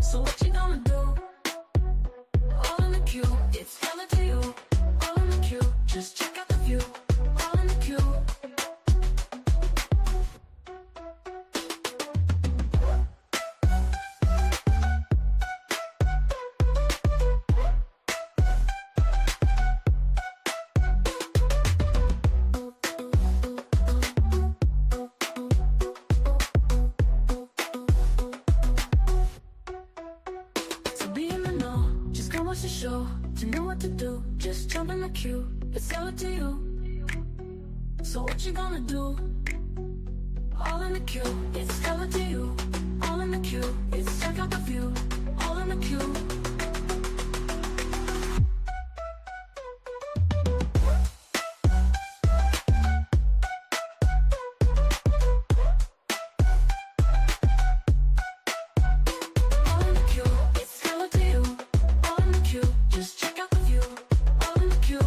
So what you gonna do? All in the queue, it's hella to you. All in the queue, just check out the view. All in the queue. To be in the know, just come watch the show. To know what to do, just jump in the queue. It's hella to you. So what you gonna do? All in the queue, it's hella to you. All in the queue, it's check out the view. All in the queue. All in the queue, it's hella to you. All in the queue, just check out the view. All in the queue.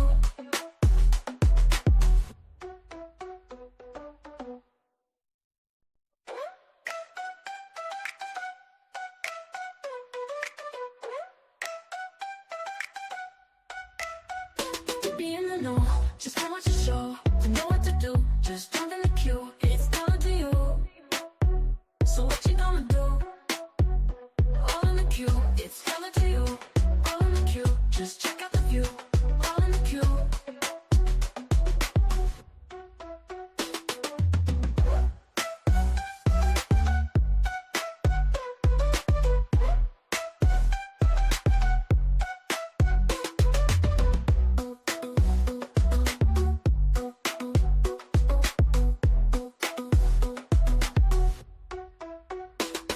To be in the know, just come watch the show. To know what to do, just jump in the queue. It's hella to you. So what you gonna do? All in the queue, it's hella to you. All in the queue, just check out the view. All in the queue.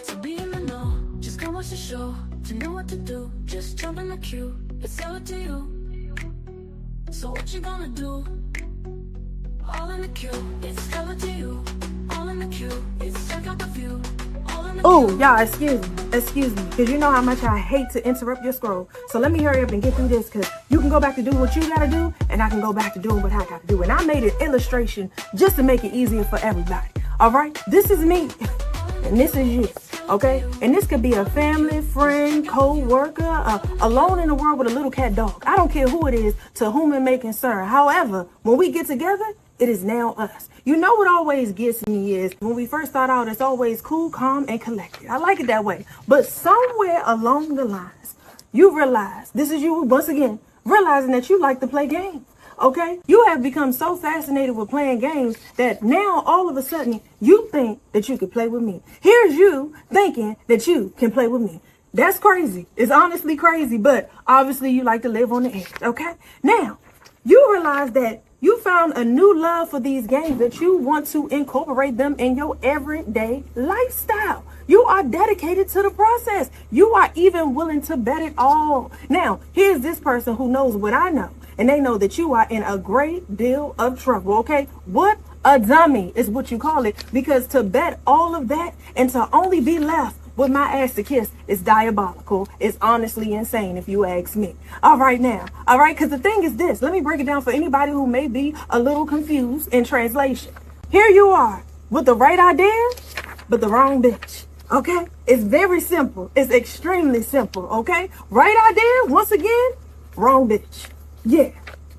To be in the know, just come watch the show. To know what to do, just jump in the queue. It's hella to you. So what you gonna do? All in the queue, it's hella to you. All in the queue, it's check out the view. All in the Oh, queue. y'all, excuse me, because you know how much I hate to interrupt your scroll. So let me hurry up and get through this, because you can go back to do what you gotta do, and I can go back to doing what I gotta do. And I made an illustration just to make it easier for everybody. All right, this is me, and this is you. Okay, and this could be a family, friend, co-worker, alone in the world with a little cat dog. I don't care who it is, to whom it may concern. However, when we get together, it is now us. You know what always gets me is when we first start out, it's always cool, calm, and collected. I like it that way. But somewhere along the lines, you realize, this is you once again, realizing that you like to play games. Okay, you have become so fascinated with playing games that now all of a sudden you think that you could play with me. Here's you thinking that you can play with me. That's crazy. It's honestly crazy, but obviously you like to live on the edge. Okay, now you realize that you found a new love for these games, that you want to incorporate them in your everyday lifestyle. You are dedicated to the process. You are even willing to bet it all. Now, here's this person who knows what I know, and they know that you are in a great deal of trouble, okay? What a dummy is what you call it, because to bet all of that and to only be left with my ass to kiss is diabolical. It's honestly insane if you ask me. All right now. All right, because the thing is this. Let me break it down for anybody who may be a little confused in translation. Here you are with the right idea, but the wrong bitch. Okay? It's very simple. It's extremely simple. Okay? Right idea, once again, wrong bitch. Yeah.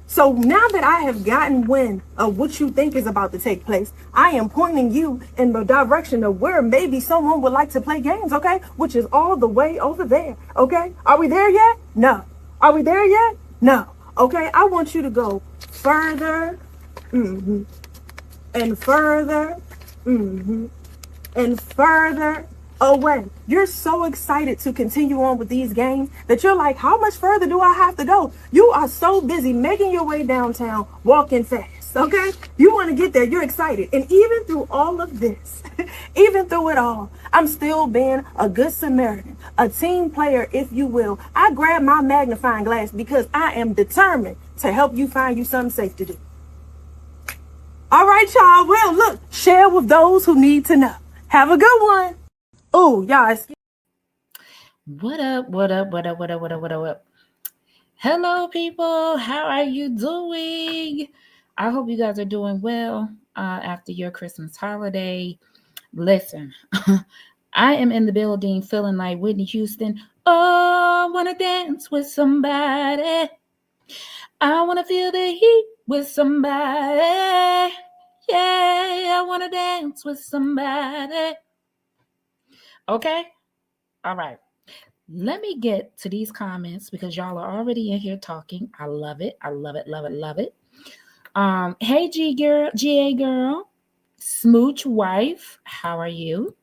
So now that I have gotten wind of what you think is about to take place, I am pointing you in the direction of where maybe someone would like to play games, okay? Which is all the way over there, okay? Are we there yet? No. Are we there yet? No. Okay, I want you to go further, and further, and further away. You're so excited to continue on with these games that you're like, how much further do I have to go? You are so busy making your way downtown, walking fast, okay? You want to get there, you're excited. And even through all of this, even through it all, I'm still being a good Samaritan, a team player, if you will. I grab my magnifying glass because I am determined to help you find you something safe to do. All right, y'all. Well, look, share with those who need to know. Have a good one. Oh, y'all. What up? What up? What up? What up? What up? What up? What up? Hello, people. How are you doing? I hope you guys are doing well after your Christmas holiday. Listen, I am in the building feeling like Whitney Houston. Oh, I want to dance with somebody. I want to feel the heat with somebody. Yeah, I want to dance with somebody. Okay? All right. Let me get to these comments because y'all are already in here talking. I love it. I love it, love it, love it. Hey G girl, GA girl, Smooch wife, how are you?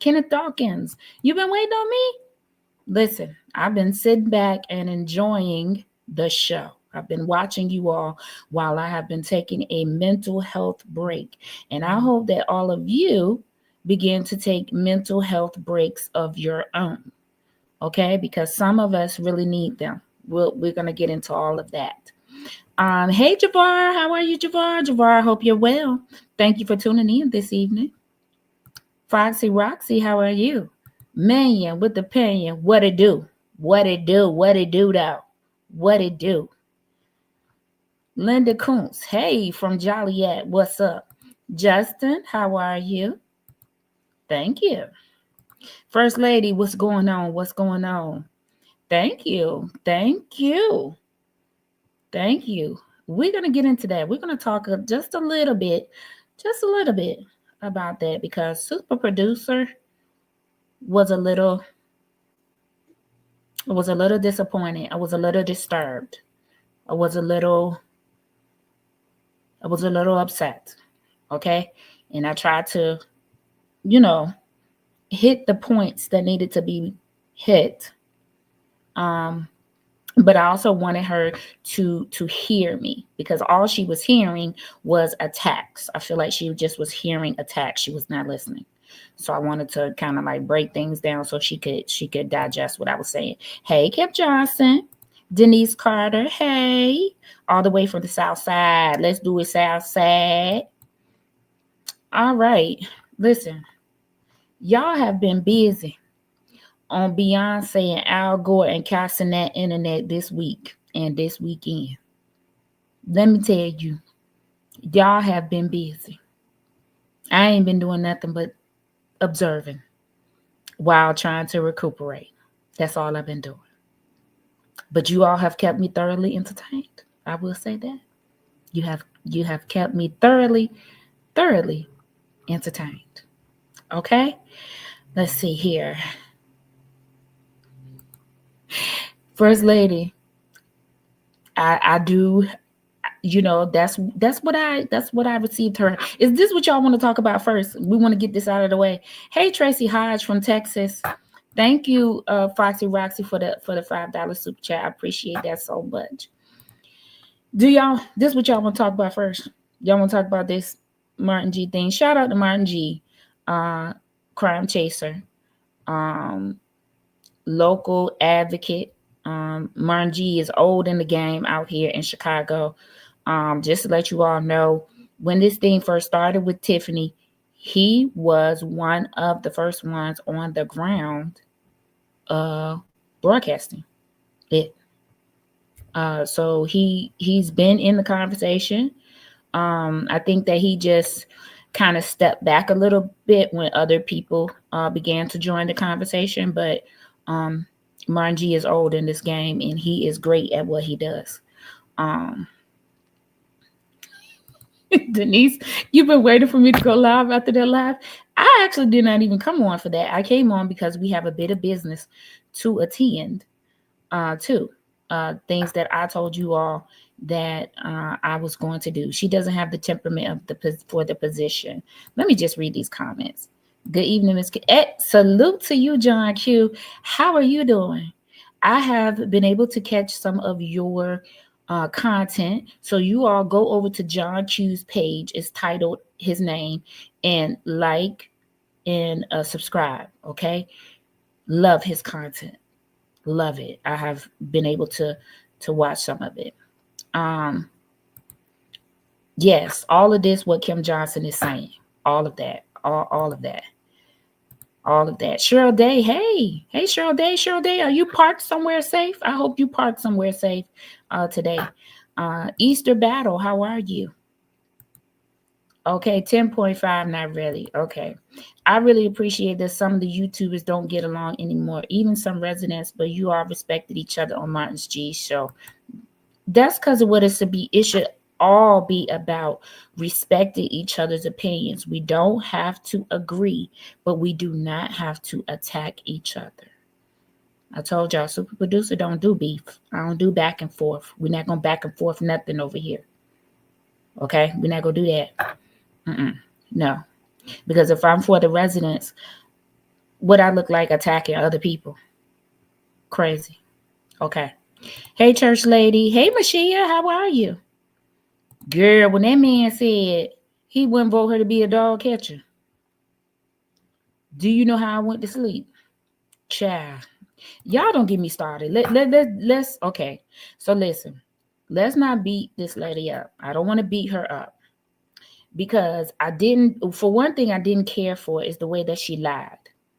Kenneth Dawkins, you been waiting on me? Listen, I've been sitting back and enjoying the show. I've been watching you all while I have been taking a mental health break. And I hope that all of you begin to take mental health breaks of your own. Okay? Because some of us really need them. We're going to get into all of that. Hey Javar, how are you, Javar? Javar, I hope you're well. Thank you for tuning in this evening. Foxy Roxy, how are you? Man, with the opinion, what it do? What it do? What it do, though? What it do? Linda Kuntz, hey, from Joliet, what's up? Justin, how are you? Thank you. First Lady, what's going on? What's going on? Thank you. Thank you. Thank you. We're going to get into that. We're going to talk just a little bit about that because Super Producer was a little disappointed. I was a little disturbed. I was a little upset. Okay? And I tried to, hit the points that needed to be hit. But I also wanted her to hear me because all she was hearing was attacks. I feel like she just was hearing attacks. She was not listening. So I wanted to kind of like break things down so she could digest what I was saying. Hey, Kim Johnson, Denise Carter, hey, all the way from the South Side. Let's do it, South Side. All right, listen, y'all have been busy on Beyonce and Al Gore and casting that internet this week and this weekend. Let me tell you, y'all have been busy. I ain't been doing nothing but observing while trying to recuperate. That's all I've been doing. But you all have kept me thoroughly entertained. I will say that. You have kept me thoroughly entertained. Okay? Let's see here. First Lady, I do, that's what I received her. Is this what y'all want to talk about first? We want to get this out of the way. Hey, Tracy Hodge from Texas. Thank you, Foxy Roxy, for the $5 super chat. I appreciate that so much. This what y'all want to talk about first? Y'all want to talk about this Martin G thing? Shout out to Martin G, crime chaser, local advocate. Martin G is old in the game out here in Chicago. Just to let you all know, when this thing first started with Tiffany, he was one of the first ones on the ground broadcasting it. So he's been in the conversation. I think that he just kind of stepped back a little bit when other people began to join the conversation, but Martin G is old in this game and he is great at what he does. Denise, you've been waiting for me to go live after that live. I actually did not even come on for that. I came on because we have a bit of business to attend to. Things that I told you all that I was going to do. She doesn't have the temperament for the position. Let me just read these comments. Good evening, Ms. Salute to you, John Q. How are you doing? I have been able to catch some of your content. So you all go over to John Q's page. It's titled his name, and like and subscribe. Okay. Love his content. Love it. I have been able to watch some of it. Yes, all of this, what Kim Johnson is saying, all of that, all of that. All of that. Cheryl Day, hey, Cheryl Day, are you parked somewhere safe? I hope you parked somewhere safe today. Easter Battle, how are you? Okay, 10.5, not really. Okay. I really appreciate that some of the YouTubers don't get along anymore, even some residents, but you all respected each other on Martin's G show. That's because of what it's to be. It should all be about respecting each other's opinions. We don't have to agree, but we do not have to attack each other. I told y'all, super producer don't do beef. I don't do back and forth. We're not going to back and forth nothing over here. Okay? We're not going to do that. No. Because if I'm for the residents, what I look like attacking other people? Crazy. Okay. Hey, church lady. Hey, Mashia. How are you? Girl, when that man said he wouldn't vote her to be a dog catcher, do you know how I went to sleep? Child. Y'all don't get me started. Let's okay. So listen, let's not beat this lady up. I don't want to beat her up because for one thing, I didn't care for is the way that she lied.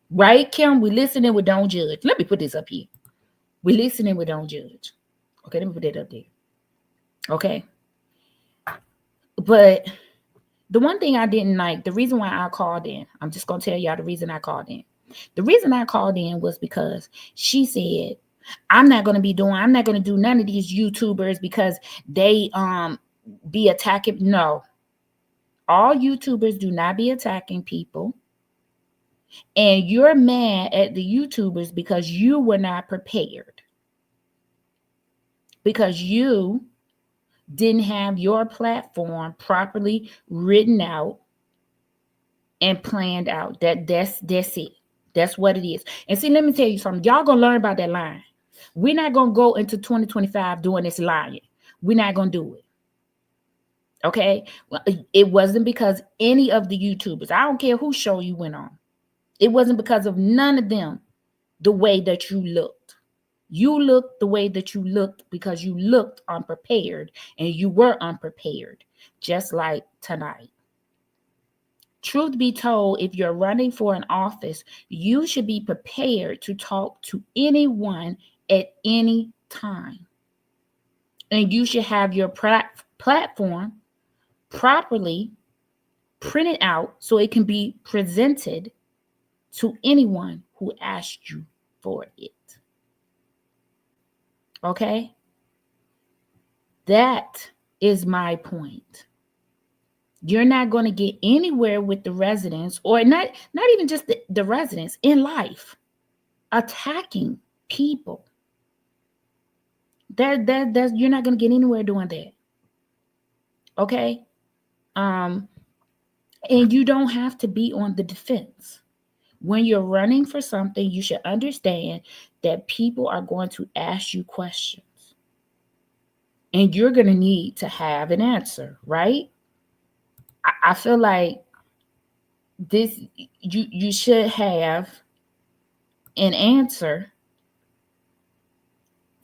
Right, Kim? We listening, we don't judge. Let me put this up here. We listening, we don't judge. Okay, let me put that up there. Okay. But the one thing I didn't like, the reason why I called in, I'm just going to tell y'all the reason I called in. The reason I called in was because she said, I'm not going to do none of these YouTubers because they be attacking. No. All YouTubers do not be attacking people. And you're mad at the YouTubers because you were not prepared. Because you didn't have your platform properly written out and planned out. That's it. That's what it is. And see, let me tell you something. Y'all gonna learn about that line. We're not gonna go into 2025 doing this lying. We're not gonna do it. Okay? Well, it wasn't because any of the YouTubers, I don't care whose show you went on. It wasn't because of none of them the way that you looked. You looked the way that you looked because you looked unprepared and you were unprepared, just like tonight. Truth be told, if you're running for an office, you should be prepared to talk to anyone at any time. And you should have your platform properly printed out so it can be presented to anyone who asked you for it. Okay? That is my point. You're not going to get anywhere with the residents, or not even just the residents in life, attacking people. That's you're not going to get anywhere doing that. Okay? And you don't have to be on the defense. When you're running for something, you should understand that people are going to ask you questions. And you're going to need to have an answer, right? I feel like this, you should have an answer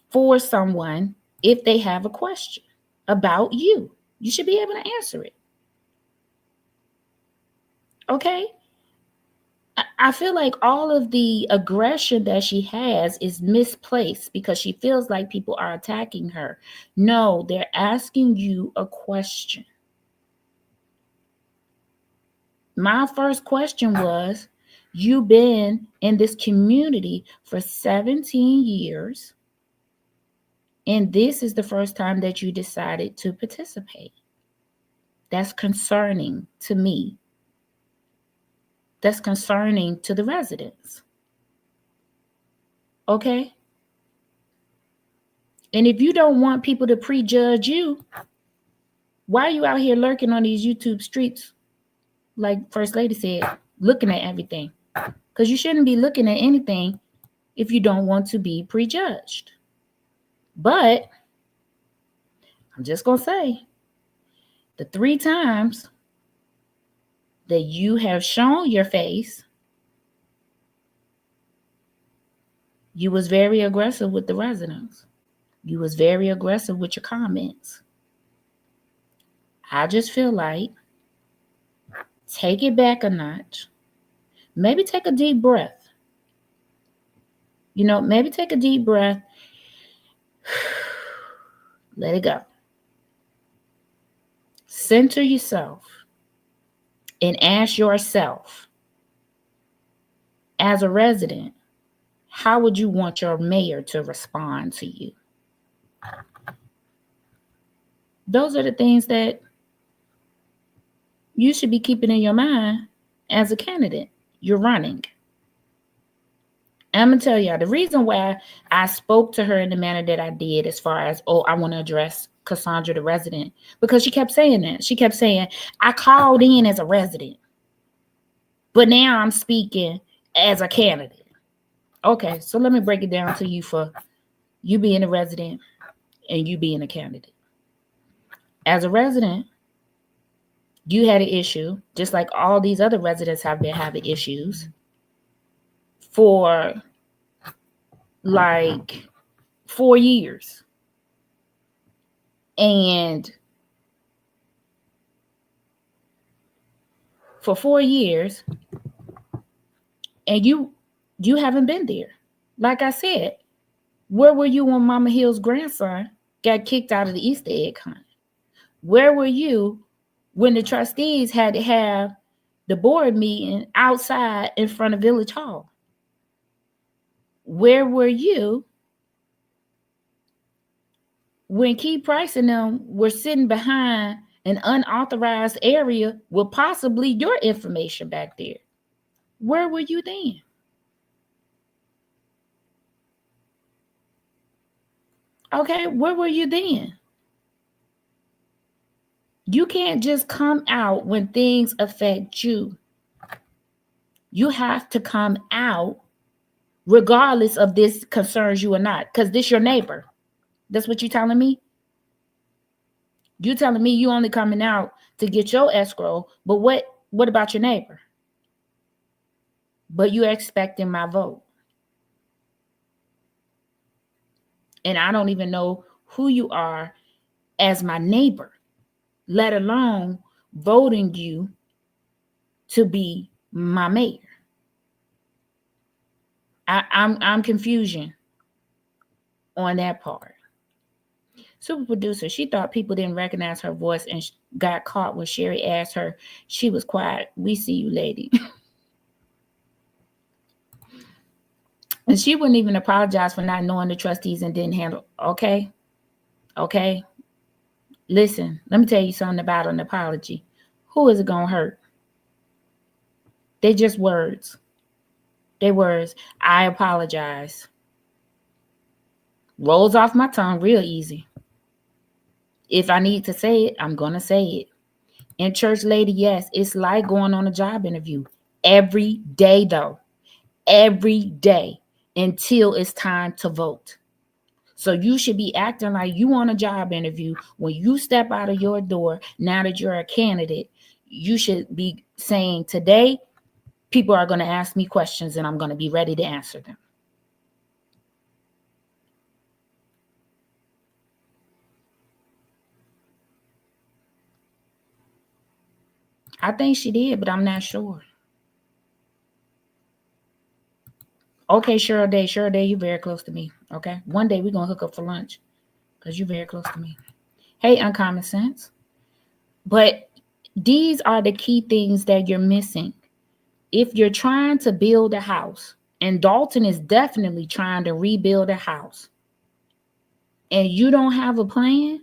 for someone if they have a question about you. You should be able to answer it. Okay? I feel like all of the aggression that she has is misplaced because she feels like people are attacking her. No, they're asking you a question. My first question was, you've been in this community for 17 years, and this is the first time that you decided to participate. That's concerning to me. That's concerning to the residents. Okay? And if you don't want people to prejudge you, why are you out here lurking on these YouTube streets? Like First Lady said, looking at everything. Because you shouldn't be looking at anything if you don't want to be prejudged. But I'm just going to say, the 3 times that you have shown your face, you was very aggressive with the residents. You was very aggressive with your comments. I just feel like take it back a notch. Maybe take a deep breath. Maybe take a deep breath. Let it go. Center yourself. and ask yourself, as a resident, how would you want your mayor to respond to you? Those are the things that you should be keeping in your mind as a candidate. You're running. I'm going to tell y'all the reason why I spoke to her in the manner that I did, as far as, I want to address Cassandra, the resident, because she kept saying that. She kept saying, I called in as a resident, but now I'm speaking as a candidate. Okay, so let me break it down to you for you being a resident and you being a candidate. As a resident, you had an issue, just like all these other residents have been having issues for like 4 years. And for 4 years, and you haven't been there. Like I said, where were you when Mama Hill's grandson got kicked out of the Easter egg hunt? Where were you when the trustees had to have the board meeting outside in front of Village Hall? Where were you when Key Price and them were sitting behind an unauthorized area with possibly your information back there? Where were you then? Okay, where were you then? You can't just come out when things affect you. You have to come out regardless of this concerns you or not, because this your neighbor. That's what you're telling me? You're telling me you only coming out to get your escrow, but what about your neighbor? But you're expecting my vote. And I don't even know who you are as my neighbor, let alone voting you to be my mayor. I'm confusion on that part. Super producer, she thought people didn't recognize her voice and got caught when Sherry asked her. She was quiet. We see you, lady. And she wouldn't even apologize for not knowing the trustees and didn't handle. Okay. Listen, let me tell you something about an apology. Who is it going to hurt? They just words. They words. I apologize. Rolls off my tongue real easy. If I need to say it, I'm going to say it. And church lady, yes, it's like going on a job interview. Every day, though. Every day until it's time to vote. So you should be acting like you on a job interview. When you step out of your door, now that you're a candidate, you should be saying, today, people are going to ask me questions and I'm going to be ready to answer them. I think she did, but I'm not sure. Okay, Cheryl Day, you're very close to me. Okay, one day we're going to hook up for lunch because you're very close to me. Hey, Uncommon Sense. But these are the key things that you're missing. If you're trying to build a house, and Dalton is definitely trying to rebuild a house, and you don't have a plan,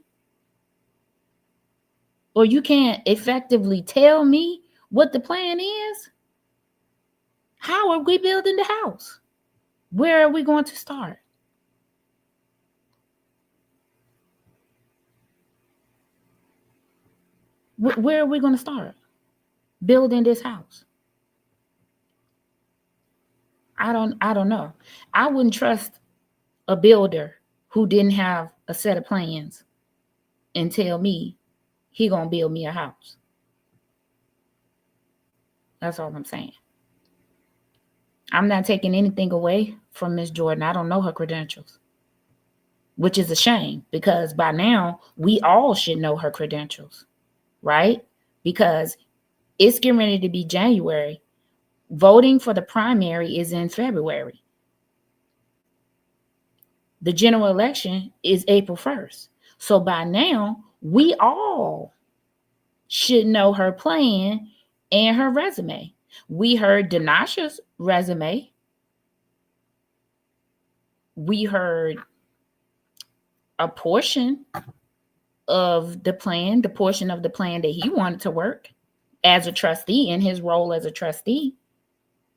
or you can't effectively tell me what the plan is, how are we building the house? Where are we going to start? Where are we going to start building this house? I don't know. I wouldn't trust a builder who didn't have a set of plans and tell me he gonna build me a house. That's all I'm saying. I'm not taking anything away from Miss Jordan. I don't know her credentials, which is a shame because by now we all should know her credentials, right? Because it's getting ready to be January. Voting for the primary is in February. The general election is April 1st. So by now, we all should know her plan and her resume. We heard Denasha's resume. We heard a portion of the plan, the portion of the plan that he wanted to work as a trustee in his role as a trustee.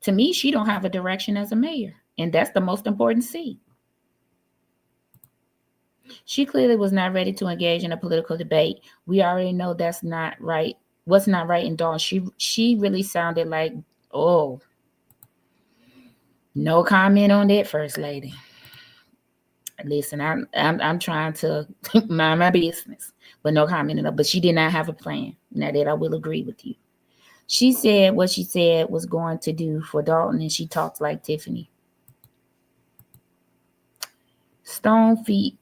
To me, she don't have a direction as a mayor, and that's the most important seat. She clearly was not ready to engage in a political debate. We already know that's not right. What's not right in Dawn? She really sounded like, oh, no comment on that, First Lady. Listen, I'm trying to mind my business, but no comment on it. But she did not have a plan. Now that I will agree with you. She said what she said was going to do for Dalton, and she talked like Tiffany. Stone feet.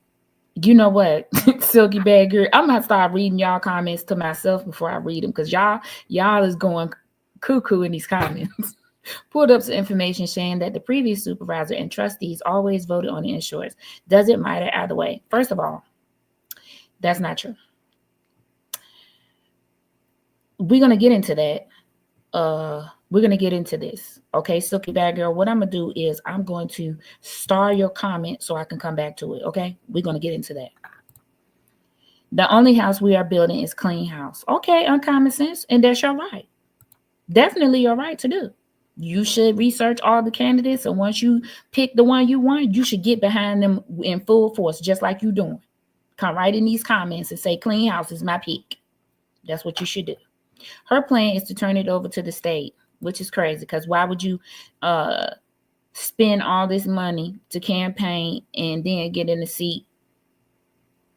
You know what, Silky Bad Girl, I'm gonna start reading y'all comments to myself before I read them, because y'all is going cuckoo in these comments. Pulled up some information saying that the previous supervisor and trustees always voted on the insurance. Does it matter either way? First of all, that's not true. We're gonna get into that. We're gonna get into this. Okay, Silky Bad Girl, what I'm gonna do is I'm going to star your comment so I can come back to it. Okay, we're gonna get into that. The only house we are building is clean house. Okay, uncommon sense, and that's your right. Definitely your right to do. You should research all the candidates, and once you pick the one you want, you should get behind them in full force, just like you doing. Come right in these comments and say clean house is my pick. That's what you should do. Her plan is to turn it over to the state, which is crazy, because why would you spend all this money to campaign and then get in the seat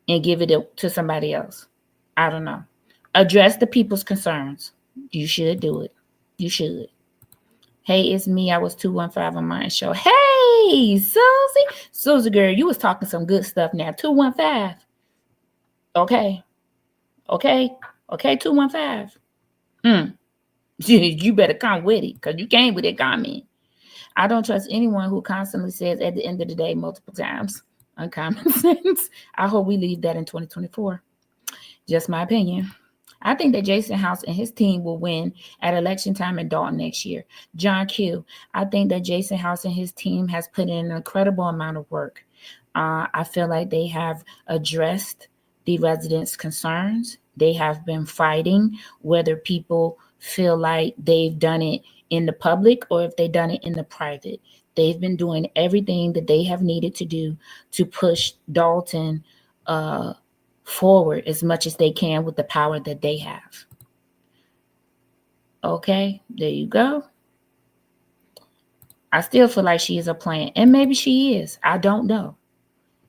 and give it to somebody else? I don't know. Address the people's concerns. You should do it. You should. Hey, it's me. I was 215 on my show. Hey, Susie girl, you was talking some good stuff now. 215. Okay, 215. You better come with it, because you came with that comment. I don't trust anyone who constantly says at the end of the day multiple times. Uncommon sense. I hope we leave that in 2024. Just my opinion. I think that Jason House and his team will win at election time in Dalton next year. John Q. I think that Jason House and his team has put in an incredible amount of work. I feel like they have addressed the residents' concerns. They have been fighting whether people feel like they've done it in the public or if they've done it in the private. They've been doing everything that they have needed to do to push Dalton forward as much as they can with the power that they have. Okay, there you go. I still feel like she is a plant, and maybe she is. I don't know.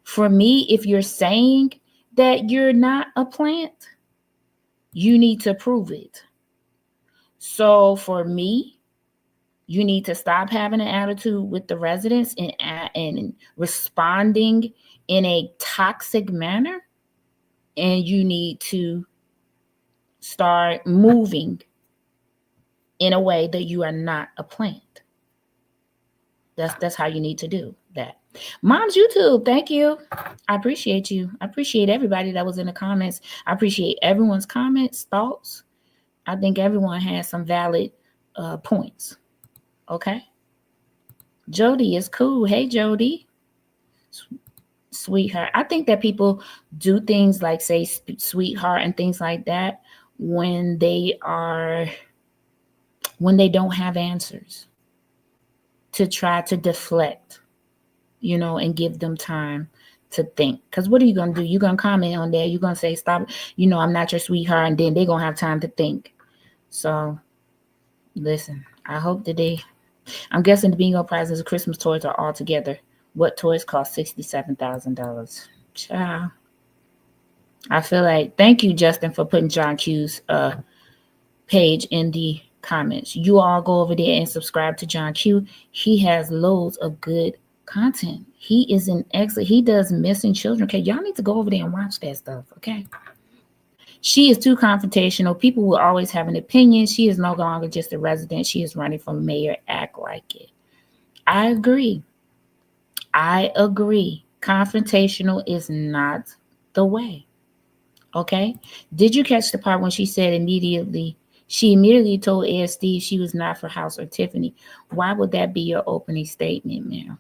For me, if you're saying that you're not a plant, you need to prove it. So for me, you need to stop having an attitude with the residents and responding in a toxic manner. And you need to start moving in a way that you are not a plant. That's how you need to do that. Mom's YouTube, thank you. I appreciate you. I appreciate everybody that was in the comments. I appreciate everyone's comments, thoughts. I think everyone has some valid points. Okay. Jody is cool. Hey, Jody. Sweetheart. I think that people do things like say sweetheart and things like that when they don't have answers, to try to deflect, and give them time to think. Because what are you going to do? You're going to comment on that. You're going to say, stop, I'm not your sweetheart. And then they're going to have time to think. So listen, I hope that I'm guessing the bingo prizes and Christmas toys are all together. What toys cost $67,000? Ciao. I feel like, thank you, Justin, for putting John Q's page in the comments. You all go over there and subscribe to John Q. He has loads of good content. He is an excellent, he does missing children. Okay, y'all need to go over there and watch that stuff, okay? She is too confrontational. People will always have an opinion. She is no longer just a resident. She is running for mayor. Act like it. I agree. Confrontational is not the way. Okay. Did you catch the part when she said immediately She immediately told Ed Steve she was not for House or Tiffany. Why would that be your opening statement, ma'am?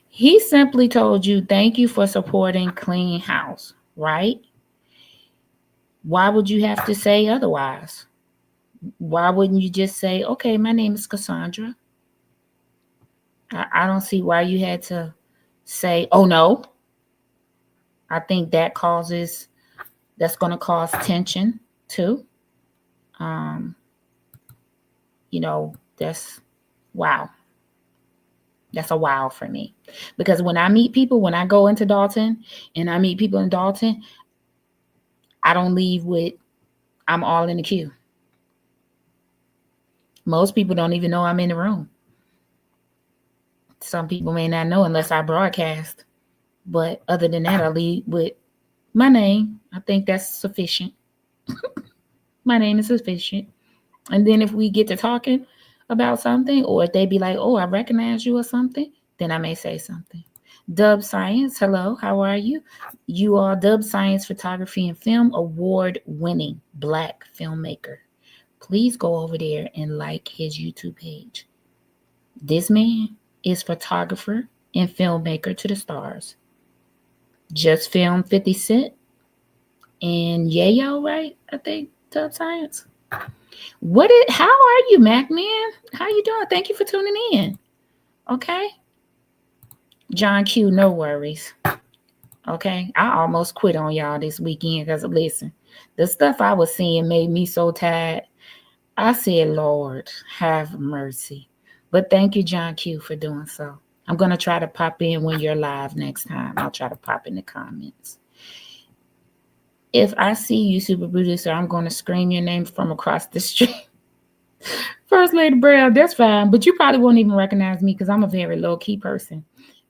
He simply told you, thank you for supporting Clean House, right? Why would you have to say otherwise? Why wouldn't you just say, okay, my name is Cassandra? I don't see why you had to say, oh no. I think that's going to cause tension too. That's wow. That's a wow for me. Because when I meet people, when I go into Dalton and I meet people in Dalton, I don't leave with, I'm all in the queue. Most people don't even know I'm in the room. Some people may not know unless I broadcast. But other than that, I leave with my name. I think that's sufficient. My name is sufficient. And then if we get to talking about something, or if they be like, oh, I recognize you or something, then I may say something. Dub Science, hello, how are you? You are Dub Science Photography and Film Award-winning Black filmmaker. Please go over there and like his YouTube page. This man is photographer and filmmaker to the stars. Just filmed 50 Cent and Yayo, right? I think, Dub Science. How are you, Mac man? How you doing? Thank you for tuning in. Okay. John Q, no worries. Okay. I almost quit on y'all this weekend because listen, the stuff I was seeing made me so tired. I said, Lord, have mercy. But thank you, John Q, for doing so. I'm going to try to pop in when you're live next time. I'll try to pop in the comments. If I see you, super producer, I'm going to scream your name from across the street. First Lady Brown, that's fine. But you probably won't even recognize me because I'm a very low-key person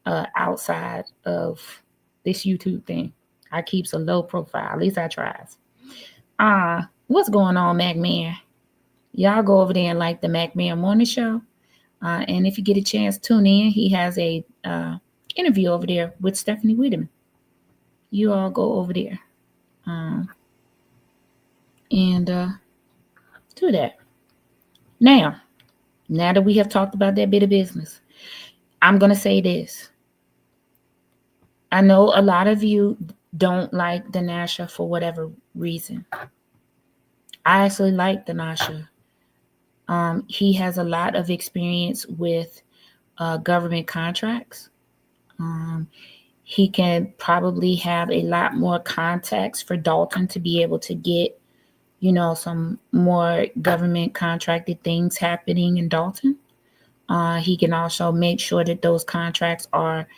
outside of this YouTube thing. I keeps a low profile. At least I tries. What's going on, Mac Man? Y'all go over there and like the Mac Man Morning Show. And if you get a chance, tune in. He has a interview over there with Stephanie Wiedemann. You all go over there. And do that. Now that we have talked about that bit of business, I'm going to say this. I know a lot of you don't like Danasha for whatever reason. I actually like Danasha. He has a lot of experience with government contracts. He can probably have a lot more contacts for Dalton to be able to get, some more government contracted things happening in Dalton. He can also make sure that those contracts are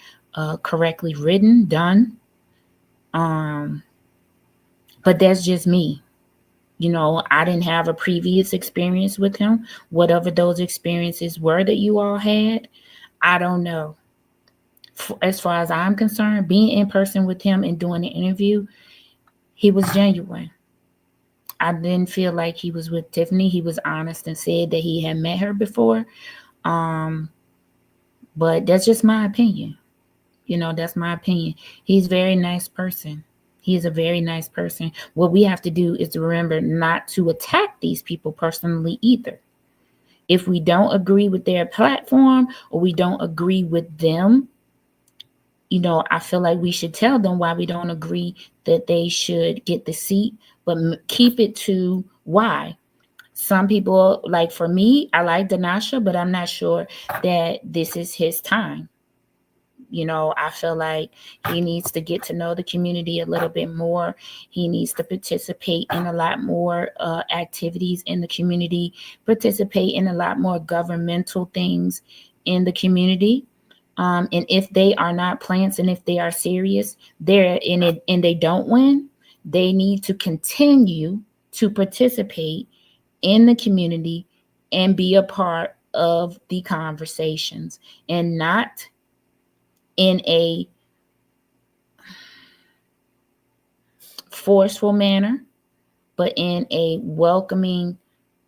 correctly written, done. But that's just me. I didn't have a previous experience with him. Whatever those experiences were that you all had, I don't know. As far as I'm concerned, being in person with him and doing the interview, he was genuine. I didn't feel like he was with Tiffany. He was honest and said that he had met her before. But that's just my opinion. That's my opinion. He's a very nice person. He is a very nice person. What we have to do is to remember not to attack these people personally either. If we don't agree with their platform or we don't agree with them, I feel like we should tell them why we don't agree that they should get the seat, but keep it to why. Some people, like for me, I like Danasha, but I'm not sure that this is his time. I feel like he needs to get to know the community a little bit more. He needs to participate in a lot more activities in the community, participate in a lot more governmental things in the community. And if they are not plants and if they are serious, they're in it and they don't win, they need to continue to participate in the community and be a part of the conversations and not in a forceful manner, but in a welcoming,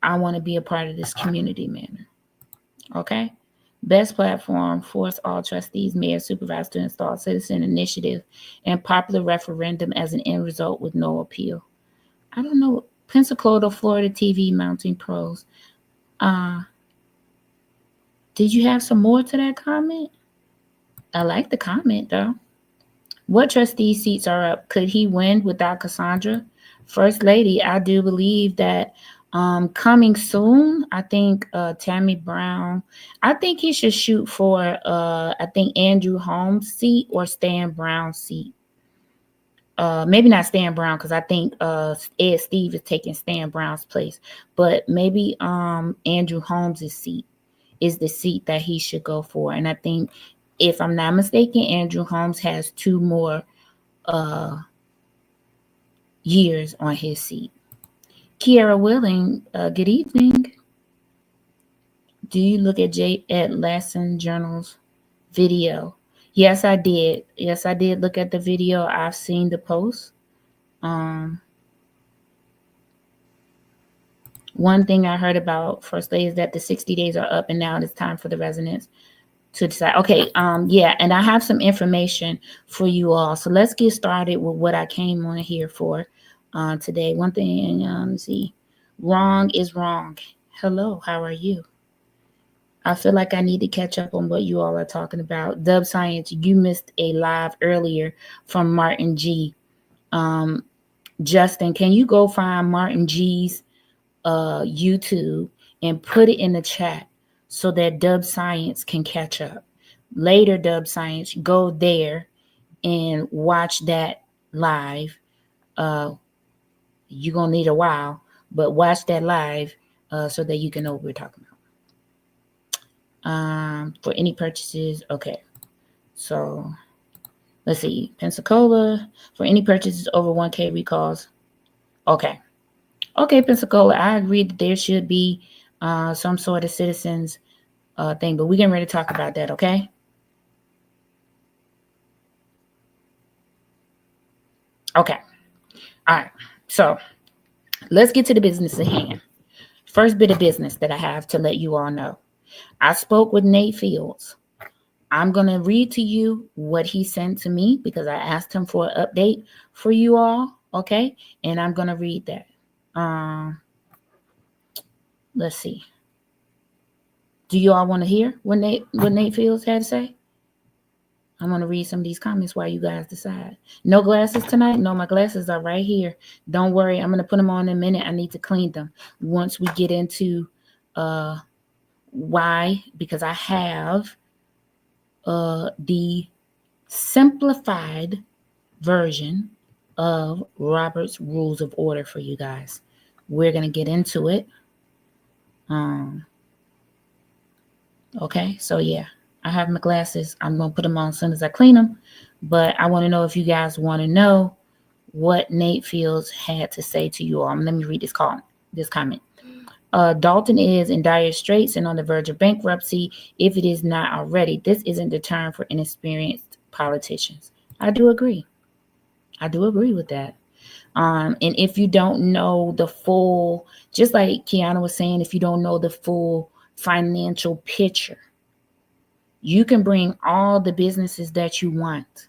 I want to be a part of this community manner. Okay? Best platform, force all trustees, mayors, supervisors to install citizen initiative and popular referendum as an end result with no appeal. I don't know. Pensacola, Florida TV mounting pros. Did you have some more to that comment? I like the comment though. What trustee seats are up? Could he win without Cassandra? First Lady, I do believe that coming soon, I think Tammy Brown, I think he should shoot for I think Andrew Holmes' seat or Stan Brown's seat. Maybe not Stan Brown because I think Ed Steve is taking Stan Brown's place, but maybe Andrew Holmes' seat is the seat that he should go for. And I think, if I'm not mistaken, Andrew Holmes has 2 more years on his seat. Kiara Willing, good evening. Do you look at Lassen Journal's video? Yes, I did. Yes, I did look at the video. I've seen the post. One thing I heard about First Lady is that the 60 days are up and now it's time for the residents to decide. Okay, yeah, and I have some information for you all. So let's get started with what I came on here for today. One thing, let's see. Wrong is wrong. Hello, how are you? I feel like I need to catch up on what you all are talking about. Dub Science, you missed a live earlier from Martin G. Justin, can you go find Martin G's YouTube and put it in the chat so that Dub Science can catch up? Later, Dub Science, go there and watch that live. You're going to need a while, but watch that live so that you can know what we're talking about. For any purchases, okay. So let's see. Pensacola, for any purchases over 1K recalls. Okay. Okay, Pensacola, I agree that there should be some sort of citizens thing, but we're getting ready to talk about that, okay? Okay. All right. So let's get to the business at hand. First bit of business that I have to let you all know. I spoke with Nate Fields. I'm going to read to you what he sent to me because I asked him for an update for you all, okay? And I'm going to read that. Let's see. Do you all want to hear what Nate Fields had to say? I'm going to read some of these comments while you guys decide. No glasses tonight? No, my glasses are right here. Don't worry. I'm going to put them on in a minute. I need to clean them once we get into why, because I have the simplified version of Robert's Rules of Order for you guys. We're going to get into it. Okay, so yeah, I have my glasses. I'm going to put them on as soon as I clean them. But I want to know if you guys want to know what Nate Fields had to say to you all. Let me read this comment. Dalton is in dire straits and on the verge of bankruptcy if it is not already. This isn't the time for inexperienced politicians. I do agree. I do agree with that. And if you don't know the full, just like Kiana was saying, if you don't know the full financial picture, you can bring all the businesses that you want.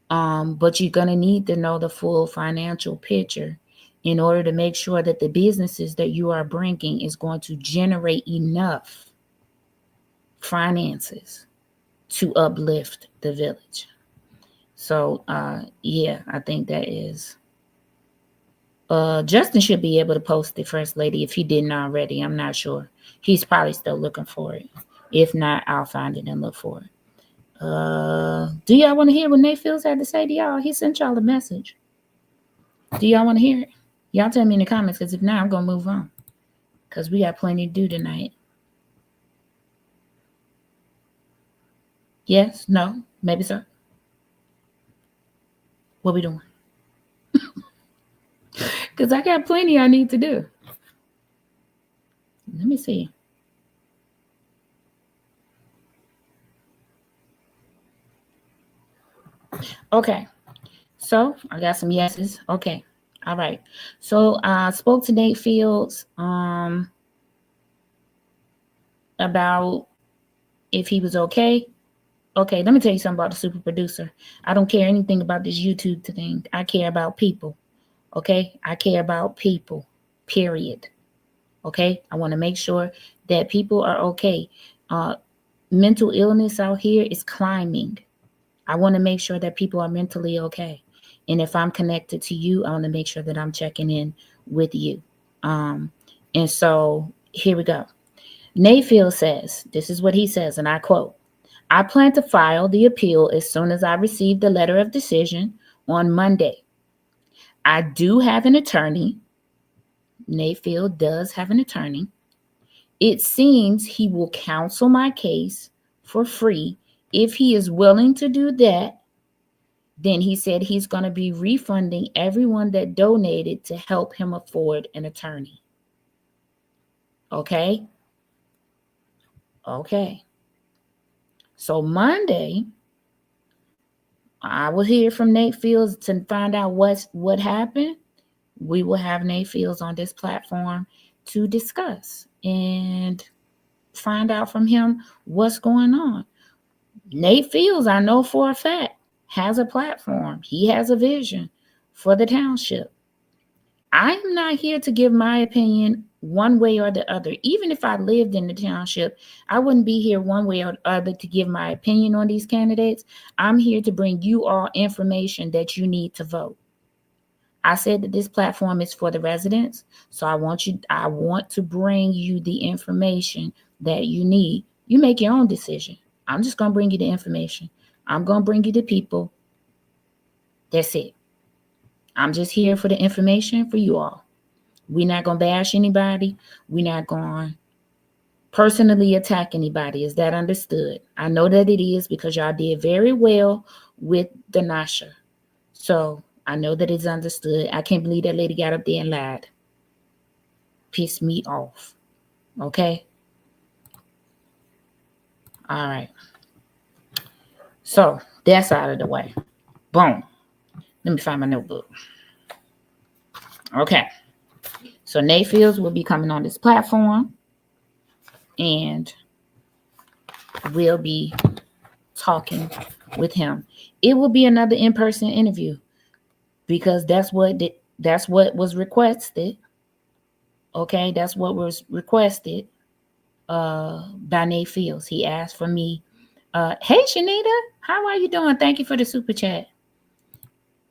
But you're going to need to know the full financial picture in order to make sure that the businesses that you are bringing is going to generate enough finances to uplift the village. So, yeah, I think that is. Justin should be able to post it, First Lady, if he didn't already. I'm not sure. He's probably still looking for it. If not, I'll find it and look for it. Do y'all want to hear what Nate Fields had to say to y'all? He sent y'all a message. Do y'all want to hear it? Y'all tell me in the comments, because if not, I'm going to move on. Because we got plenty to do tonight. Yes? No? Maybe so? What we doing? Because I got plenty I need to do. Let me see. Okay. So I got some yeses. Okay. All right. So I spoke to Nate Fields about if he was okay. Okay, let me tell you something about the super producer. I don't care anything about this YouTube thing. I care about people. Okay, I care about people, period. Okay, I want to make sure that people are okay. Mental illness out here is climbing. I want to make sure that people are mentally okay. And if I'm connected to you, I want to make sure that I'm checking in with you. And so here we go. Nate Field says, this is what he says, and I quote, I plan to file the appeal as soon as I receive the letter of decision on Monday. I do have an attorney. Nate Field does have an attorney. It seems he will counsel my case for free. If he is willing to do that, then he said he's going to be refunding everyone that donated to help him afford an attorney. Okay? Okay. So Monday, I will hear from Nate Fields to find out what happened. We will have Nate Fields on this platform to discuss and find out from him what's going on. Nate Fields, I know for a fact, has a platform. He has a vision for the township. I am not here to give my opinion one way or the other. Even if I lived in the township, I wouldn't be here one way or the other to give my opinion on these candidates. I'm here to bring you all information that you need to vote. I said that this platform is for the residents, so I want to bring you the information that you need. You make your own decision. I'm just going to bring you the information. I'm going to bring you the people. That's it. I'm just here for the information for you all. We're not going to bash anybody. We're not going to personally attack anybody. Is that understood? I know that it is because y'all did very well with the Nasha. So I know that it's understood. I can't believe that lady got up there and lied. Pissed me off. Okay? All right. So that's out of the way. Boom. Let me find my notebook. Okay. So Nate Fields will be coming on this platform and we'll be talking with him. It will be another in-person interview because that's what was requested. Okay, that's what was requested by Nate Fields. He asked for me. Hey, Shanita, how are you doing? Thank you for the super chat.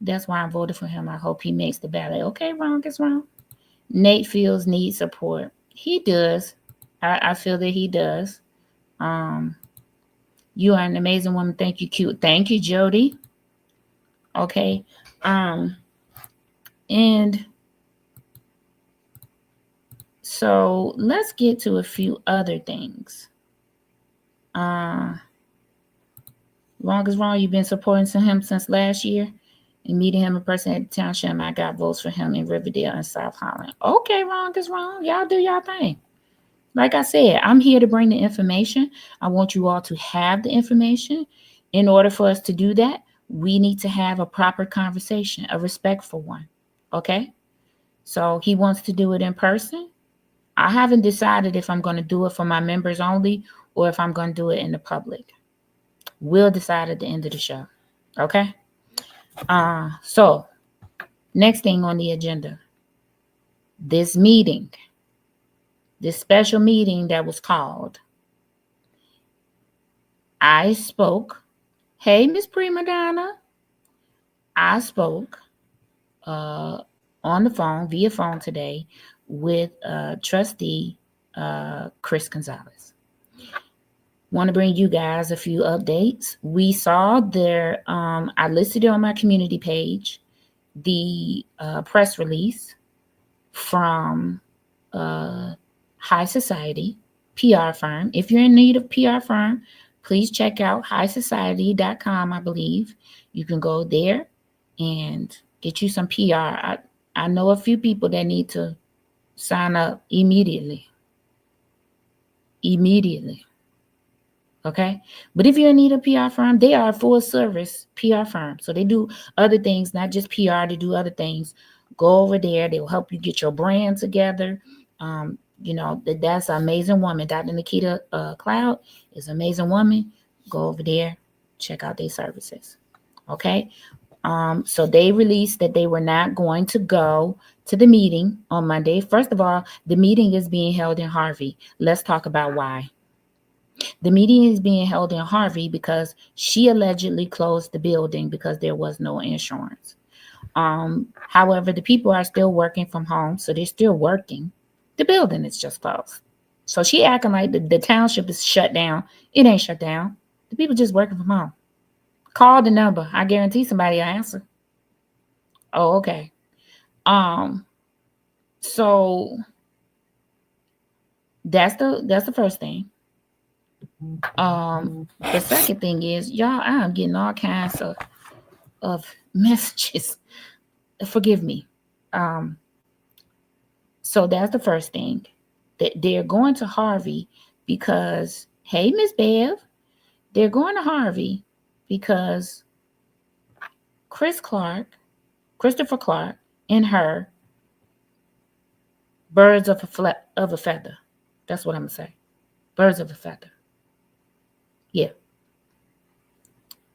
That's why I voted for him. I hope he makes the ballot. Okay, wrong is wrong. Nate Fields needs support. He does. I feel that he does. You are an amazing woman. Thank you, cute. Thank you, Jody. Okay. And so let's get to a few other things. Wrong is wrong. You've been supporting him since last year and meeting him in person at the township. I got votes for him in Riverdale and South Holland. Okay, wrong is wrong. Y'all do y'all thing. Like I said, I'm here to bring the information. I want you all to have the information. In order for us to do that, we need to have a proper conversation, a respectful one. Okay? So he wants to do it in person. I haven't decided if I'm going to do it for my members only or if I'm going to do it in the public. We'll decide at the end of the show. Okay? So next thing on the agenda, this meeting, this special meeting that was called. I spoke. Hey, Miss Prima Donna. I spoke on the phone, via phone today, with trustee Chris Gonzalez. Want to bring you guys a few updates. We saw there, I listed it on my community page, the press release from High Society PR firm. If you're in need of PR firm, please check out highsociety.com, I believe. You can go there and get you some PR. I know a few people that need to sign up immediately. Okay? But if you're in need of PR firm, they are a full service PR firm. So they do other things, not just PR, they do other things. Go over there. They'll help you get your brand together. That's an amazing woman. Dr. Nikita Cloud is an amazing woman. Go over there, check out their services. Okay. So they released that they were not going to go to the meeting on Monday. First of all, the meeting is being held in Harvey. Let's talk about why. The meeting is being held in Harvey because she allegedly closed the building because there was no insurance. However, the people are still working from home, so they're still working. The building is just closed. So she acting like the township is shut down. It ain't shut down. The people just working from home. Call the number. I guarantee somebody will answer. Oh, okay. So that's the first thing. The second thing is, y'all, I'm getting all kinds of messages. Forgive me. So that's the first thing. That they're going to Harvey because, hey, Miss Bev, they're going to Harvey because Christopher Clark, and her, birds of a feather. That's what I'm gonna say. Birds of a feather. Yeah.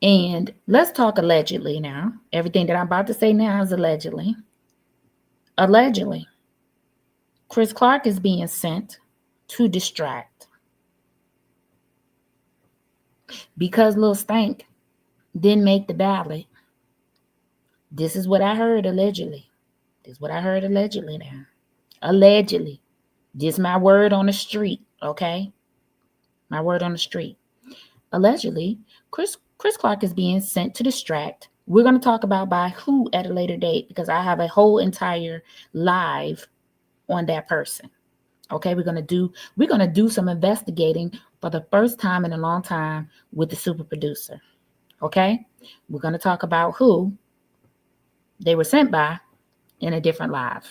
And let's talk allegedly now. Everything that I'm about to say now is allegedly. Allegedly, Chris Clark is being sent to distract because Lil Stank didn't make the ballot. This is what I heard allegedly. This is what I heard allegedly now. Allegedly. Just my word on the street, okay? My word on the street. Allegedly, Chris Clark is being sent to distract. We're going to talk about by who at a later date because I have a whole entire live on that person. Okay, we're going to do some investigating for the first time in a long time with the super producer. Okay? We're going to talk about who they were sent by in a different live.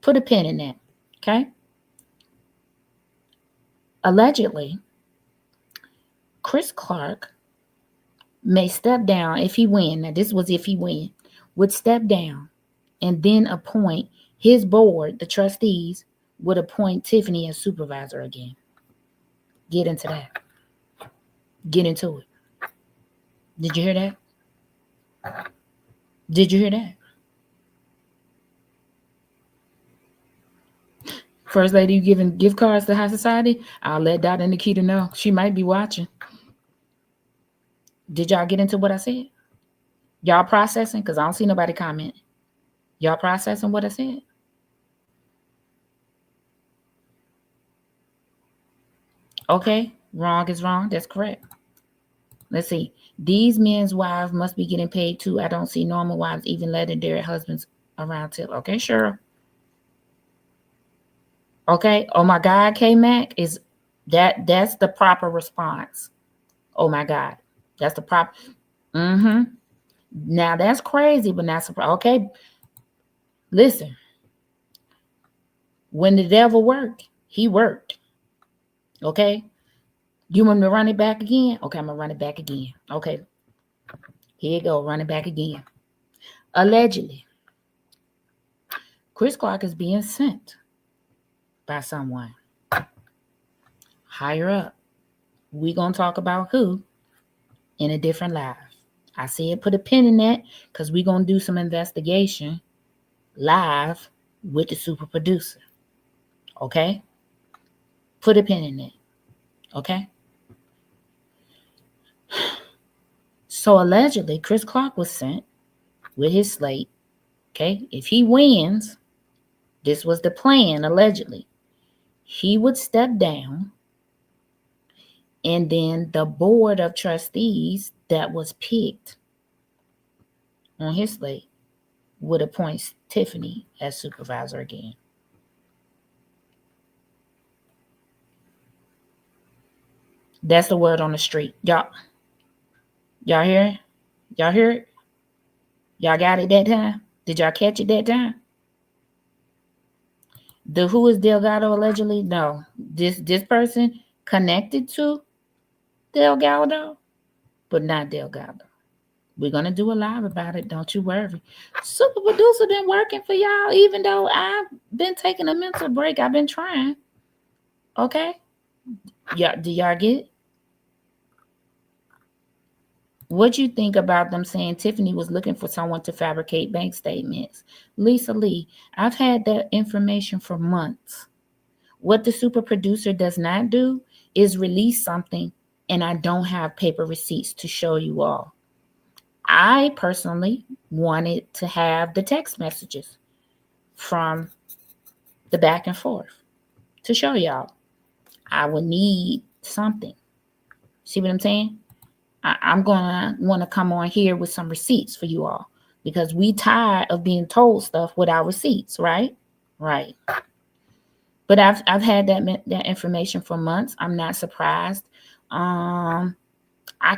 Put a pin in that. Okay? Allegedly, Chris Clark may step down if he win. Now, this was if he win. Would step down and then appoint his board, the trustees, would appoint Tiffany as supervisor again. Get into that. Get into it. Did you hear that? Did you hear that? First lady, you giving gift cards to High Society? I'll let Dr. Nikita know. She might be watching. Did y'all get into what I said? Y'all processing? Because I don't see nobody comment. Y'all processing what I said? Okay, wrong is wrong. That's correct. Let's see. These men's wives must be getting paid too. I don't see normal wives even letting their husbands around till. Okay, sure. Okay. Oh my God, K-Mac, is that's the proper response. Oh my God. That's the proper. Now that's crazy, but not surprised. Okay. Listen. When the devil worked, he worked. Okay. You want me to run it back again? Okay, I'm gonna run it back again. Okay. Here you go. Run it back again. Allegedly, Chris Clark is being sent by someone higher up. We're gonna talk about who in a different live. I said put a pin in that because we're gonna do some investigation live with the super producer. Okay? Put a pin in it. Okay? So allegedly, Chris Clark was sent with his slate. Okay? If he wins, this was the plan, allegedly. He would step down, and then the board of trustees that was picked on his slate would appoint Tiffany as supervisor again. That's the word on the street. Y'all hear it? Y'all hear it? Y'all got it that time? Did y'all catch it that time? The who is Delgado allegedly? No. This person connected to Delgado, but not Delgado. We're going to do a live about it. Don't you worry. Super producer been working for y'all, even though I've been taking a mental break. I've been trying. Okay? Yeah, do y'all get it? What you think about them saying Tiffany was looking for someone to fabricate bank statements? Lisa Lee, I've had that information for months. What the super producer does not do is release something and I don't have paper receipts to show you all. I personally wanted to have the text messages from the back and forth to show y'all. I would need something. See what I'm saying? I'm going to want to come on here with some receipts for you all because we tired of being told stuff without receipts, right? Right. But I've had that information for months. I'm not surprised. I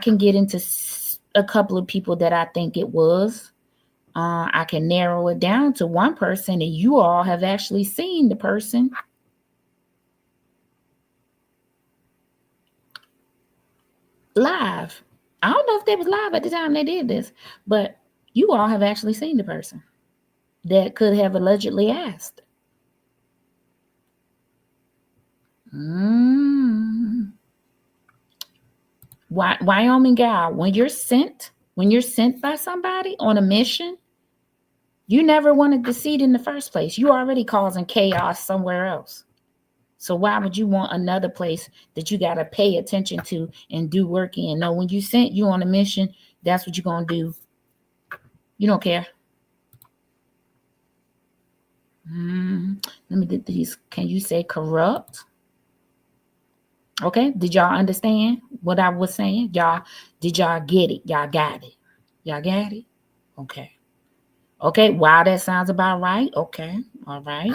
can get into a couple of people that I think it was. I can narrow it down to one person, and you all have actually seen the person. Live. I don't know if they was live at the time they did this, but you all have actually seen the person that could have allegedly asked. Wyoming gal, when you're sent by somebody on a mission, you never wanted the seat in the first place. You already causing chaos somewhere else. So why would you want another place that you got to pay attention to and do work in? No, when you sent you on a mission, that's what you're going to do. You don't care. Let me get these. Can you say corrupt? Okay. Did y'all understand what I was saying? Did y'all get it? Y'all got it. Y'all got it? Okay. Okay. Wow, that sounds about right. Okay. All right.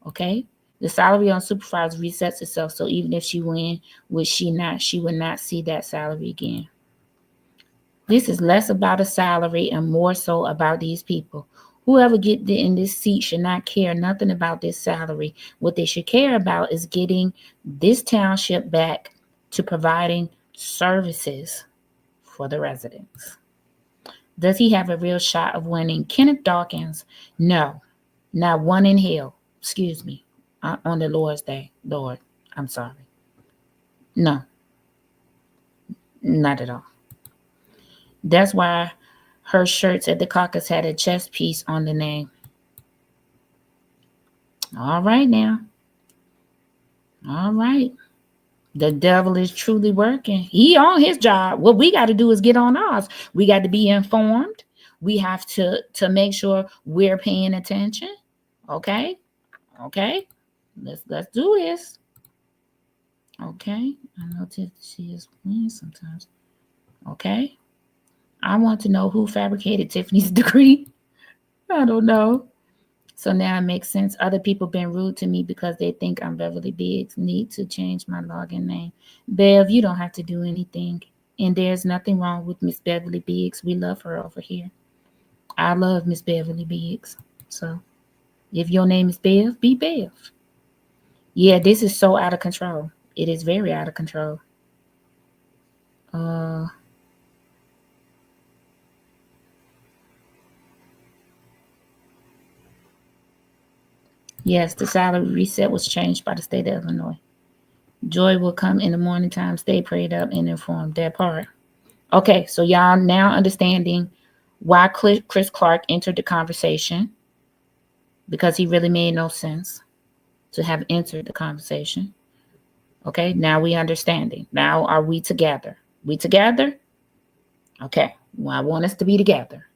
Okay. The salary on supervisor resets itself, so even if she win, she would not see that salary again. This is less about a salary and more so about these people. Whoever get in this seat should not care nothing about this salary. What they should care about is getting this township back to providing services for the residents. Does he have a real shot of winning? Kenneth Dawkins, no, not one in hell. Excuse me. On the Lord's Day. Lord, I'm sorry. No, not at all. That's why her shirts at the caucus had a chess piece on the name. All right now. All right. The devil is truly working. He on his job. What we got to do is get on ours. We got to be informed. We have to make sure we're paying attention. Okay? Okay? Let's do this. Okay. I know she is weird sometimes. Okay. I want to know who fabricated Tiffany's degree. I don't know. So now it makes sense. Other people been rude to me because they think I'm Beverly Biggs. Need to change my login name. Bev, you don't have to do anything. And there's nothing wrong with Miss Beverly Biggs. We love her over here. I love Miss Beverly Biggs. So if your name is Bev, be Bev. Yeah, this is so out of control. It is very out of control. Yes, the salary reset was changed by the state of Illinois. Joy will come in the morning time. Stay prayed up and informed. That part. Okay, so y'all now understanding why Chris Clark entered the conversation, because he really made no sense to have entered the conversation. Okay, now we understanding. Now are we together? We together? Okay, well, I want us to be together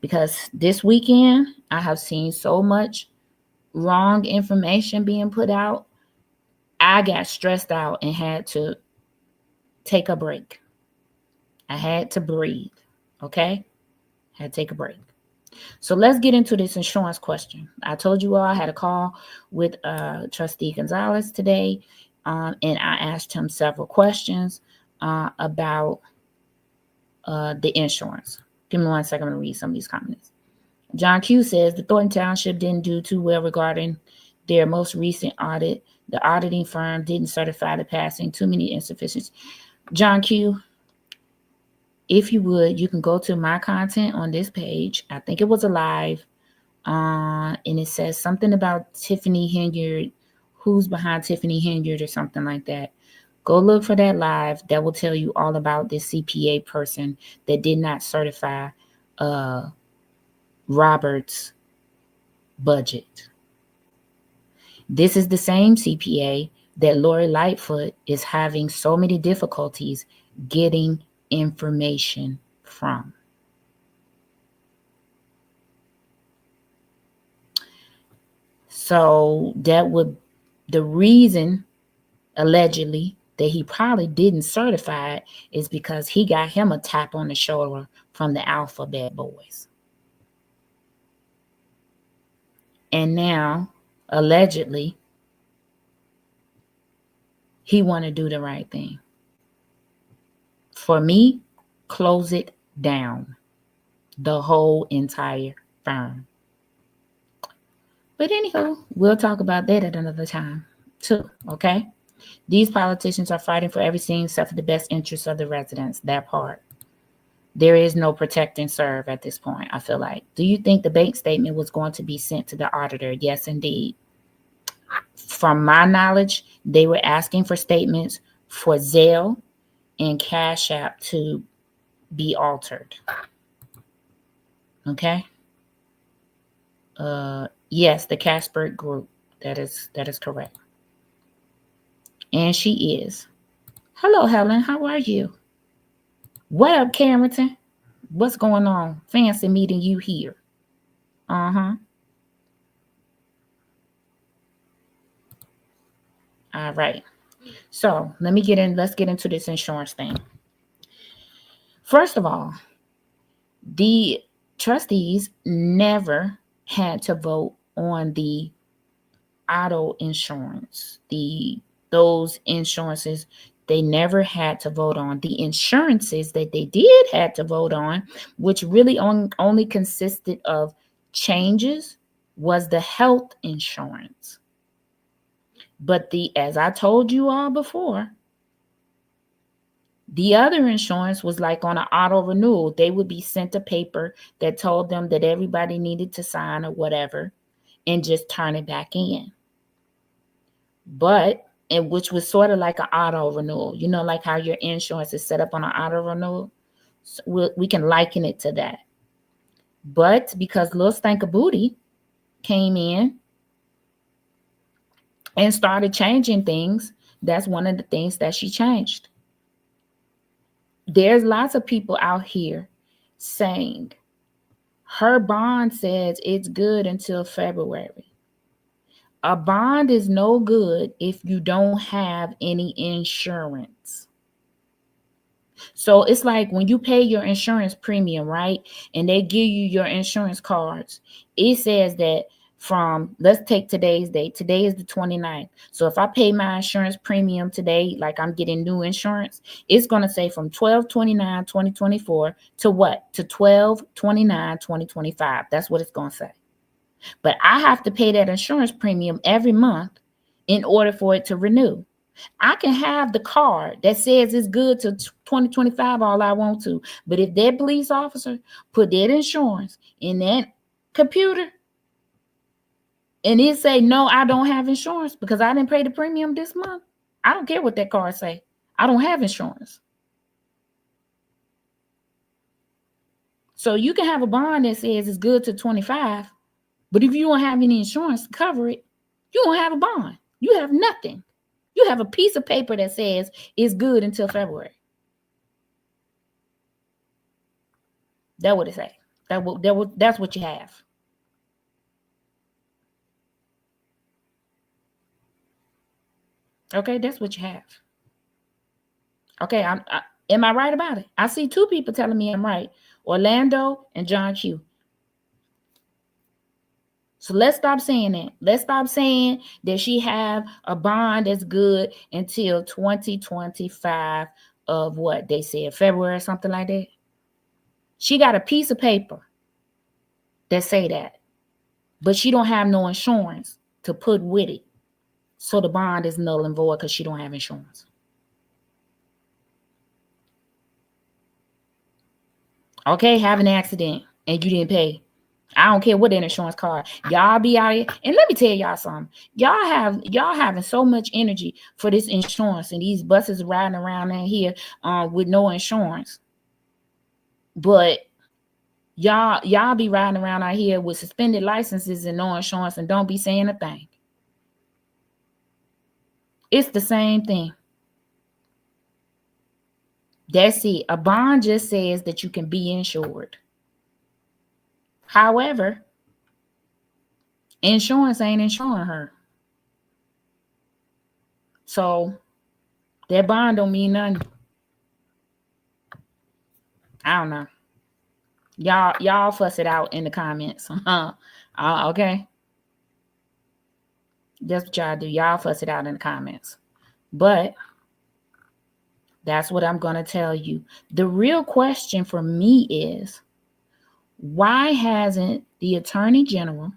because this weekend I have seen so much wrong information being put out. I got stressed out and had to take a break. I had to breathe. Okay, had to take a break. So let's get into this insurance question. I told you all I had a call with Trustee Gonzalez today, and I asked him several questions about the insurance. Give me 1 second to read some of these comments. John Q says the Thornton Township didn't do too well regarding their most recent audit. The auditing firm didn't certify the passing, too many insufficiencies. John Q, if you would, you can go to my content on this page. I think it was a live, and it says something about Tiffany Henyard, who's behind Tiffany Henyard or something like that. Go look for that live. That will tell you all about this CPA person that did not certify Robert's budget. This is the same CPA that Lori Lightfoot is having so many difficulties getting information from. So the reason, allegedly, that he probably didn't certify it is because he got him a tap on the shoulder from the Alphabet Boys. And now, allegedly, he want to do the right thing. For me, close it down. The whole entire firm. But anywho, we'll talk about that at another time too, okay? These politicians are fighting for everything except for the best interests of the residents, that part. There is no protect and serve at this point, I feel like. Do you think the bank statement was going to be sent to the auditor? Yes, indeed. From my knowledge, they were asking for statements for Zelle and Cash App to be altered. Okay? Yes, the Casper Group. That is correct. And she is. Hello, Helen. How are you? What up, Carrington? What's going on? Fancy meeting you here. Uh-huh. All right. So let's get into this insurance thing. First of all, the trustees never had to vote on the auto insurance. Those insurances they never had to vote on. The insurances that they did had to vote on, which really only consisted of changes, was the health insurance. But as I told you all before, the other insurance was like on an auto renewal. They would be sent a paper that told them that everybody needed to sign or whatever and just turn it back in. Which was sort of like an auto renewal, like how your insurance is set up on an auto renewal. So we can liken it to that. But because Lil Stanka Booty came in and started changing things, that's one of the things that she changed. There's lots of people out here saying her bond says it's good until February. A bond is no good if you don't have any insurance. So it's like when you pay your insurance premium, right? And they give you your insurance cards. It says that let's take today's date. Today is the 29th. So if I pay my insurance premium today, like I'm getting new insurance, it's going to say from 12/29/2024 to what? To 12/29/2025. That's what it's going to say. But I have to pay that insurance premium every month in order for it to renew. I can have the card that says it's good to 2025 all I want to. But if that police officer put that insurance in that computer and it say, no, I don't have insurance because I didn't pay the premium this month, I don't care what that card say. I don't have insurance. So you can have a bond that says it's good to 25, but if you don't have any insurance to cover it, you don't have a bond. You have nothing. You have a piece of paper that says it's good until February. That's what it say. That's what you have. Okay, that's what you have. Okay, am I right about it? I see two people telling me I'm right. Orlando and John Q. So let's stop saying that. Let's stop saying that she have a bond that's good until 2025 of what they said, February or something like that. She got a piece of paper that say that, but she don't have no insurance to put with it. So the bond is null and void because she don't have insurance. Okay, have an accident and you didn't pay. I don't care what the insurance card. Y'all be out here. And let me tell y'all something. Y'all having so much energy for this insurance and these buses riding around in here with no insurance. But y'all be riding around out here with suspended licenses and no insurance and don't be saying a thing. It's the same thing. That's it. A bond just says that you can be insured. However, insurance ain't insuring her. So that bond don't mean nothing. I don't know. Y'all fuss it out in the comments. Okay. That's what y'all do. Y'all fuss it out in the comments. But that's what I'm going to tell you. The real question for me is, why hasn't the Attorney General,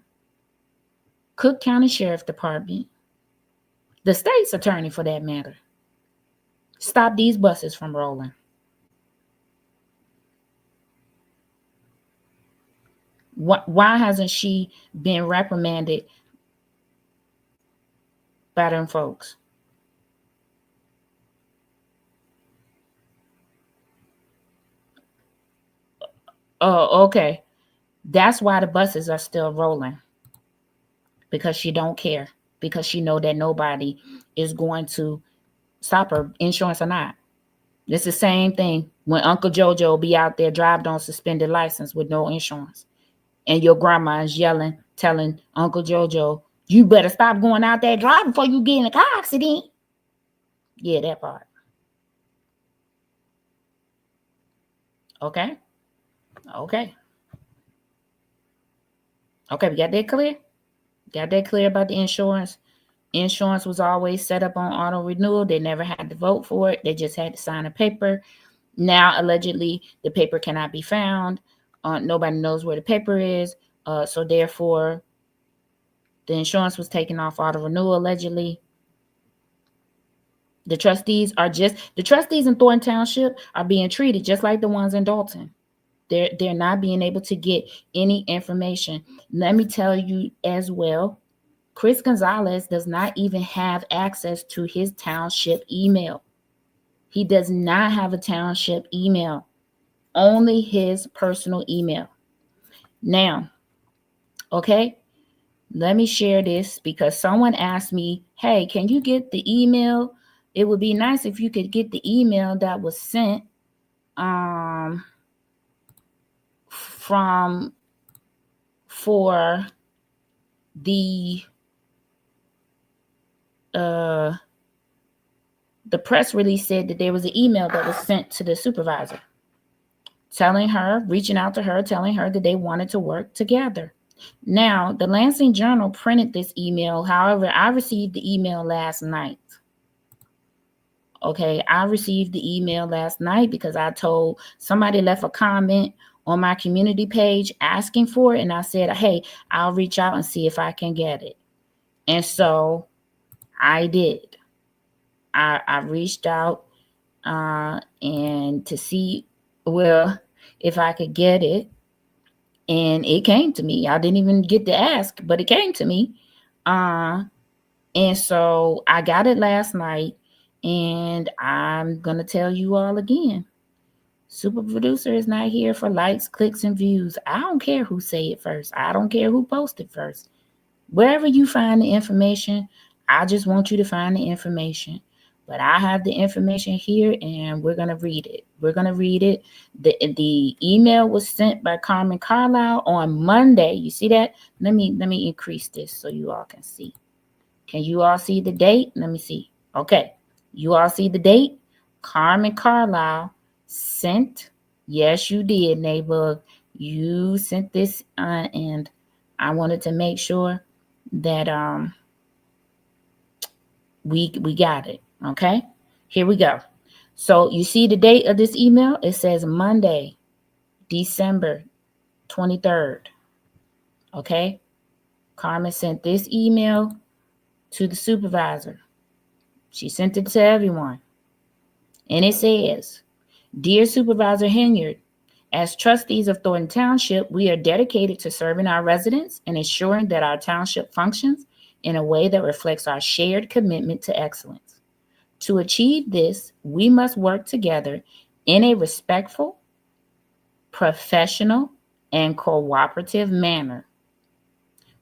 Cook County Sheriff Department, the state's attorney for that matter, stop these buses from rolling? Why hasn't she been reprimanded by them folks? Oh, okay. That's why the buses are still rolling. Because she don't care. Because she know that nobody is going to stop her, insurance or not. It's the same thing when Uncle Jojo be out there driving on suspended license with no insurance. And your grandma is yelling, telling Uncle Jojo, you better stop going out there driving before you get in a car accident. Yeah, that part. Okay. Okay, we got that clear? Got that clear about the insurance? Insurance was always set up on auto renewal. They never had to vote for it. They just had to sign a paper. Now, allegedly, the paper cannot be found. Nobody knows where the paper is. So therefore, the insurance was taken off auto renewal, allegedly. The trustees in Thornton Township are being treated just like the ones in Dalton. They're not being able to get any information. Let me tell you as well, Chris Gonzalez does not even have access to his township email. He does not have a township email, only his personal email. Now, okay, let me share this because someone asked me, hey, can you get the email? It would be nice if you could get the email that was sent for the press release said that there was an email that was sent to the supervisor reaching out to her, telling her that they wanted to work together. Now, the Lansing Journal printed this email. However, I received the email last night. Okay, I received the email last night because I told somebody left a comment on my community page asking for it. And I said, hey, I'll reach out and see if I can get it. And so I did. I reached out and to see, well, if I could get it. And it came to me. I didn't even get to ask, but it came to me. And so I got it last night. And I'm going to tell you all again. Super producer is not here for likes, clicks, and views. I don't care who say it first. I don't care who posted first. Wherever you find the information, I just want you to find the information. But I have the information here, and we're going to read it. We're going to read it. The email was sent by Carmen Carlisle on Monday. You see that? Let me increase this so you all can see. Can you all see the date? Let me see. Okay. You all see the date? Carmen Carlisle sent. Yes, you did, neighbor. You sent this, and I wanted to make sure that we got it. Okay, here we go. So you see the date of this email? It says Monday, December 23rd. Okay, Carmen sent this email to the supervisor. She sent it to everyone. And it says, Dear Supervisor Henyard, As trustees of Thornton Township, we are dedicated to serving our residents and ensuring that our township functions in a way that reflects our shared commitment to excellence. To achieve this, we must work together in a respectful, professional, and cooperative manner.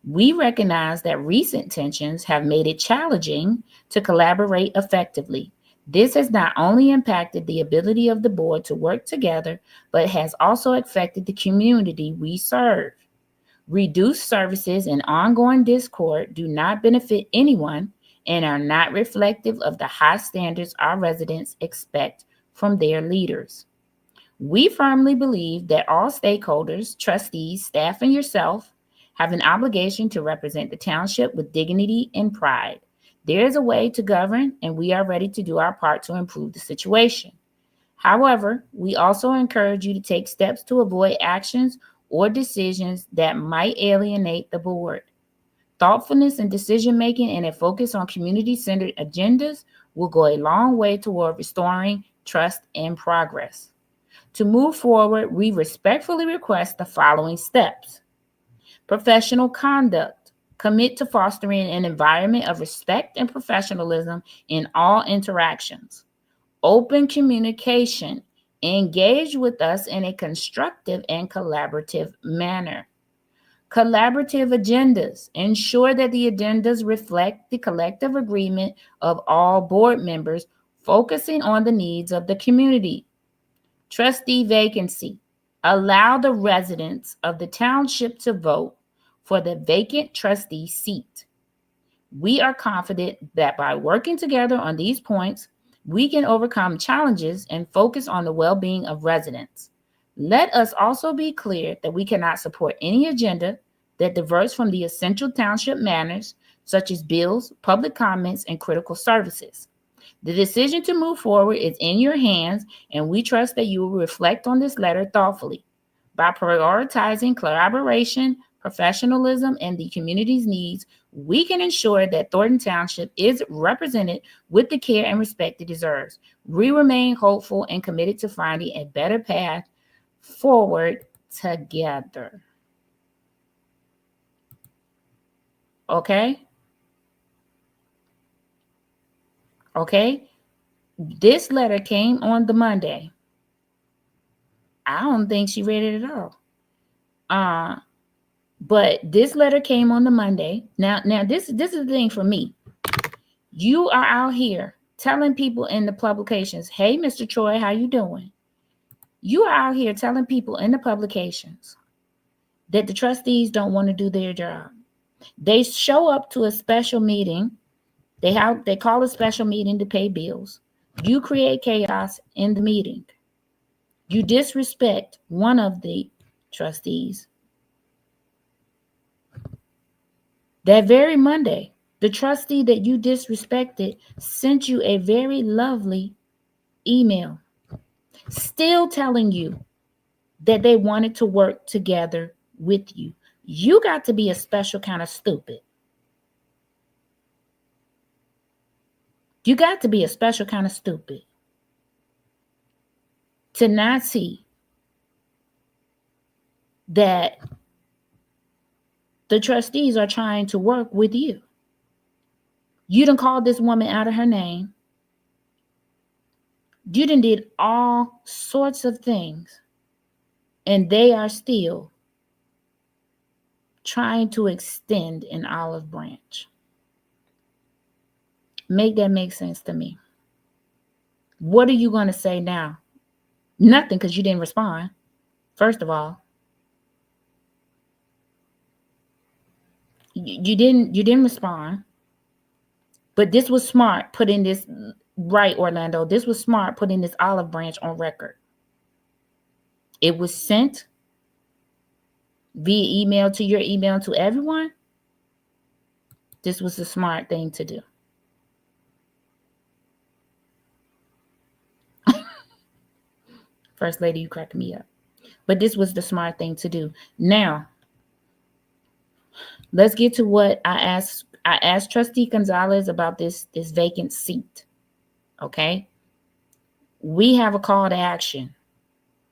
We recognize that recent tensions have made it challenging to collaborate effectively. This has not only impacted the ability of the board to work together, but has also affected the community we serve. Reduced services and ongoing discord do not benefit anyone and are not reflective of the high standards our residents expect from their leaders. We firmly believe that all stakeholders, trustees, staff, and yourself have an obligation to represent the township with dignity and pride. There is a way to govern, and we are ready to do our part to improve the situation. However, we also encourage you to take steps to avoid actions or decisions that might alienate the board. Thoughtfulness in decision making and a focus on community-centered agendas will go a long way toward restoring trust and progress. To move forward, we respectfully request the following steps. Professional conduct. Commit to fostering an environment of respect and professionalism in all interactions. Open communication. Engage with us in a constructive and collaborative manner. Collaborative agendas. Ensure that the agendas reflect the collective agreement of all board members, focusing on the needs of the community. Trustee vacancy. Allow the residents of the township to vote for the vacant trustee seat. We are confident that by working together on these points, we can overcome challenges and focus on the well-being of residents. Let us also be clear that we cannot support any agenda that diverts from the essential township matters, such as bills, public comments, and critical services. The decision to move forward is in your hands, and we trust that you will reflect on this letter thoughtfully. By prioritizing collaboration, professionalism, and the community's needs, we can ensure that Thornton Township is represented with the care and respect it deserves. We remain hopeful and committed to finding a better path forward together. Okay? Okay? This letter came on the Monday. I don't think she read it at all. But this letter came on the Monday. Now this is the thing for me. You are out here telling people in the publications, hey, Mr. Troy, how you doing? You are out here telling people in the publications that the trustees don't want to do their job. They show up to a special meeting. They call a special meeting to pay bills. You create chaos in the meeting. You disrespect one of the trustees. That very Monday, the trustee that you disrespected sent you a very lovely email, still telling you that they wanted to work together with you. You got to be a special kind of stupid. You got to be a special kind of stupid to not see that the trustees are trying to work with you. You done called this woman out of her name. You done did all sorts of things, and they are still trying to extend an olive branch. Make that make sense to me. What are you going to say now? Nothing, because you didn't respond, first of all. You didn't respond. But this was smart putting this, right, Orlando, this was smart putting this olive branch on record. It was sent via email to your email to everyone. This was the smart thing to do. First Lady, you cracked me up. But this was the smart thing to do. Now, let's get to what I asked Trustee Gonzalez about this vacant seat. Okay? We have a call to action.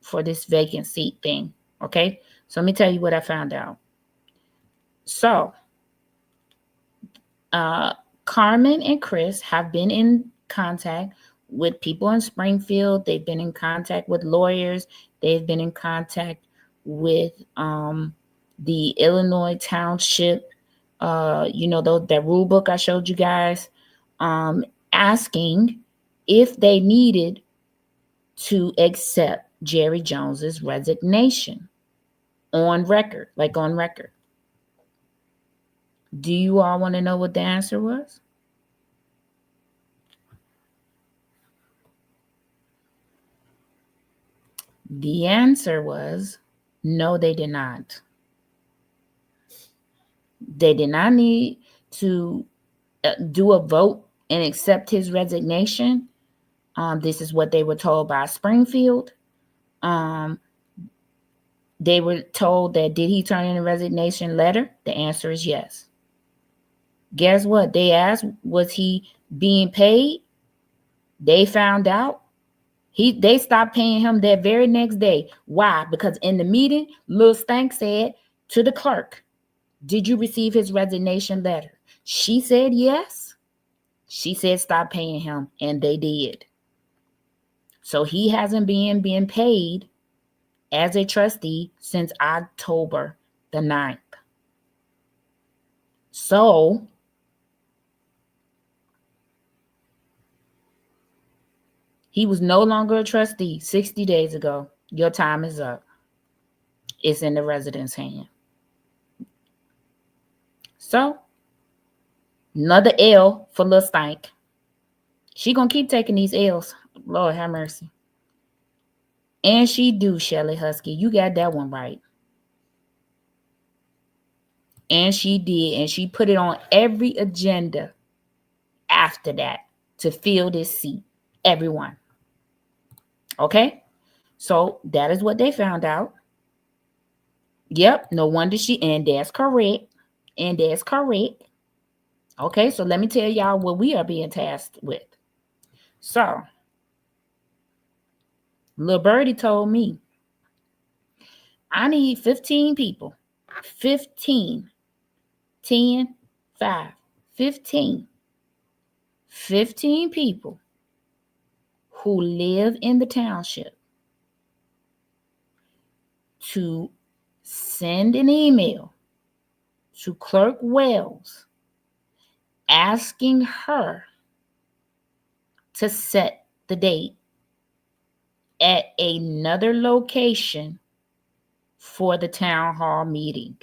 for this vacant seat thing. Okay, so let me tell you what I found out. So Carmen and Chris have been in contact with people in Springfield. They've been in contact with lawyers. They've been in contact with the Illinois township, that rule book I showed you guys, asking if they needed to accept Jerry Jones's resignation on record. Do you all want to know what the answer was? The answer was no, they did not. They did not need to do a vote and accept his resignation. This is what they were told by Springfield. They were told that, did he turn in a resignation letter? The answer is yes. Guess what? They asked, was he being paid? They found out. They stopped paying him that very next day. Why? Because in the meeting, Lil Stank said to the clerk, did you receive his resignation letter? She said yes. She said stop paying him, and they did. So he hasn't been paid as a trustee since October the 9th. So he was no longer a trustee 60 days ago. Your time is up. It's in the resident's hand. So, another L for Lil Stank. She gonna keep taking these L's. Lord have mercy. And she do, Shelly Husky. You got that one right. And she did. And she put it on every agenda after that to fill this seat. Everyone. Okay? So that is what they found out. Yep. No wonder and that's correct. And that's correct. Okay, so let me tell y'all what we are being tasked with. So, Lil Birdie told me, I need 15 people. 15. 10, 5. 15. 15 people who live in the township to send an email to Clerk Wells asking her to set the date at another location for the town hall meeting.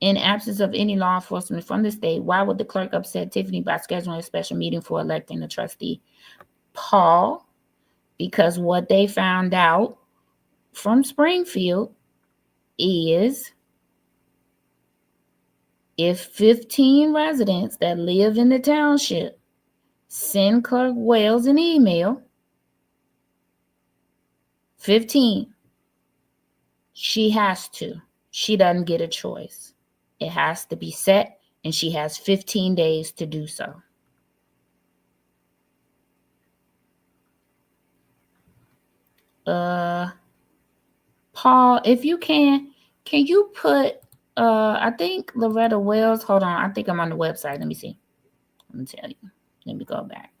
In absence of any law enforcement from the state, why would the clerk upset Tiffany by scheduling a special meeting for electing a trustee? Paul, because what they found out from Springfield is if 15 residents that live in the township send Clerk Wells an email, 15, she has to. She doesn't get a choice. It has to be set, and she has 15 days to do so. Paul, if you can you put, I think Loretta Wells, hold on, I think I'm on the website. Let me see. Let me tell you. Let me go back.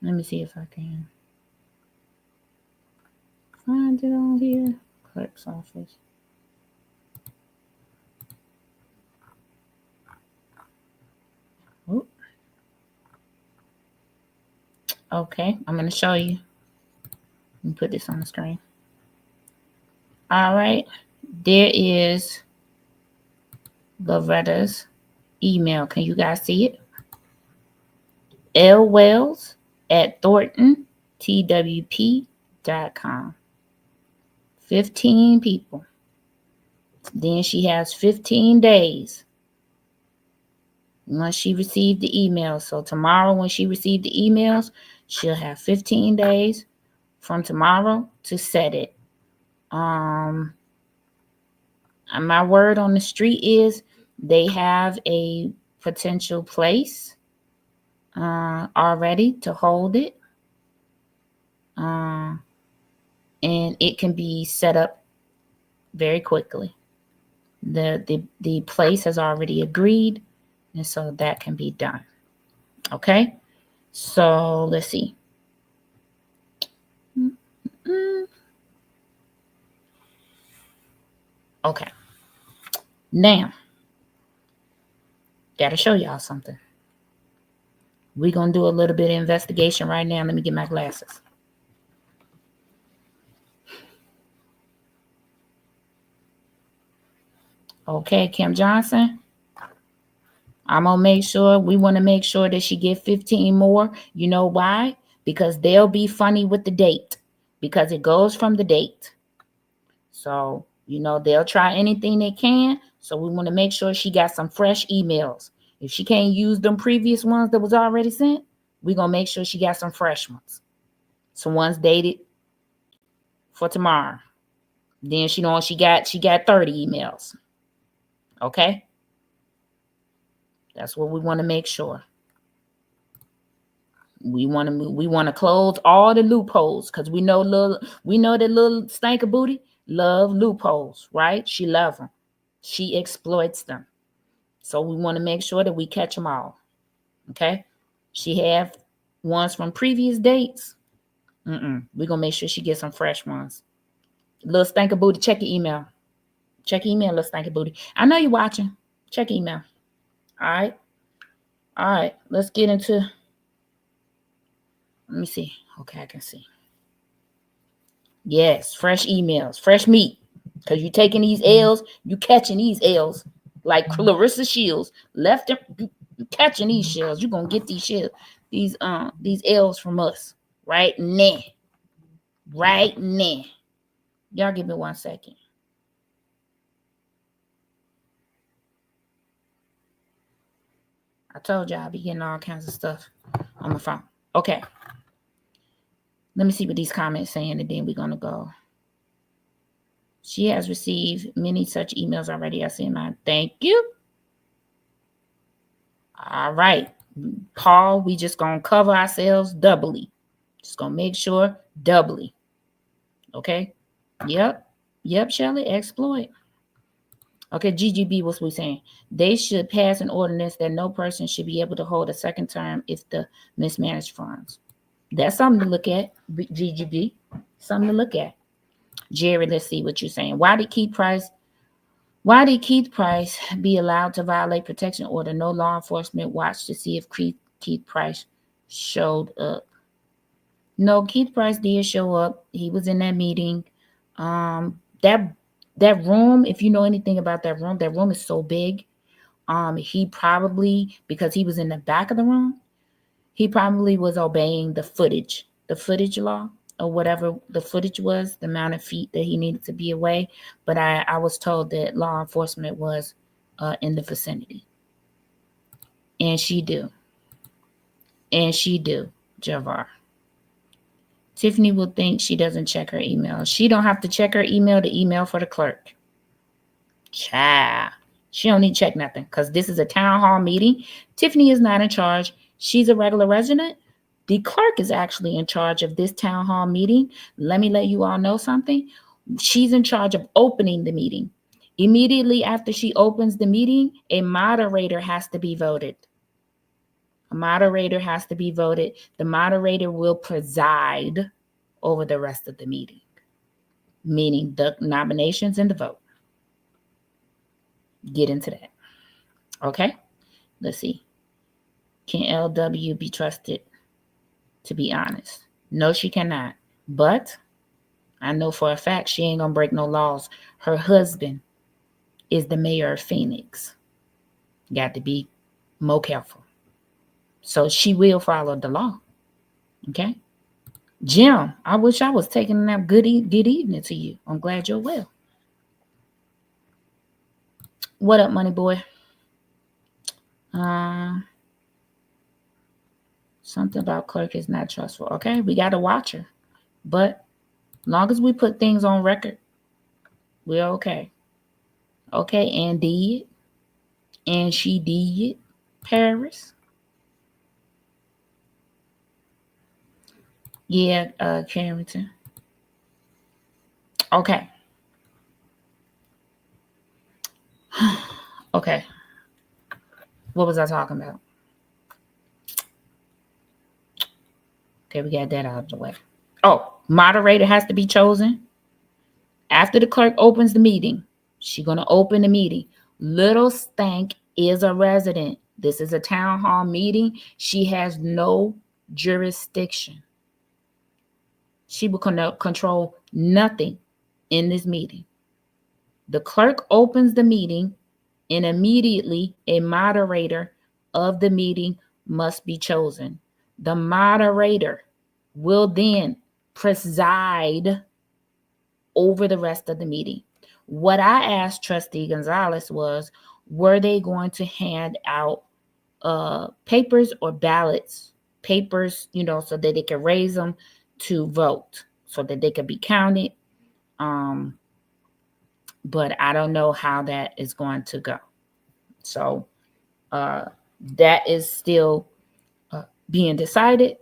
Let me see if I can find it on here. Clerk's office. Oh. Okay, I'm going to show you. Let me put this on the screen. All right, there is Loretta's email. Can you guys see it? lwells@thorntontwp.com. 15 people. Then she has 15 days once she received the emails. So tomorrow when she received the emails, she'll have 15 days from tomorrow to set it. My word on the street is they have a potential place already to hold it. And it can be set up very quickly. The place has already agreed, and so that can be done. Okay, so let's see. Okay, now gotta show y'all something. We're gonna do a little bit of investigation right now. Let me get my glasses. Okay, Kim Johnson. I'm gonna make sure, we want to make sure that she get 15 more. You know why? Because they'll be funny with the date, because it goes from the date. So, they'll try anything they can. So we want to make sure she got some fresh emails. If she can't use them previous ones that was already sent, we're gonna make sure she got some fresh ones. Some ones dated for tomorrow. Then she got 30 emails. Okay? That's what we want to make sure. We want to close all the loopholes, because we know that little stinker booty love loopholes, right? She loves them. She exploits them. So we want to make sure that we catch them all. Okay? She have ones from previous dates. We're going to make sure she gets some fresh ones. Little stinker booty, check your email. Check your email, little stinker booty. I know you're watching. Check your email. All right. Let's get into... Let me see. Okay, I can see. Yes, fresh emails, fresh meat. Because you taking these L's, you catching these L's. Like Clarissa Shields. Left them, you catching these shells. You're going to get these shells, these L's from us. Right now. Right now. Y'all give me 1 second. I told y'all I'll be getting all kinds of stuff on my phone. Okay. Let me see what these comments saying, and then we're going to go. She has received many such emails already. I see mine. Thank you. All right. Paul, we just going to cover ourselves doubly. Just going to make sure doubly. Okay? Yep, Shelley, exploit. Okay, GGB, what's we saying? They should pass an ordinance that no person should be able to hold a second term if the mismanaged funds. That's something to look at, GGB. Something to look at. Jerry, let's see what you're saying. Why did Keith Price be allowed to violate protection order? No law enforcement watched to see if Keith Price showed up. No, Keith Price did show up. He was in that meeting. That room, if you know anything about that room is so big. He probably, because he was in the back of the room, he probably was obeying the footage law, or whatever the footage was, the amount of feet that he needed to be away. But I was told that law enforcement was in the vicinity. And she do, Javar. Tiffany will think she doesn't check her email. She don't have to check her email to email for the clerk. Child. She don't need to check nothing, because this is a town hall meeting. Tiffany is not in charge. She's a regular resident. The clerk is actually in charge of this town hall meeting. Let me let you all know something. She's in charge of opening the meeting. Immediately after she opens the meeting, a moderator has to be voted. The moderator will preside over the rest of the meeting, meaning the nominations and the vote. Get into that. Okay? Let's see. Can LW be trusted to be honest? No, she cannot. But I know for a fact she ain't gonna break no laws. Her husband is the mayor of Phoenix. Got to be more careful. So she will follow the law. Okay? Jim, I wish I was taking a nap. Good evening to you. I'm glad you're well. What up, money boy? Something about clerk is not trustful. Okay, we got to watch her. But long as we put things on record, We're okay. Okay, and did. And she did. Paris. Yeah, Carrington. Okay. Okay. What was I talking about? Okay, we got that out of the way. Oh, moderator has to be chosen after the clerk opens the meeting. She's gonna open the meeting. Little Stank is a resident. This is a town hall meeting. She has no jurisdiction. She will control nothing in this meeting. The clerk opens the meeting, and immediately a moderator of the meeting must be chosen. The moderator will then preside over the rest of the meeting. What I asked Trustee Gonzalez was, were they going to hand out papers or ballots? Papers, so that they could raise them to vote, so that they could be counted. But I don't know how that is going to go. So that is still being decided.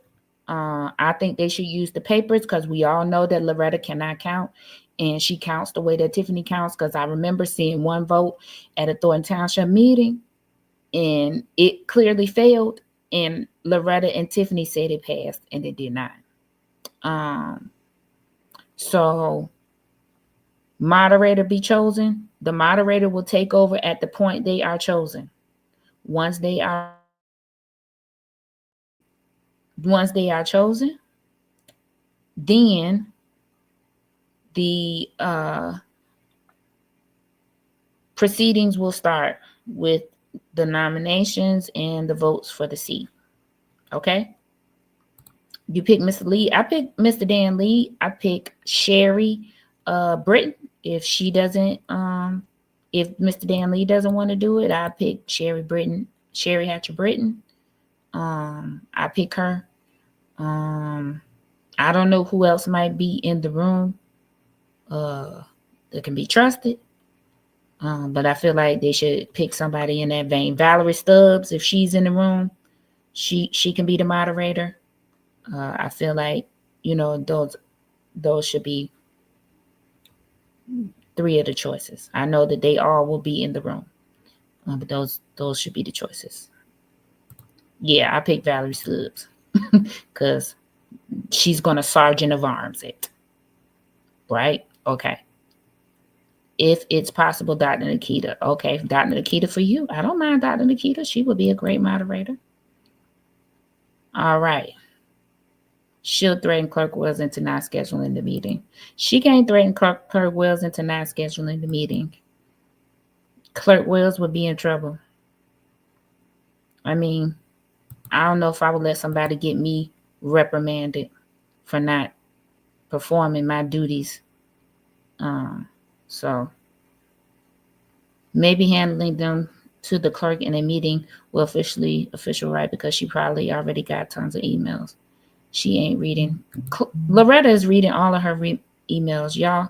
I think they should use the papers because we all know that Loretta cannot count, and she counts the way that Tiffany counts, because I remember seeing one vote at a Thornton Township meeting and it clearly failed, and Loretta and Tiffany said it passed and it did not. So moderator be chosen. The moderator will take over at the point they are chosen. Once they are chosen, then the proceedings will start with the nominations and the votes for the seat. Okay? You pick Mr. Lee. I pick Mr. Dan Lee. I pick Sherry Britton. If she doesn't, if Mr. Dan Lee doesn't want to do it, I pick Sherry Britton. Sherry Hatcher Britton. I pick her. I don't know who else might be in the room that can be trusted. But I feel like they should pick somebody in that vein. Valerie Stubbs, if she's in the room, she can be the moderator. I feel like, those should be 3 of the choices. I know that they all will be in the room, but those should be the choices. Yeah, I picked Valerie Stubbs because she's gonna Sergeant of Arms it. Right? Okay. If it's possible, Dr. Nikita. Okay, Dr. Nikita for you. I don't mind Dr. Nikita. She would be a great moderator. All right. She'll threaten Clerk Wells into not scheduling the meeting. She can't threaten Clerk Wells into not scheduling the meeting. Clerk Wells would be in trouble. I mean, I don't know if I would let somebody get me reprimanded for not performing my duties. So maybe handling them to the clerk in a meeting will official right, because she probably already got tons of emails. She ain't reading. Loretta is reading all of her emails, y'all.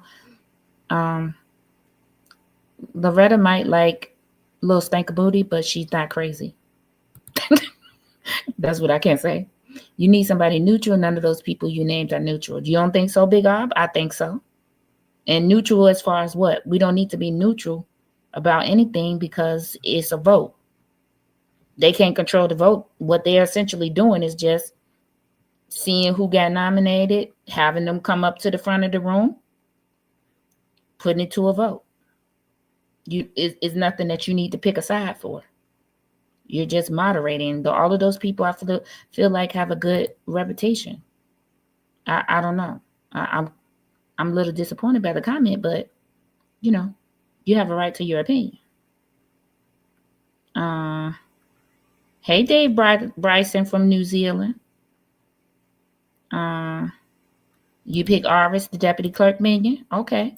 Loretta might like little stank booty, but she's not crazy. That's what I can say. You need somebody neutral. None of those people you named are neutral. You don't think so, Big Ob? I think so. And neutral as far as what? We don't need to be neutral about anything because it's a vote. They can't control the vote. What they're essentially doing is just seeing who got nominated, having them come up to the front of the room, putting it to a vote. It's nothing that you need to pick a side for. You're just moderating. All of those people I feel like have a good reputation. I don't know. I'm a little disappointed by the comment, but you have a right to your opinion. Hey, Dave Bryson from New Zealand. You pick Arvis, the deputy clerk minion. Okay.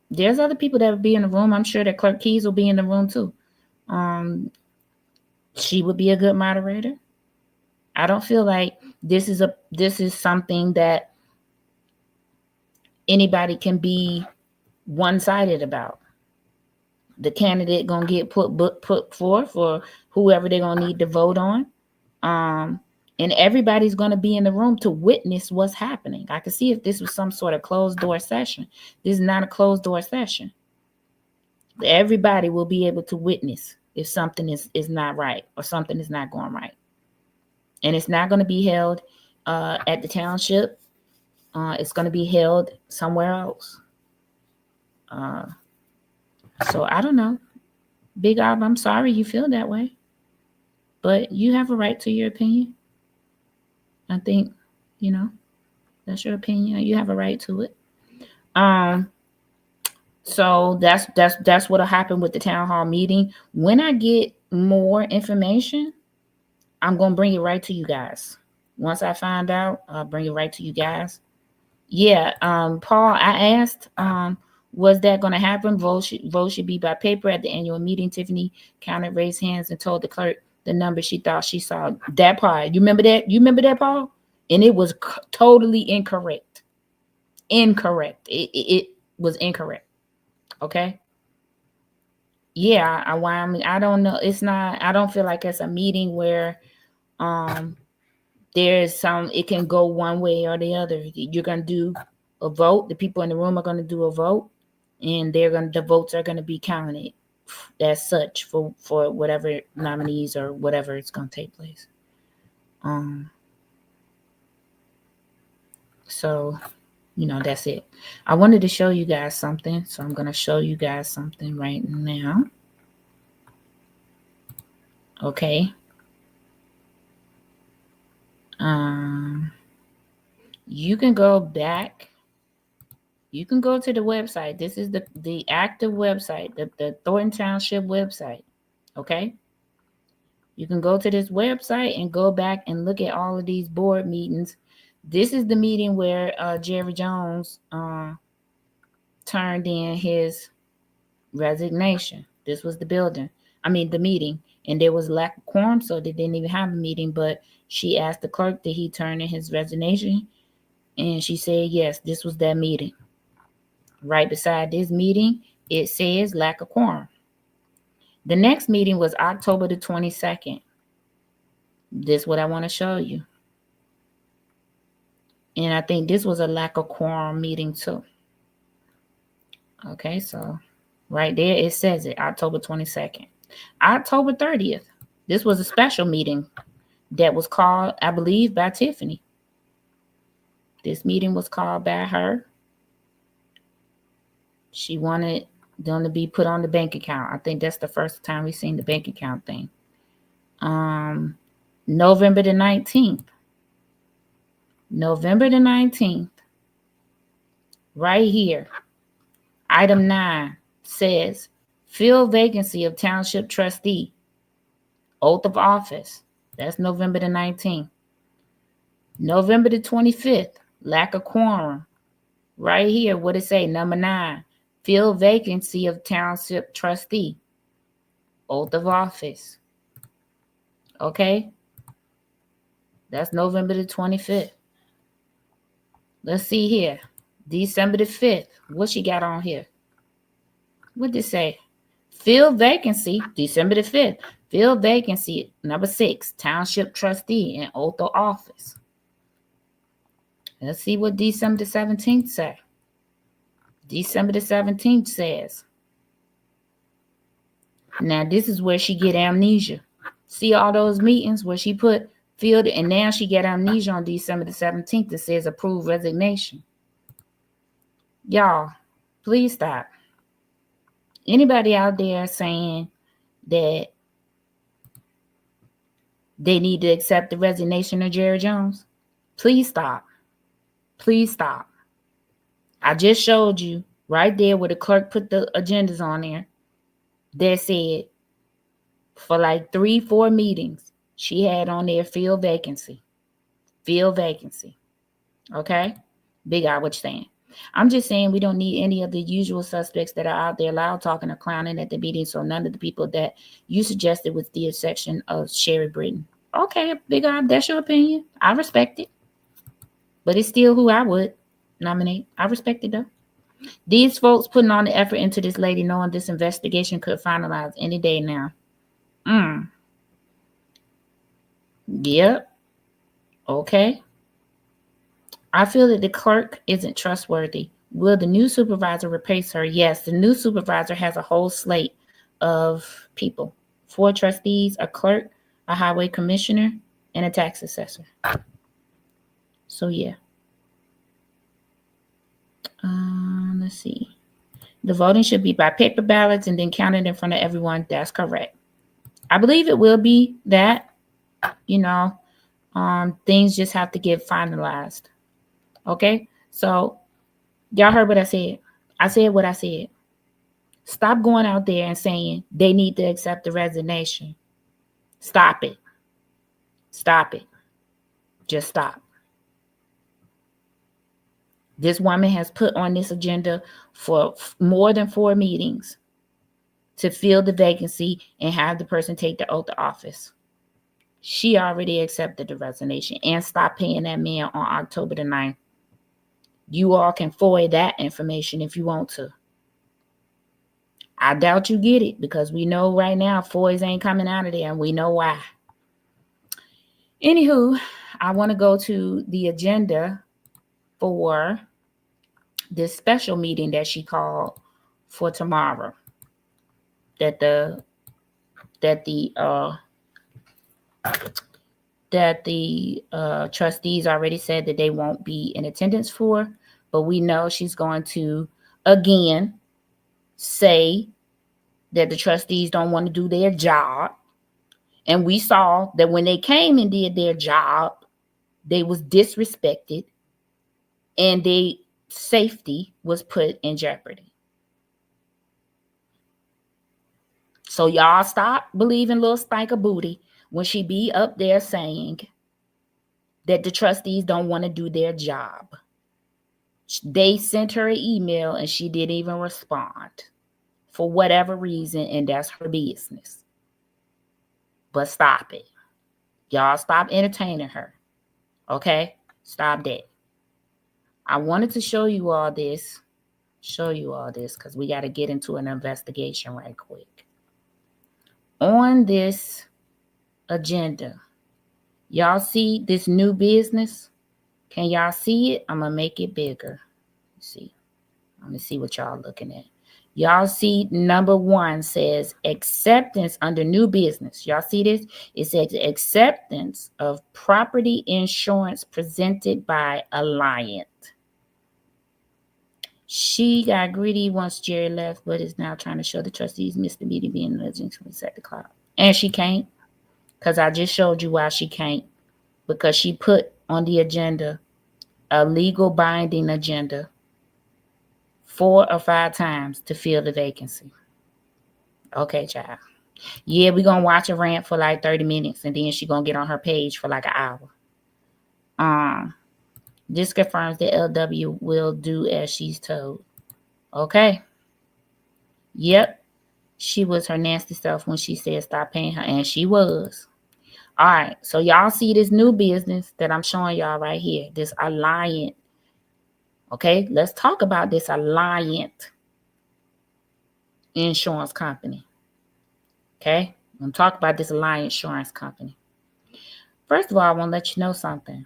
There's other people that will be in the room. I'm sure that Clerk Keys will be in the room too. She would be a good moderator. I don't feel like this is something that anybody can be one-sided about. The candidate gonna get put forth for whoever they're gonna need to vote on. And everybody's gonna be in the room to witness what's happening. I could see if this was some sort of closed door session. This is not a closed door session. Everybody will be able to witness if something is not right or something is not going right. And it's not going to be held at the township. It's going to be held somewhere else. So I don't know. Big Ob, I'm sorry you feel that way. But you have a right to your opinion. I think, that's your opinion. You have a right to it. So that's what'll happen with the town hall meeting. When I get more information, I'm gonna bring it right to you guys. Once I find out, I'll bring it right to you guys. Yeah, Paul, I asked, was that gonna happen? Vote should be by paper at the annual meeting. Tiffany counted raised hands and told the clerk the number she thought she saw. That part, you remember that? You remember that, Paul? And it was totally incorrect. Incorrect. It was incorrect. Okay. Yeah, I don't know. It's not. I don't feel like it's a meeting where there's it can go one way or the other. You're gonna do a vote. The people in the room are gonna do a vote, and the votes are gonna be counted as such for whatever nominees or whatever it's gonna take place. So that's it. I wanted to show you guys something, so I'm gonna show you guys something right now. Okay. You can go back. You can go to the website. This is the active website, the Thornton Township website. Okay. You can go to this website and go back and look at all of these board meetings. This is the meeting where Jerry Jones turned in his resignation. This was the meeting, and there was lack of quorum, so they didn't even have a meeting. But she asked the clerk, did he turn in his resignation? And she said yes. This was that meeting. Right beside this meeting, it says lack of quorum. The next meeting was October the 22nd. This is what I want to show you. And I think this was a lack of quorum meeting too. Okay, so right there it says it, October 22nd. October 30th, this was a special meeting that was called, I believe, by Tiffany. This meeting was called by her. She wanted them to be put on the bank account. I think that's the first time we've seen the bank account thing. November the 19th. November the 19th. Right here. Item 9 says, fill vacancy of township trustee. Oath of office. That's November the 19th. November the 25th. Lack of quorum. Right here, what it say? Number 9. Fill vacancy of township trustee. Oath of office. Okay? That's November the 25th. Let's see here. December the 5th. What she got on here? What did it say? Fill vacancy, December the 5th. Fill vacancy, number 6, township trustee and oath of office. Let's see what December the 17th say. December the 17th says. Now, this is where she get amnesia. See all those meetings where she put filled, and now she get amnesia on December the 17th that says approved resignation. Y'all, please stop. Anybody out there saying that they need to accept the resignation of Jerry Jones, please stop. Please stop. I just showed you right there where the clerk put the agendas on there that said for like 3-4 meetings, she had on there fill vacancy. Fill vacancy. Okay? Big eye, what you saying? I'm just saying we don't need any of the usual suspects that are out there loud talking or clowning at the meeting. So none of the people that you suggested with the exception of Sherry Britton. Okay, Big eye, that's your opinion. I respect it. But it's still who I would. nominate. I respect it though. These folks putting on the effort into this lady, knowing this investigation could finalize any day now. Yep. Okay. I feel that the clerk isn't trustworthy. Will the new supervisor replace her? Yes, the new supervisor has a whole slate of people. 4 trustees, a clerk, a highway commissioner, and a tax assessor. So yeah. Let's see. The voting should be by paper ballots and then counted in front of everyone. That's correct. I believe it will be that. Things just have to get finalized. Okay? So y'all heard what I said. I said what I said. Stop going out there and saying they need to accept the resignation. Stop it. Stop it. Just stop. This woman has put on this agenda for more than 4 meetings to fill the vacancy and have the person take the oath of office. She already accepted the resignation and stopped paying that man on October the 9th. You all can forward that information if you want to. I doubt you get it because we know right now Foys ain't coming out of there and we know why. Anywho, I want to go to the agenda for this special meeting that she called for tomorrow. That the trustees already said that they won't be in attendance for, but we know she's going to again say that the trustees don't want to do their job. And we saw that when they came and did their job, they was disrespected and their safety was put in jeopardy. So y'all stop believing little Spanker Booty when she be up there saying that the trustees don't want to do their job. They sent her an email and she didn't even respond for whatever reason, and that's her business. But stop it. Y'all stop entertaining her. Okay? Stop that. I wanted to show you all this because we got to get into an investigation right quick. On this agenda, y'all see this new business? Can y'all see it? I'm going to make it bigger. Let's see. Let me see what y'all looking at. Y'all see number 1 says acceptance under new business. Y'all see this? It says acceptance of property insurance presented by Alliant. She got greedy once Jerry left, but is now trying to show the trustees missed the meeting being legend to set the clock. And she can't, because I just showed you why she can't. Because she put on the agenda a legal binding agenda 4 or 5 times to fill the vacancy. Okay, child. Yeah, we're going to watch a rant for like 30 minutes, and then she's going to get on her page for like an hour. This confirms that LW will do as she's told. Okay. Yep. She was her nasty self when she said stop paying her, and she was. All right. So y'all see this new business that I'm showing y'all right here, this Alliant. Okay. Let's talk about this Alliant insurance company. Okay. I'm going to talk about this Alliant insurance company. First of all, I want to let you know something.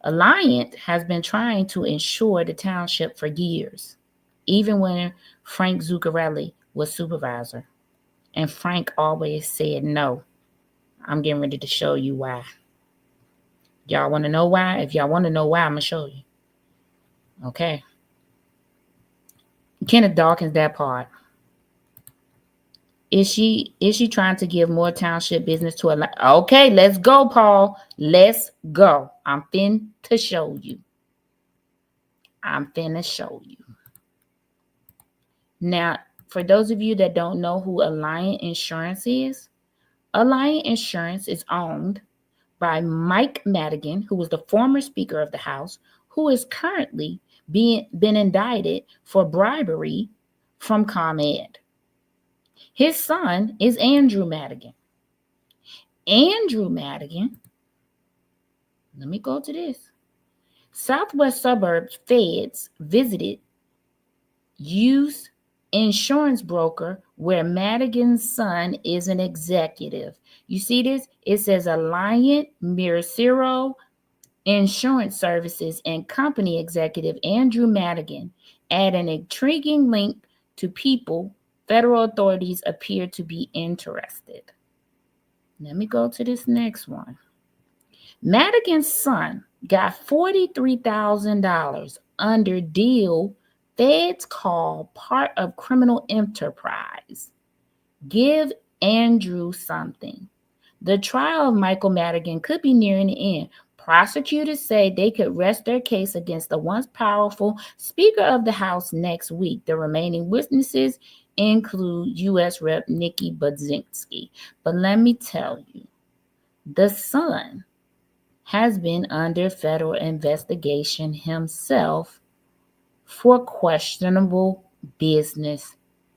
Alliant has been trying to insure the township for years, even when Frank Zuccarelli was supervisor. And Frank always said no. I'm getting ready to show you why. Y'all want to know why? If y'all want to know why, I'm going to show you. Okay. Kenneth darkens that part. Is she trying to give more township business to Alliant? Okay, let's go, Paul. Let's go. I'm finna show you. Now, for those of you that don't know who Alliant Insurance is, Alliant Insurance is owned by Mike Madigan, who was the former Speaker of the House, who is currently been indicted for bribery from ComEd. His son is Andrew Madigan. Andrew Madigan, let me go to this. Southwest Suburbs feds visited used insurance broker where Madigan's son is an executive. You see this? It says Alliant Miraciro Insurance Services and company executive Andrew Madigan add an intriguing link to people federal authorities appear to be interested. Let me go to this next one. Madigan's son got $43,000 under deal feds call part of criminal enterprise. Give Andrew something. The trial of Michael Madigan could be nearing the end. Prosecutors say they could rest their case against the once powerful Speaker of the House next week. The remaining witnesses include U.S. Rep. Nikki Budzinski. But let me tell you, the son has been under federal investigation himself for questionable business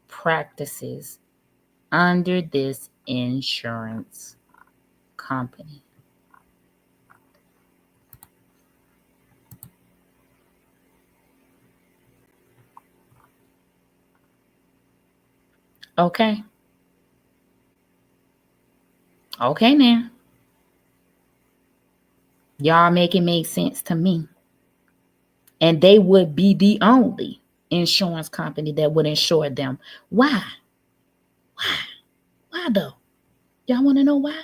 practices under this insurance company. Okay. Okay now. Y'all make it make sense to me. And they would be the only insurance company that would insure them. Why? Why though? Y'all want to know why?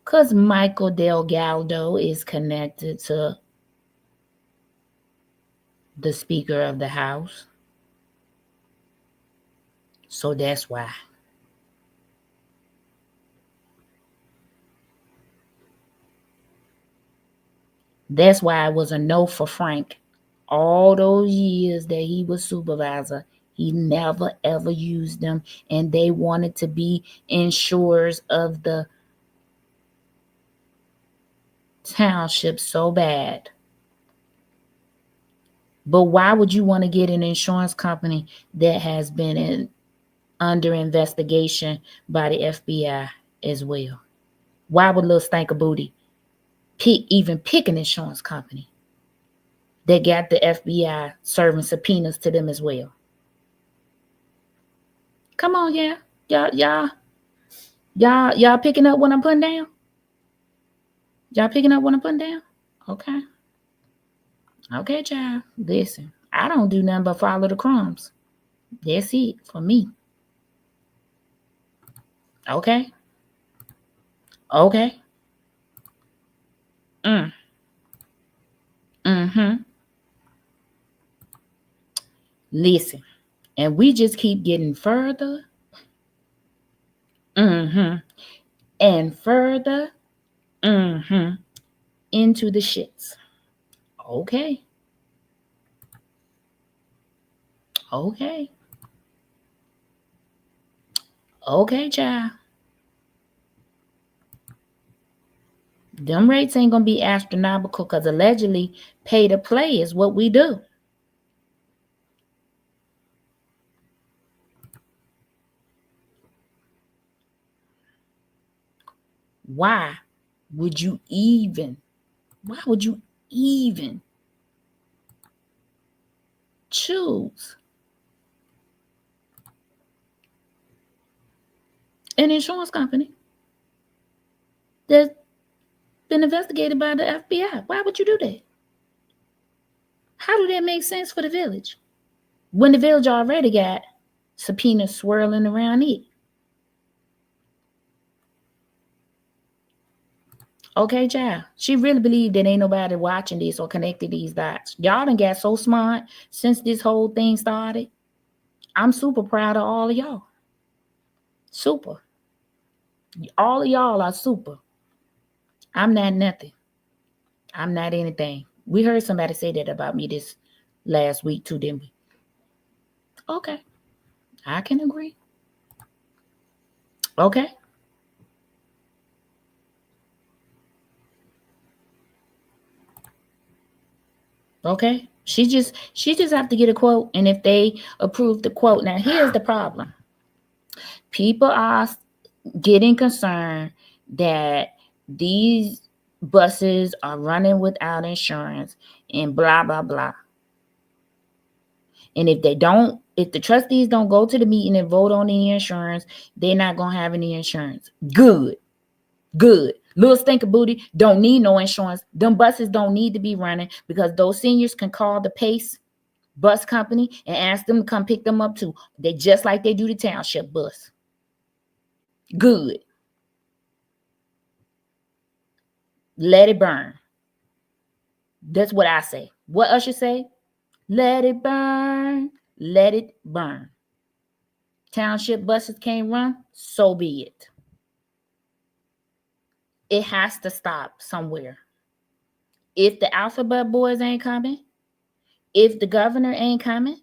Because Michael Delgado is connected to the Speaker of the House. So that's why. That's why it was a no for Frank. All those years that he was supervisor, he never ever used them, and they wanted to be insurers of the township so bad. But why would you want to get an insurance company that has been under investigation by the FBI as well? Why would little stinker booty pick an insurance company that got the FBI serving subpoenas to them as well? Come on, yeah. Y'all picking up what I'm putting down? Y'all picking up what I'm putting down? Okay. Okay, child. Listen, I don't do nothing but follow the crumbs. That's it for me. Okay. Okay. Listen, and we just keep getting further and further into the shits. Okay. Okay. Okay, child. Them rates ain't gonna be astronomical because allegedly pay to play is what we do. Why would you even choose an insurance company that's been investigated by the FBI? Why would you do that? How do that make sense for the village when the village already got subpoenas swirling around it? Okay, child. She really believed that ain't nobody watching this or connected these dots. Y'all done got so smart since this whole thing started. I'm super proud of all of y'all. Super. All of y'all are super. I'm not nothing. I'm not anything. We heard somebody say that about me this last week too, didn't we? Okay. I can agree. Okay. Okay. She just have to get a quote, and if they approve the quote, now here's the problem. People are getting concerned that these buses are running without insurance and blah, blah, blah. And if the trustees don't go to the meeting and vote on the insurance, they're not going to have any insurance. Good. Little stinker booty don't need no insurance. Them buses don't need to be running because those seniors can call the Pace bus company and ask them to come pick them up too. They just like they do the township bus. Good. Let it burn. That's what I say. What Usher say? Let it burn. Let it burn. Township buses can't run, so be it. It has to stop somewhere. If the alphabet boys ain't coming, if the governor ain't coming,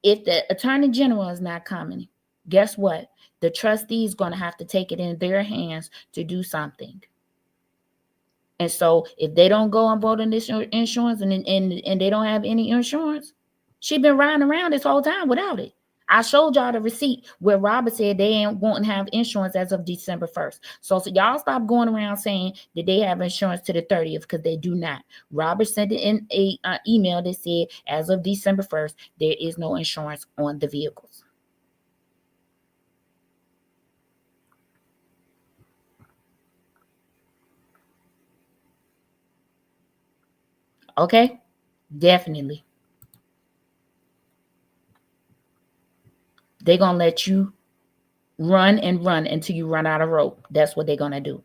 if the attorney general is not coming, guess what? The trustees going to have to take it in their hands to do something. And so if they don't go and vote on this insurance and they don't have any insurance, she been riding around this whole time without it. I showed y'all the receipt where Robert said they ain't won't have insurance as of December 1st. So y'all stop going around saying that they have insurance to the 30th because they do not. Robert sent it in a email that said as of December 1st, there is no insurance on the vehicles. Okay? Definitely. They're going to let you run and run until you run out of rope. That's what they're going to do.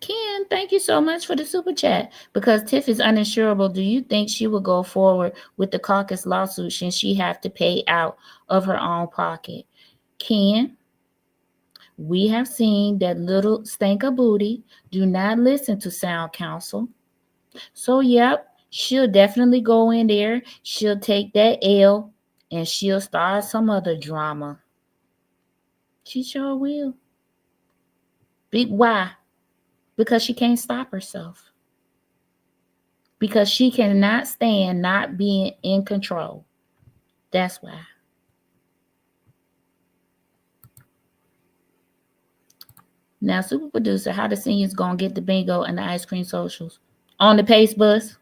Ken, thank you so much for the super chat. Because Tiff is uninsurable, do you think she will go forward with the caucus lawsuit since she have to pay out of her own pocket? Ken, we have seen that little stinker booty do not listen to sound counsel. So, yep, she'll definitely go in there. She'll take that L and she'll start some other drama. She sure will. Why? Because she can't stop herself. Because she cannot stand not being in control. That's why. Now, super producer, how the seniors gonna get the bingo and the ice cream socials? On the Pace bus.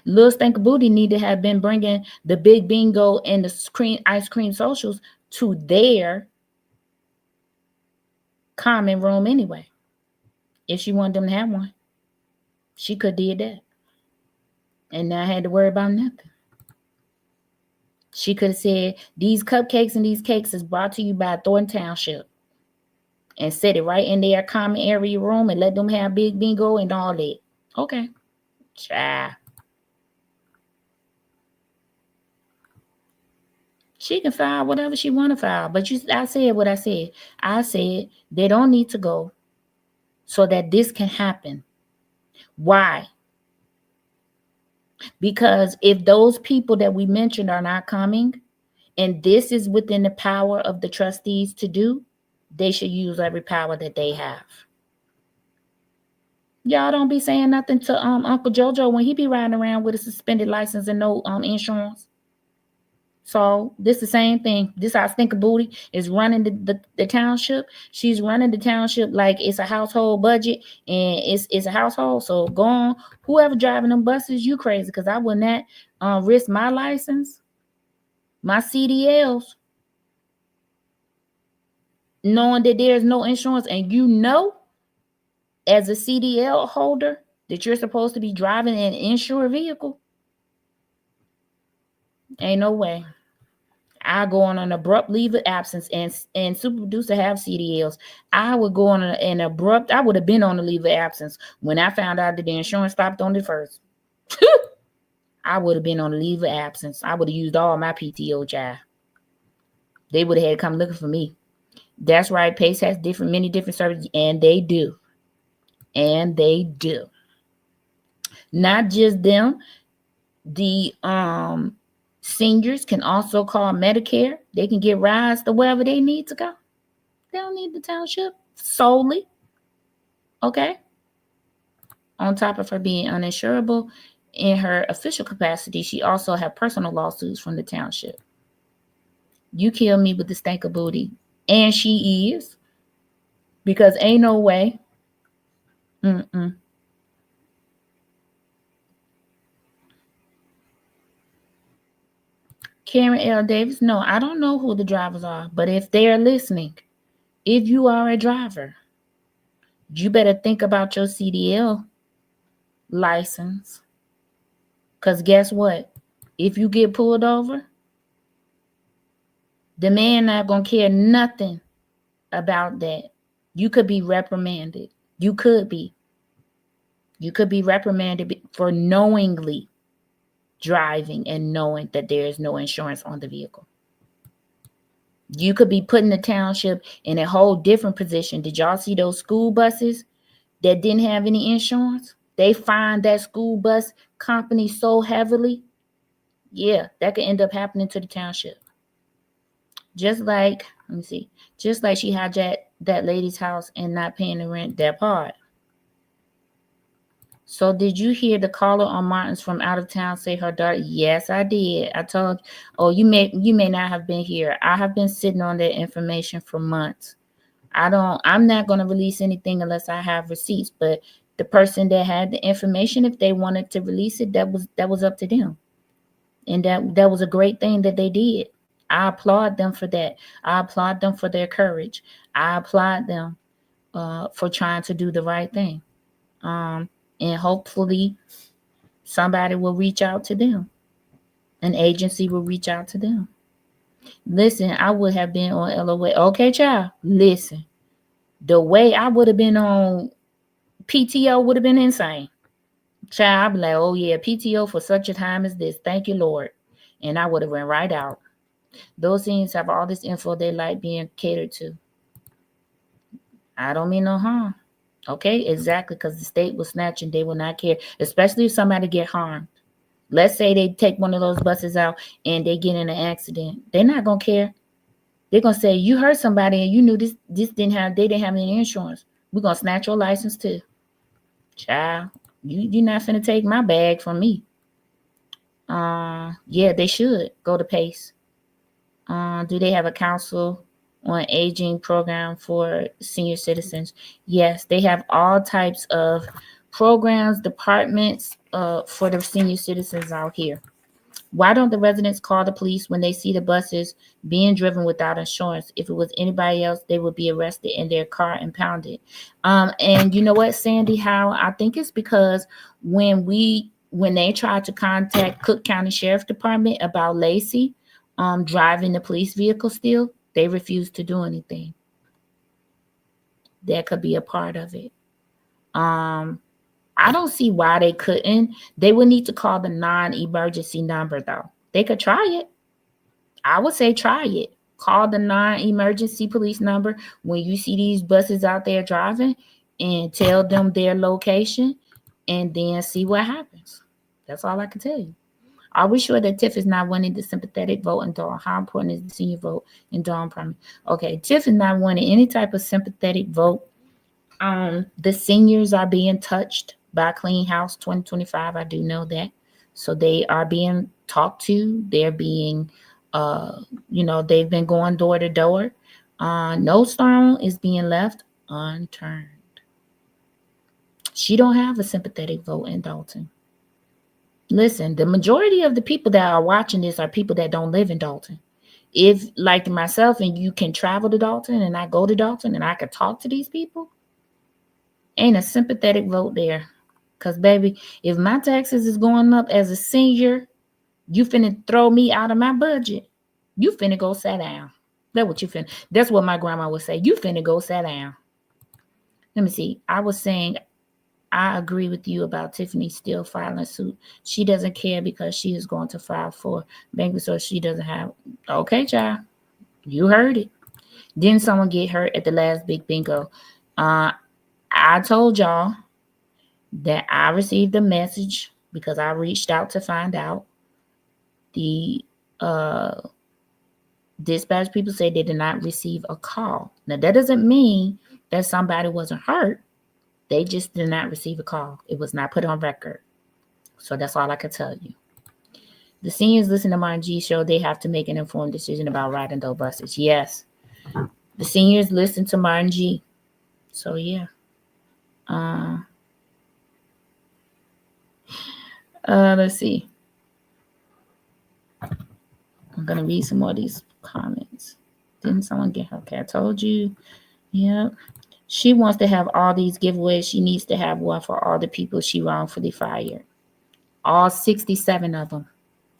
Lil Stinker Booty need to have been bringing the big bingo and the ice cream socials to their common room anyway. If she wanted them to have one, she could did that. And not had to worry about nothing. She could have said, these cupcakes and these cakes is brought to you by Thornton Township. And set it right in their common area room and let them have big bingo and all that. Okay. Child. She can file whatever she want to file. But I said what I said. I said they don't need to go so that this can happen. Why? Because if those people that we mentioned are not coming, and this is within the power of the trustees to do, they should use every power that they have. Y'all don't be saying nothing to Uncle JoJo when he be riding around with a suspended license and no insurance. So this the same thing. This our stinker booty is running the township. She's running the township like it's a household budget and it's a household. So go on, whoever driving them buses, you crazy, because I would not risk my license, my CDLs, knowing that there's no insurance, and you know, as a CDL holder, that you're supposed to be driving an insured vehicle. Ain't no way. I go on an abrupt leave of absence, and super producer have CDLs. I would go on an abrupt. I would have been on a leave of absence when I found out that the insurance stopped on the first. I would have been on a leave of absence. I would have used all my PTO, child. They would have had to come looking for me. That's right. Pace has many different services, and they do. And they do. Not just them. The seniors can also call Medicare. They can get rides to wherever they need to go. They don't need the township solely. Okay? On top of her being uninsurable, in her official capacity, she also had personal lawsuits from the township. You kill me with the stank of booty. And she is. Because ain't no way. Mm-mm. Karen L. Davis, no, I don't know who the drivers are. But if they're listening, if you are a driver, you better think about your CDL license. Because guess what? If you get pulled over, the man not going to care nothing about that. You could be reprimanded. You could be. You could be reprimanded for knowingly driving and knowing that there is no insurance on the vehicle. You could be put in the township in a whole different position. Did y'all see those school buses that didn't have any insurance? They fined that school bus company so heavily. Yeah, that could end up happening to the township. Just like, let me see, just like she hijacked that lady's house and not paying the rent, that part. So did you hear the caller on Martin's from out of town say her daughter? Yes, I did. I told, oh, you may not have been here. I have been sitting on that information for months. I'm not going to release anything unless I have receipts, but the person that had the information, if they wanted to release it, that was up to them. And that was a great thing that they did. I applaud them for that. I applaud them for their courage. I applaud them for trying to do the right thing. And hopefully somebody will reach out to them. An agency will reach out to them. Listen, I would have been on LOA. Okay, child, listen. The way I would have been on PTO would have been insane. Child, I'd be like, oh yeah, PTO for such a time as this. Thank you, Lord. And I would have went right out. Those things have all this info they like being catered to. I don't mean no harm. Okay, exactly, because the state will snatch and they will not care, especially if somebody get harmed. Let's say they take one of those buses out and they get in an accident. They're not going to care. They're going to say, you hurt somebody and you knew they didn't have any insurance. We're going to snatch your license too. Child, you're not finna take my bag from me. Yeah, they should go to PACE. Do they have a council on aging program for senior citizens? Yes, they have all types of programs, departments for the senior citizens out here. Why don't the residents call the police when they see the buses being driven without insurance? If it was anybody else, they would be arrested and their car impounded. And you know what, Sandy, how I think it's because when they tried to contact Cook County Sheriff Department about Lacey driving the police vehicle still, they refused to do anything. That could be a part of it. I don't see why they couldn't. They would need to call the non-emergency number, though. They could try it. I would say try it. Call the non-emergency police number when you see these buses out there driving and tell them their location and then see what happens. That's all I can tell you. Are we sure that TIF is not winning the sympathetic vote in Durham? How important is the senior vote in Durham primary? Okay, TIF is not winning any type of sympathetic vote. The seniors are being touched by Clean House 2025. I do know that. So they are being talked to. They're being, they've been going door to door. No stone is being left unturned. She don't have a sympathetic vote in Dalton. Listen, the majority of the people that are watching this are people that don't live in Dalton. If, like myself, and you can travel to Dalton and I go to Dalton and I can talk to these people, ain't a sympathetic vote there. Because, baby, if my taxes is going up as a senior, you finna throw me out of my budget. You finna go sit down. That's what my grandma would say. You finna go sit down. Let me see. I was saying, I agree with you about Tiffany still filing suit. She doesn't care because she is going to file for bankruptcy, so she doesn't have. Okay, child. You heard it. Didn't someone get hurt at the last big bingo? I told y'all that I received a message because I reached out to find out. The dispatch people say they did not receive a call. Now, that doesn't mean that somebody wasn't hurt. They just did not receive a call. It was not put on record. So that's all I can tell you. The seniors listen to Martin G show. They have to make an informed decision about riding those buses. Yes. The seniors listen to Martin G. So, yeah. Let's see. I'm going to read some more of these comments. Didn't someone get her? Okay, I told you. Yep. She wants to have all these giveaways. She needs to have one for all the people she wrongfully fired. All 67 of them.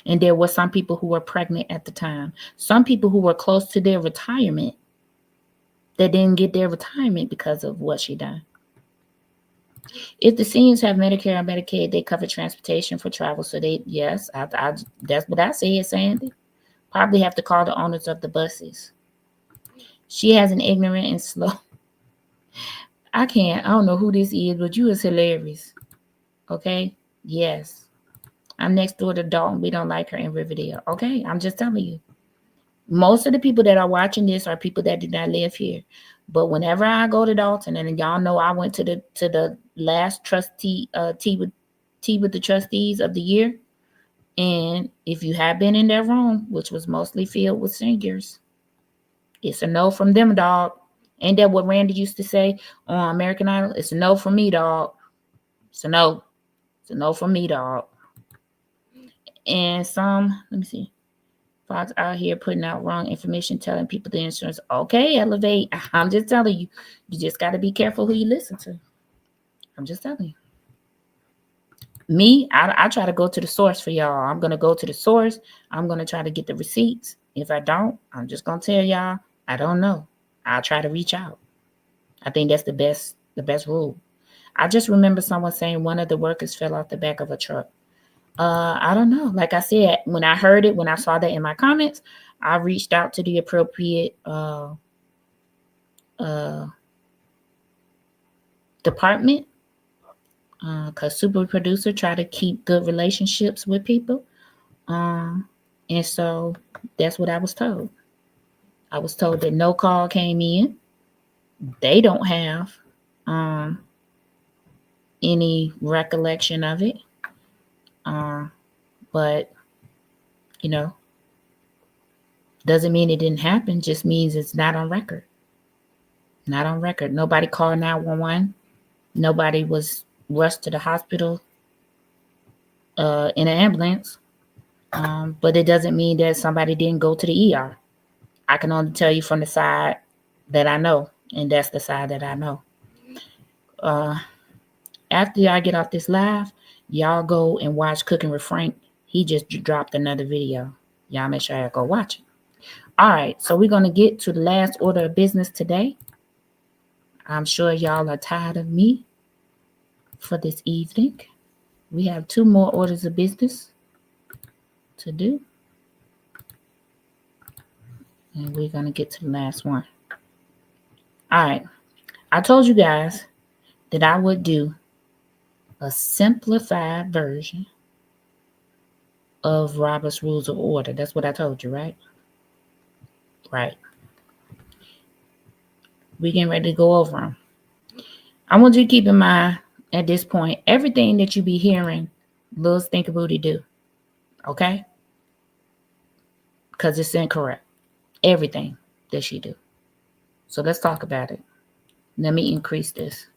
And there were some people who were pregnant at the time. Some people who were close to their retirement that didn't get their retirement because of what she done. If the seniors have Medicare or Medicaid, they cover transportation for travel. So they, yes, that's what I said, Sandy. Probably have to call the owners of the buses. She has an ignorant and slow. I don't know who this is, but you is hilarious. Okay? Yes. I'm next door to Dalton. We don't like her in Riverdale. Okay? I'm just telling you. Most of the people that are watching this are people that do not live here. But whenever I go to Dalton, and y'all know I went to the last trustee tea with the trustees of the year. And if you have been in their room, which was mostly filled with seniors, it's a no from them, dog. Ain't that what Randy used to say on American Idol? It's a no from me, dog. It's a no. It's a no from me, dog. And some, let me see. Fox out here putting out wrong information, telling people the insurance. Okay, Elevate. I'm just telling you. You just got to be careful who you listen to. I'm just telling you. Me, I try to go to the source for y'all. I'm going to go to the source. I'm going to try to get the receipts. If I don't, I'm just going to tell y'all, I don't know. I'll try to reach out. I think that's the best rule. I just remember someone saying one of the workers fell off the back of a truck. I don't know. Like I said, when I heard it, when I saw that in my comments, I reached out to the appropriate department. Because super producer try to keep good relationships with people. And so that's what I was told. I was told that no call came in. They don't have any recollection of it. But, you know, doesn't mean it didn't happen. Just means it's not on record. Not on record. Nobody called 911. Nobody was rushed to the hospital in an ambulance. But it doesn't mean that somebody didn't go to the ER. I can only tell you from the side that I know, and that's the side that I know. After I get off this live, y'all go and watch Cooking with Frank. He just dropped another video. Y'all make sure y'all go watch it. All right, so we're going to get to the last order of business today. I'm sure y'all are tired of me for this evening. We have 2 more orders of business to do. And we're going to get to the last one. All right. I told you guys that I would do a simplified version of Robert's Rules of Order. That's what I told you, right? Right. We're getting ready to go over them. I want you to keep in mind at this point, everything that you be hearing Lil Stinker Booty do. Okay? Because it's incorrect. Everything that she do. So let's talk about it. Let me increase this.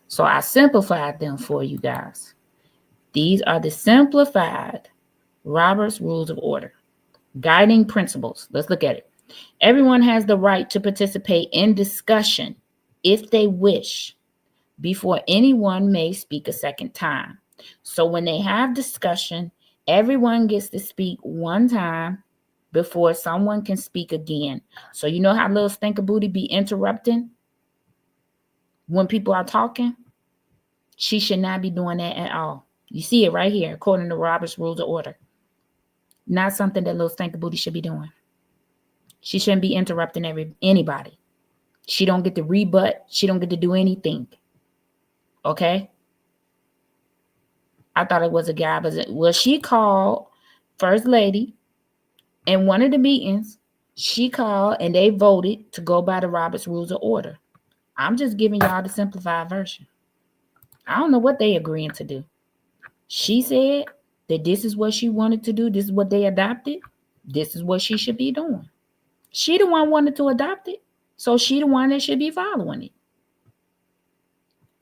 So I simplified them for you guys. These are the simplified Robert's Rules of Order. Guiding principles. Let's look at it. Everyone has the right to participate in discussion if they wish before anyone may speak a second time. So when they have discussion, everyone gets to speak one time before someone can speak again. So you know how Lil Stinker Booty be interrupting when people are talking? She should not be doing that at all. You see it right here, according to Robert's Rules of Order. Not something that Lil Stinker Booty should be doing. She shouldn't be interrupting anybody. She don't get to rebut. She don't get to do anything. Okay? I thought it was a guy, but she called First Lady in one of the meetings. She called and they voted to go by the Robert's Rules of Order. I'm just giving y'all the simplified version. I don't know what they agreeing to do. She said that this is what she wanted to do, this is what they adopted, this is what she should be doing. She the one wanted to adopt it, so she the one that should be following it.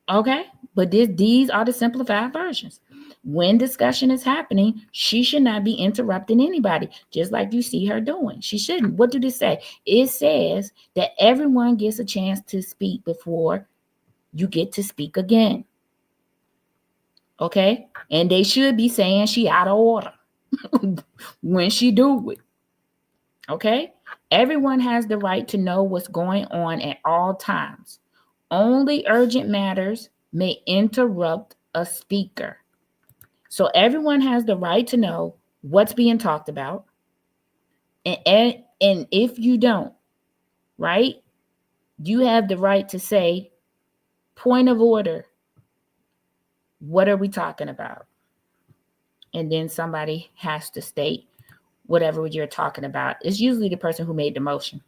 Okay? But these are the simplified versions. When discussion is happening, she should not be interrupting anybody, just like you see her doing. She shouldn't. What did it say? It says that everyone gets a chance to speak before you get to speak again. Okay? And they should be saying she out of order when she do it. Okay? Everyone has the right to know what's going on at all times. Only urgent matters may interrupt a speaker. So everyone has the right to know what's being talked about. And if you don't, right, you have the right to say, point of order, what are we talking about? And then somebody has to state whatever you're talking about. It's usually the person who made the motion.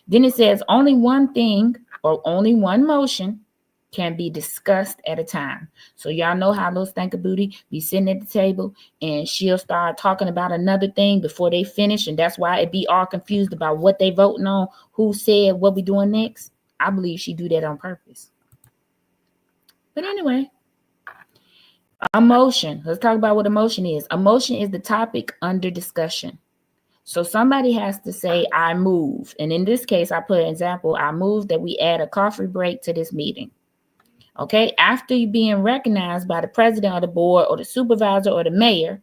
Then it says only one thing or only one motion can be discussed at a time. So y'all know how little stinker booty be sitting at the table and she'll start talking about another thing before they finish, and that's why it be all confused about what they voting on, who said what we doing next. I believe she do that on purpose. But anyway, a motion. Let's talk about what a motion is. A motion is the topic under discussion. So somebody has to say, I move. And in this case, I put an example. I move that we add a coffee break to this meeting. Okay, after you being recognized by the president of the board or the supervisor or the mayor,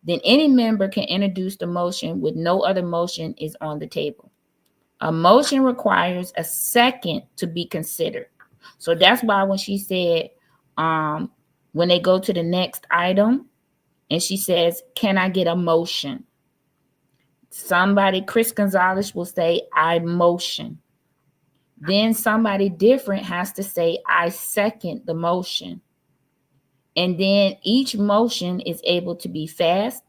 then any member can introduce the motion with no other motion is on the table. A motion requires a second to be considered. So that's why when she said, when they go to the next item and she says, can I get a motion? Somebody, Chris Gonzalez, will say, I motion. Then somebody different has to say, I second the motion. And then each motion is able to be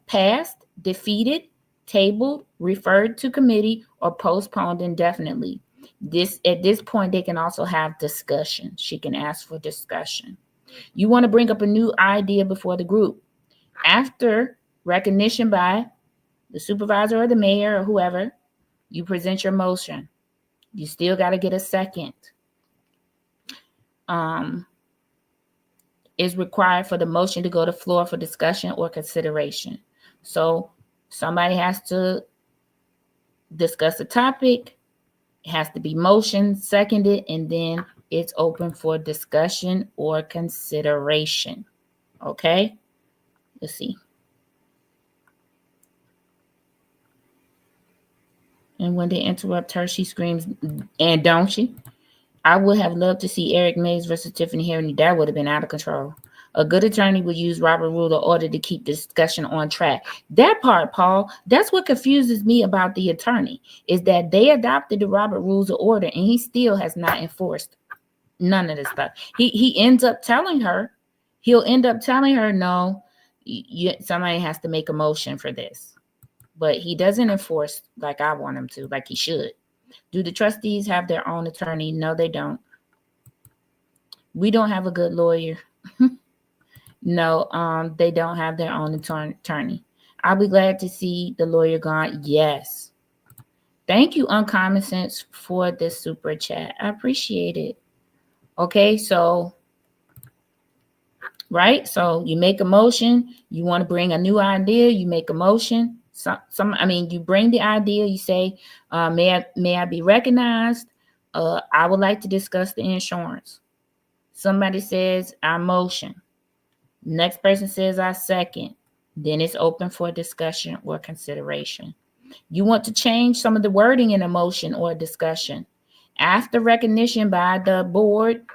passed, defeated, tabled, referred to committee, or postponed indefinitely. At this point, they can also have discussion. She can ask for discussion. You want to bring up a new idea before the group. After recognition by the supervisor or the mayor or whoever, you present your motion. You still got to get a second. Is required for the motion to go to the floor for discussion or consideration. So somebody has to discuss the topic. It has to be motion, seconded, and then it's open for discussion or consideration. Okay? Let's see. And when they interrupt her, she screams, and don't she? I would have loved to see Eric Mays versus Tiffany Harry. That would have been out of control. A good attorney would use Robert Rule of Order to keep the discussion on track. That part, Paul, that's what confuses me about the attorney, is that they adopted the Robert Rules of Order and he still has not enforced none of this stuff. He ends up telling her, no, somebody has to make a motion for this. But he doesn't enforce like I want him to, like he should. Do the trustees have their own attorney? No, they don't. We don't have a good lawyer. No, they don't have their own attorney. I'll be glad to see the lawyer gone. Yes. Thank you, Uncommon Sense, for this super chat. I appreciate it. Okay, so, right? So you make a motion. You want to bring a new idea. You make a motion. You bring the idea, you say, may I be recognized? I would like to discuss the insurance. Somebody says, I motion. Next person says, I second. Then it's open for discussion or consideration. You want to change some of the wording in a motion or discussion. After recognition by the board,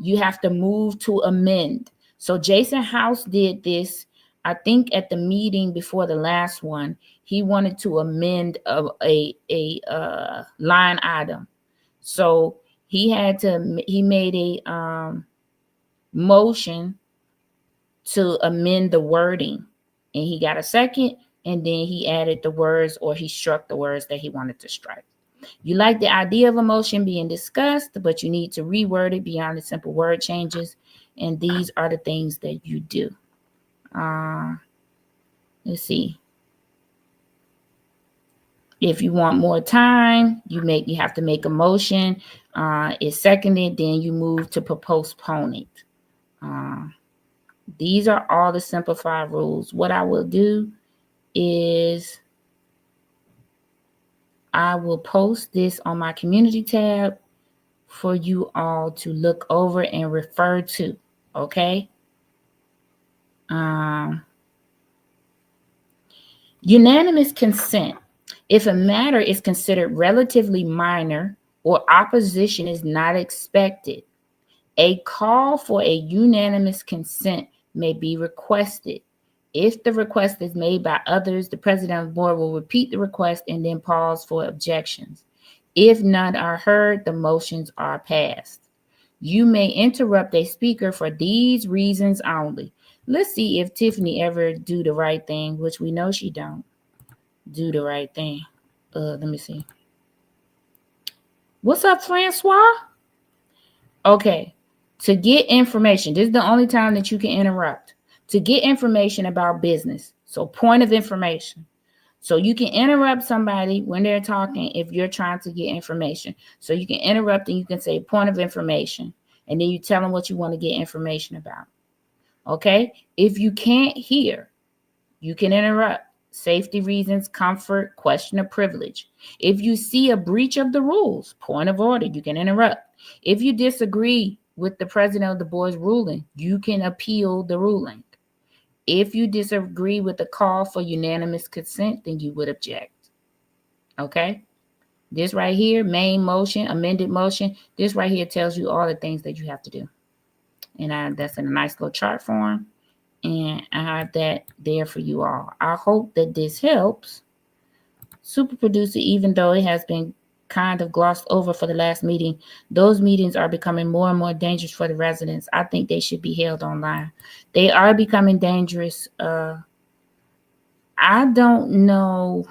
you have to move to amend. So Jason House did this. I think at the meeting before the last one, he wanted to amend a line item. So he made a motion to amend the wording, and he got a second, and then he added the words, or he struck the words that he wanted to strike. You like the idea of a motion being discussed, but you need to reword it beyond the simple word changes, and these are the things that you do. Let's see. If you want more time, you have to make a motion. It's seconded, then you move to postpone it. These are all the simplified rules. What I will do is I will post this on my community tab for you all to look over and refer to. Okay. Unanimous consent. If a matter is considered relatively minor or opposition is not expected, a call for a unanimous consent may be requested. If the request is made by others, the president of the board will repeat the request and then pause for objections. If none are heard, the motions are passed. You may interrupt a speaker for these reasons only. Let's see if Tiffany ever do the right thing, which we know she don't do the right thing. Let me see. What's up, Francois? Okay. To get information, this is the only time that you can interrupt. To get information about business. So point of information. So you can interrupt somebody when they're talking if you're trying to get information. So you can interrupt and you can say point of information. And then you tell them what you want to get information about. Okay? If you can't hear, you can interrupt. Safety reasons, comfort, question of privilege. If you see a breach of the rules, point of order, you can interrupt. If you disagree with the president of the board's ruling, you can appeal the ruling. If you disagree with the call for unanimous consent, then you would object. Okay? This right here, main motion, amended motion, this right here tells you all the things that you have to do. And that's in a nice little chart form. And I have that there for you all. I hope that this helps. Super producer, even though it has been kind of glossed over for the last meeting, those meetings are becoming more and more dangerous for the residents. I think they should be held online. They are becoming dangerous. I don't know.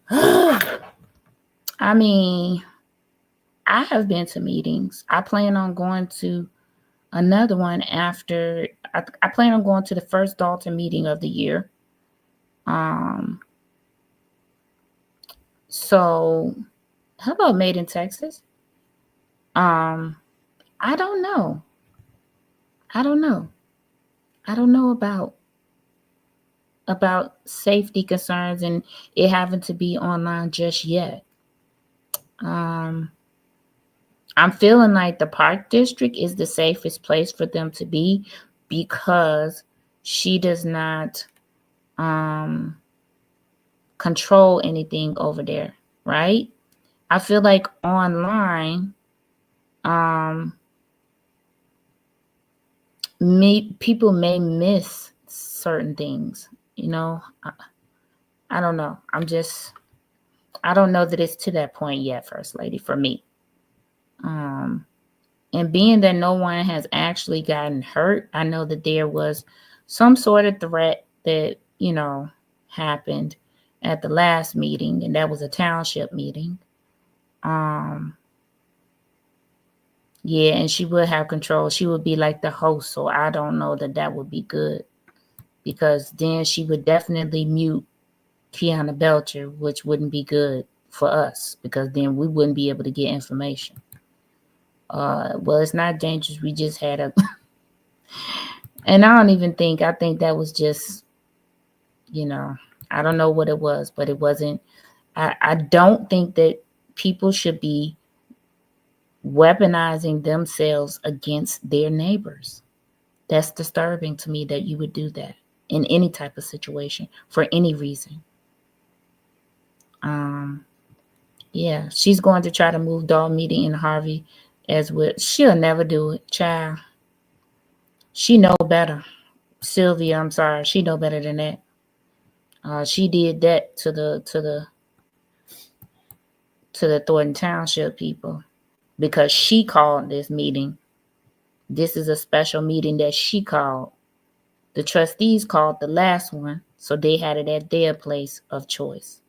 I mean, I have been to meetings. I plan on going to another one after. I plan on going to the first Dalton meeting of the year. So hello, Made in Texas. I don't know. I don't know about safety concerns and it having to be online just yet. I'm feeling like the Park District is the safest place for them to be because she does not control anything over there, right? I feel like online, people may miss certain things, you know. I don't know. I don't know that it's to that point yet, First Lady, for me. And being that no one has actually gotten hurt, I know that there was some sort of threat that, you know, happened at the last meeting, and that was a township meeting. Yeah, and she would have control. She would be like the host, so I don't know that that would be good because then she would definitely mute Kiana Belcher, which wouldn't be good for us because then we wouldn't be able to get information. Well, it's not dangerous. We just had a, and I think that was just, you know, I don't know what it was, but it wasn't, I don't think that people should be weaponizing themselves against their neighbors. That's disturbing to me that you would do that in any type of situation for any reason. Yeah, she's going to try to move Dall meeting in Harvey as well. She'll never do it, child. She know better. Sylvia, I'm sorry, she know better than that. She did that to the Thornton Township people because she called this meeting. This is a special meeting that she called. The trustees called the last one, so they had it at their place of choice.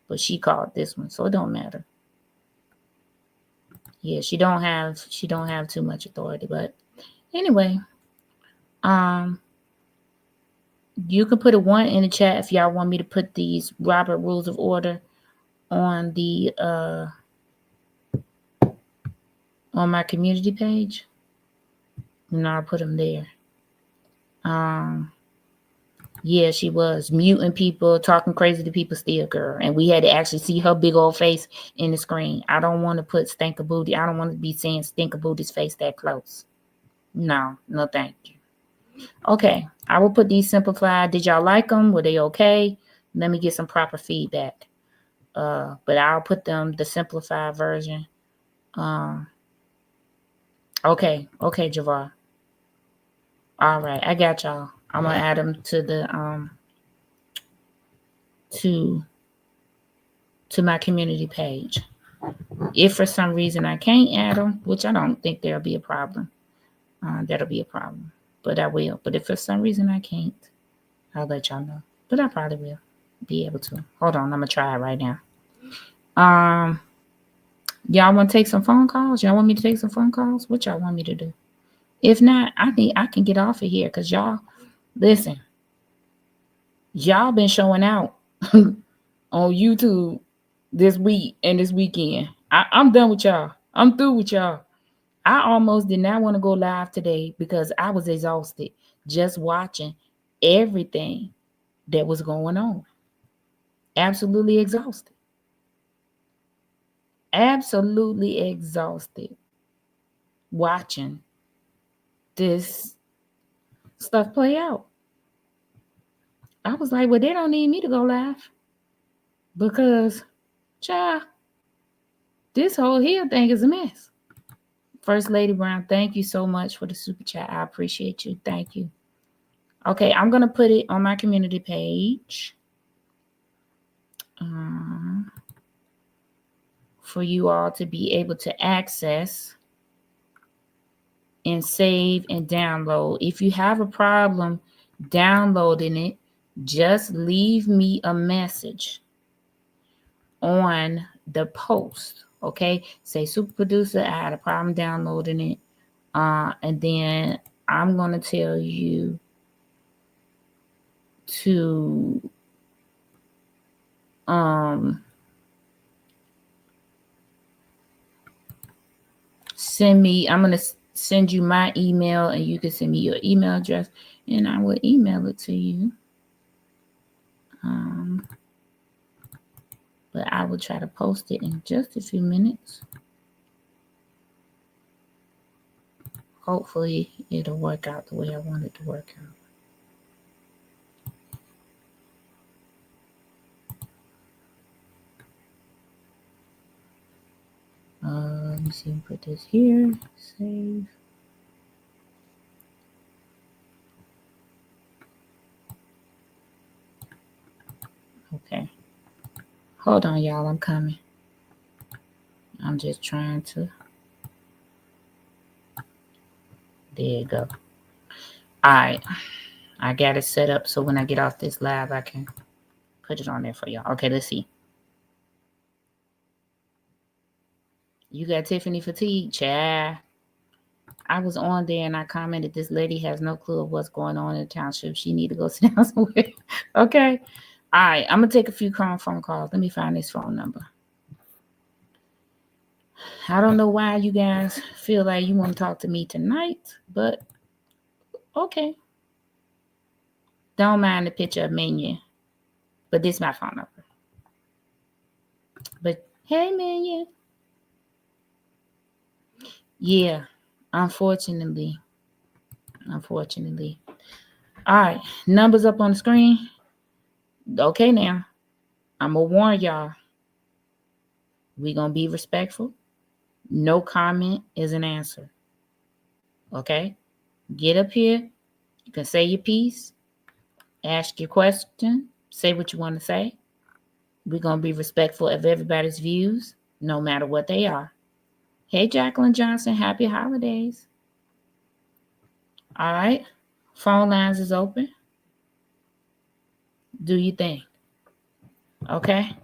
But she called this one, so it don't matter. Yeah, she don't have too much authority, but anyway, You can put a 1 in the chat if y'all want me to put these Robert Rules of Order on the on my community page. And I'll put them there. Yeah, she was muting people, talking crazy to people still, girl. And we had to actually see her big old face in the screen. I don't want to put Stinker Booty. I don't want to be seeing Stinker Booty's face that close. No, thank you. Okay, I will put these simplified. Did y'all like them? Were they okay? Let me get some proper feedback. But I'll put them the simplified version. Okay, Javar. All right, I got y'all. I'm gonna add them to the to my community page. If for some reason I can't add them, which I don't think there'll be a problem, that'll be a problem. But I will. But if for some reason I can't, I'll let y'all know. But I probably will be able to. Hold on, I'm gonna try it right now. Y'all want to take some phone calls? Y'all want me to take some phone calls? What y'all want me to do? If not, I think I can get off of here because y'all, listen, y'all been showing out on YouTube this week and this weekend. I'm done with y'all. I'm through with y'all. I almost did not want to go live today because I was exhausted just watching everything that was going on. Absolutely exhausted. Absolutely exhausted watching this stuff play out. I was like, well, they don't need me to go live because, child, this whole here thing is a mess. First Lady Brown, thank you so much for the super chat. I appreciate you. Thank you. Okay, I'm going to put it on my community page for you all to be able to access and save and download. If you have a problem downloading it, just leave me a message on the post. Okay, say super producer, I had a problem downloading it, and then I'm going to tell you to send me, I'm going to send you my email and you can send me your email address and I will email it to you. But I will try to post it in just a few minutes. Hopefully it'll work out the way I want it to work out. Let me see, put this here, save. Okay. Hold on, y'all, I'm coming. I'm just trying to. There you go. All right. I got it set up so when I get off this live, I can put it on there for y'all. Okay, let's see. You got Tiffany fatigue, child. I was on there and I commented, this lady has no clue of what's going on in the township. She need to go sit down somewhere. Okay. All right. I'm going to take a few phone calls. Let me find this phone number. I don't know why you guys feel like you want to talk to me tonight, but okay. Don't mind the picture of Minion, but this is my phone number. But hey, Minion. Yeah, unfortunately. All right, numbers up on the screen. Okay, now, I'm going to warn y'all. We're going to be respectful. No comment is an answer. Okay? Get up here. You can say your piece. Ask your question. Say what you want to say. We're going to be respectful of everybody's views, no matter what they are. Hey, Jacqueline Johnson, happy holidays. All right. Phone lines is open. Do you think? Okay.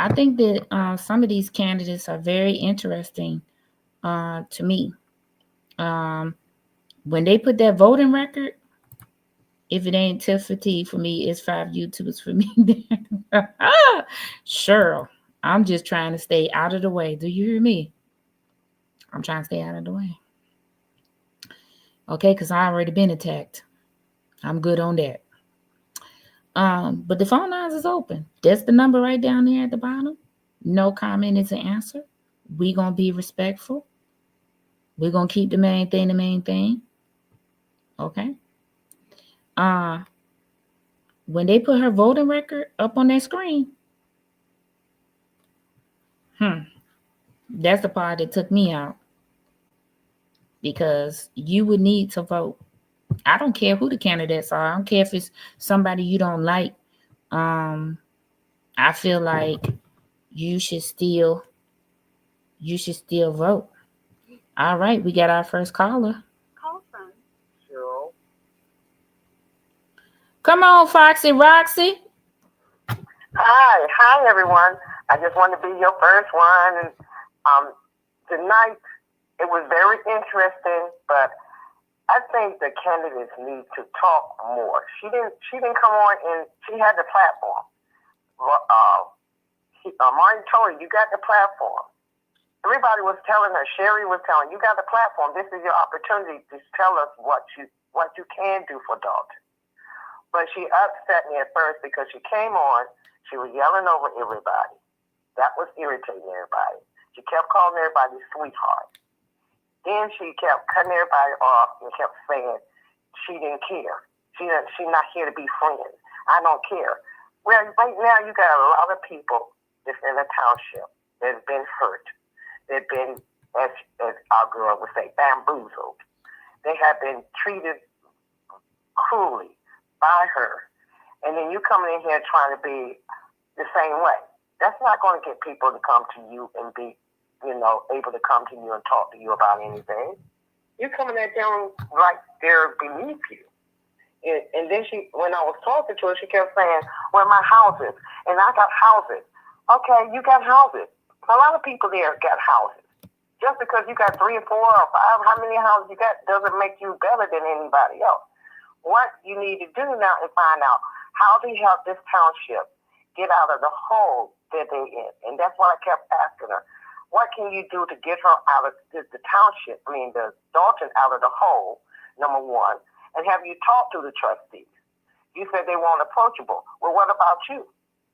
I think that some of these candidates are very interesting to me. When they put that voting record, If it ain't Tiffany for me, it's 5 YouTubers for me. Cheryl, I'm just trying to stay out of the way. Do you hear me? I'm trying to stay out of the way. Okay, because I already been attacked. I'm good on that. But the phone lines is open. That's the number right down there at the bottom. No comment is an answer. We gonna be respectful. We're gonna keep the main thing the main thing. Okay. When they put her voting record up on that screen, that's the part that took me out. Because you would need to vote. I don't care who the candidates are. I don't care if it's somebody you don't like. I feel like you should still vote. All right, we got our first caller. Sure. Come on, Foxy Roxy. Hi everyone. I just want to be your first one. Tonight it was very interesting, but I think the candidates need to talk more. She didn't come on and she had the platform. Martin told her, you got the platform. Everybody was telling her, Sherry was telling, you got the platform. This is your opportunity to tell us what you can do for Dalton. But she upset me at first because she came on, she was yelling over everybody. That was irritating everybody. She kept calling everybody sweetheart. Then she kept cutting everybody off and kept saying she didn't care. She's not here to be friends. I don't care. Well, right now you got a lot of people that's in the township that's been hurt. They've been, as our girl would say, bamboozled. They have been treated cruelly by her. And then you coming in here trying to be the same way. That's not going to get people to come to you and be, able to come to you and talk to you about anything. You're coming at them like they're beneath you. And then when I was talking to her, she kept saying, well, my houses, and I got houses. Okay, you got houses. A lot of people there got houses. Just because you got 3 or 4 or 5, how many houses you got doesn't make you better than anybody else. What you need to do now is find out how to help this township get out of the hole that they're in. And that's what I kept asking her. What can you do to get her out of the township, the Dalton out of the hole, number one? And have you talked to the trustees? You said they weren't approachable. Well, what about you?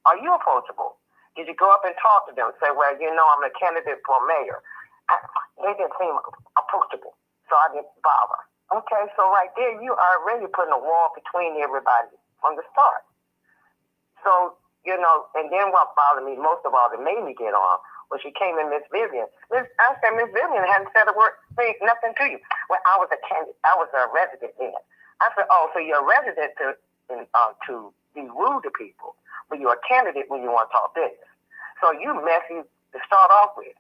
Are you approachable? Did you go up and talk to them and say, well, I'm a candidate for mayor? They didn't seem approachable, so I didn't bother. Okay, so right there, you are already putting a wall between everybody from the start. So, and then what bothered me most of all that made me get on when she came in, Miss Vivian. I said, Miss Vivian hadn't said a word, say nothing to you. Well, I was a candidate. I was a resident then. I said, oh, so you're a resident to be rude to people, but you're a candidate when you want to talk business. So you messy to start off with.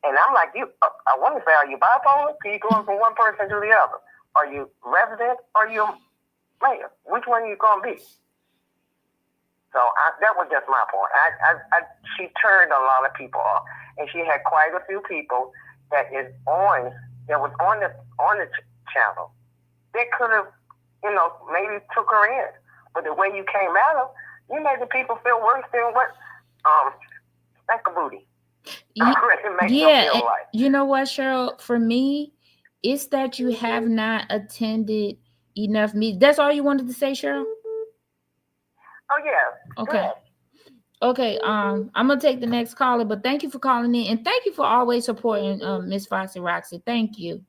And I'm like, I want to say, are you bipolar? Can you go from one person to the other? Are you resident or you mayor? Which one are you going to be? So that was just my point. She turned a lot of people off. And she had quite a few people that was on the channel. They could have, maybe took her in. But the way you came at her, you made the people feel worse than what, like a booty. You know what, Cheryl? For me, it's that you have not attended enough meetings. That's all you wanted to say, Cheryl? Oh, yeah. Okay. Good. Okay. I'm gonna take the next caller, but thank you for calling in, and thank you for always supporting Miss Foxy Roxy. Thank you.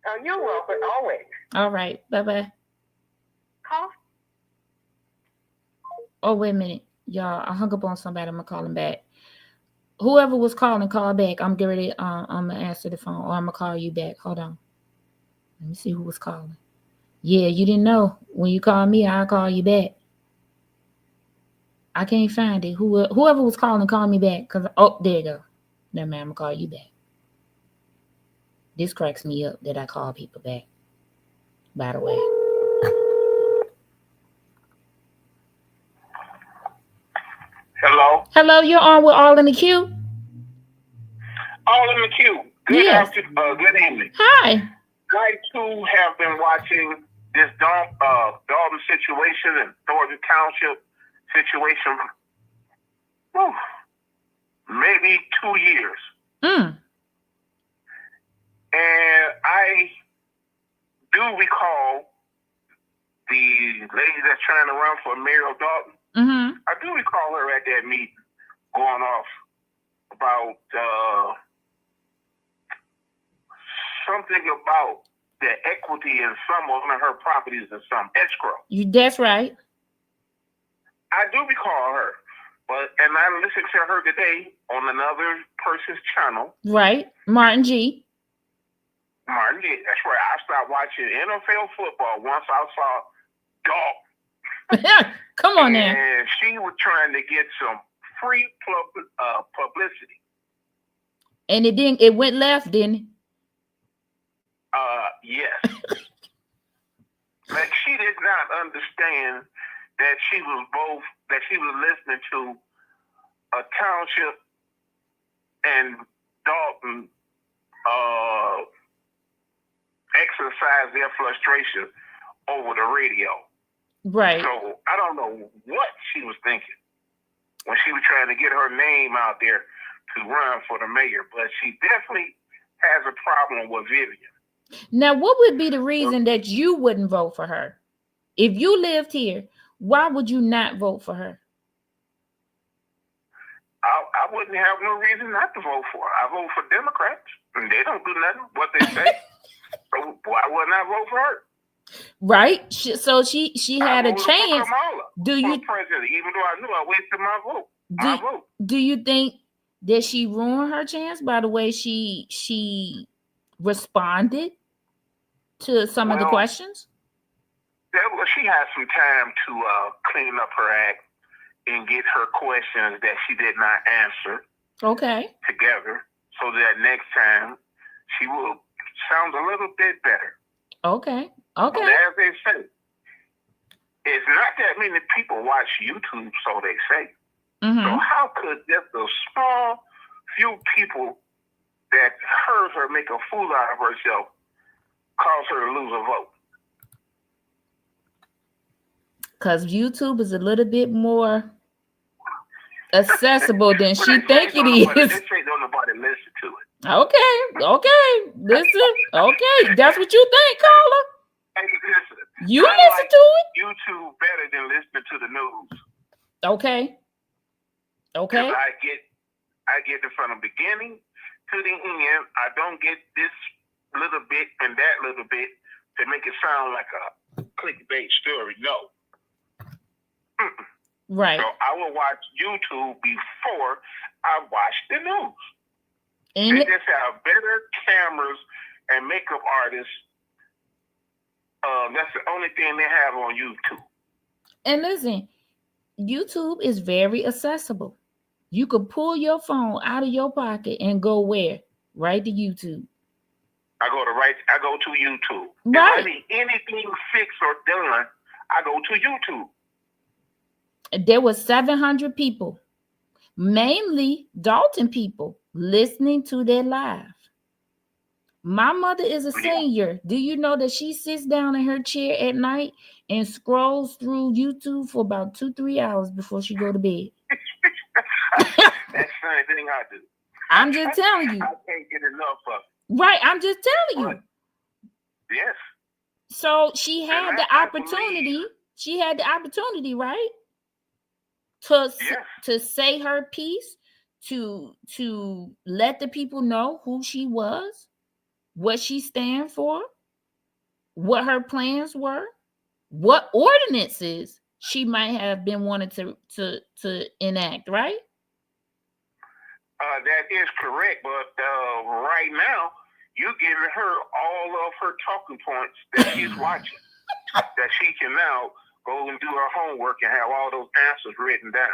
Oh, you're welcome. Always. All right. Bye-bye. Call. Oh, wait a minute, y'all. I hung up on somebody. I'm gonna call him back. Whoever was calling, call back. I'm getting ready. I'm gonna answer the phone, or I'm gonna call you back. Hold on. Let me see who was calling. Yeah, you didn't know. When you call me, I'll call you back. I can't find it. Whoever was calling, call me back. There you go. Never mind, I'm gonna call you back. This cracks me up that I call people back. By the way. Hello? Hello, you're on with All in the Queue? All in the queue. Good Yes. afternoon. Good evening. Hi. I too have been watching this Dalton situation and Thornton Township situation, maybe 2 years. Mm. And I do recall the lady that's trying to run for mayor of Dalton. Mm-hmm. I do recall her at that meeting going off about something about the equity in some of her properties and some escrow. That's right. I do recall her, and I listened to her today on another person's channel. Right, Martin G. Martin G. That's right. I stopped watching NFL football once I saw Dalton. Come on now. And she was trying to get some free publicity. And it didn't. It went left, didn't it? Yes. Like she did not understand that she was listening to a township and Dalton exercise their frustration over the radio. Right. So I don't know what she was thinking when she was trying to get her name out there to run for the mayor, but she definitely has a problem with Vivian. Now, what would be the reason that you wouldn't vote for her? If you lived here, why would you not vote for her? I wouldn't have no reason not to vote for her. I vote for Democrats, and they don't do nothing what they say. So why wouldn't I vote for her? Right. So she had a chance. Do you president? Even though I knew I wasted my vote. Do you think that she ruined her chance by the way she responded to some of the questions? She had some time to clean up her act and get her questions that she did not answer together, so that next time she will sound a little bit better. Okay. But as they say, it's not that many people watch YouTube, so they say. Mm-hmm. So how could just a small few people that heard her make a fool out of herself cause her to lose a vote? Because YouTube is a little bit more accessible than she think it is. They say don't nobody listen to it. Okay. Listen. Okay. That's what you think, caller. Hey, listen. You listen to it? YouTube better than listening to the news. Okay. I get it from the beginning to the end. I don't get this little bit and that little bit to make it sound like a clickbait story. No. Right. So I will watch YouTube before I watch the news. And they just have better cameras and makeup artists. That's the only thing they have on YouTube. And listen, YouTube is very accessible. You could pull your phone out of your pocket and go where? Right to YouTube. I go to YouTube. Right. If I need anything fixed or done, I go to YouTube. There were 700 people, mainly Dalton people, listening to their live. My mother is a senior. Do you know that she sits down in her chair at night and scrolls through YouTube for about 2-3 hours before she go to bed? That's the same thing I do. I'm just telling you. I can't get enough of it. Right, I'm just telling you. Yes. So she had the opportunity. She had the opportunity, right? To say her piece, to let the people know who she was, what she stand for, what her plans were, what ordinances she might have been wanted to enact, right? That is correct, but right now you're giving her all of her talking points that she's watching, that she can now go and do her homework and have all those answers written down.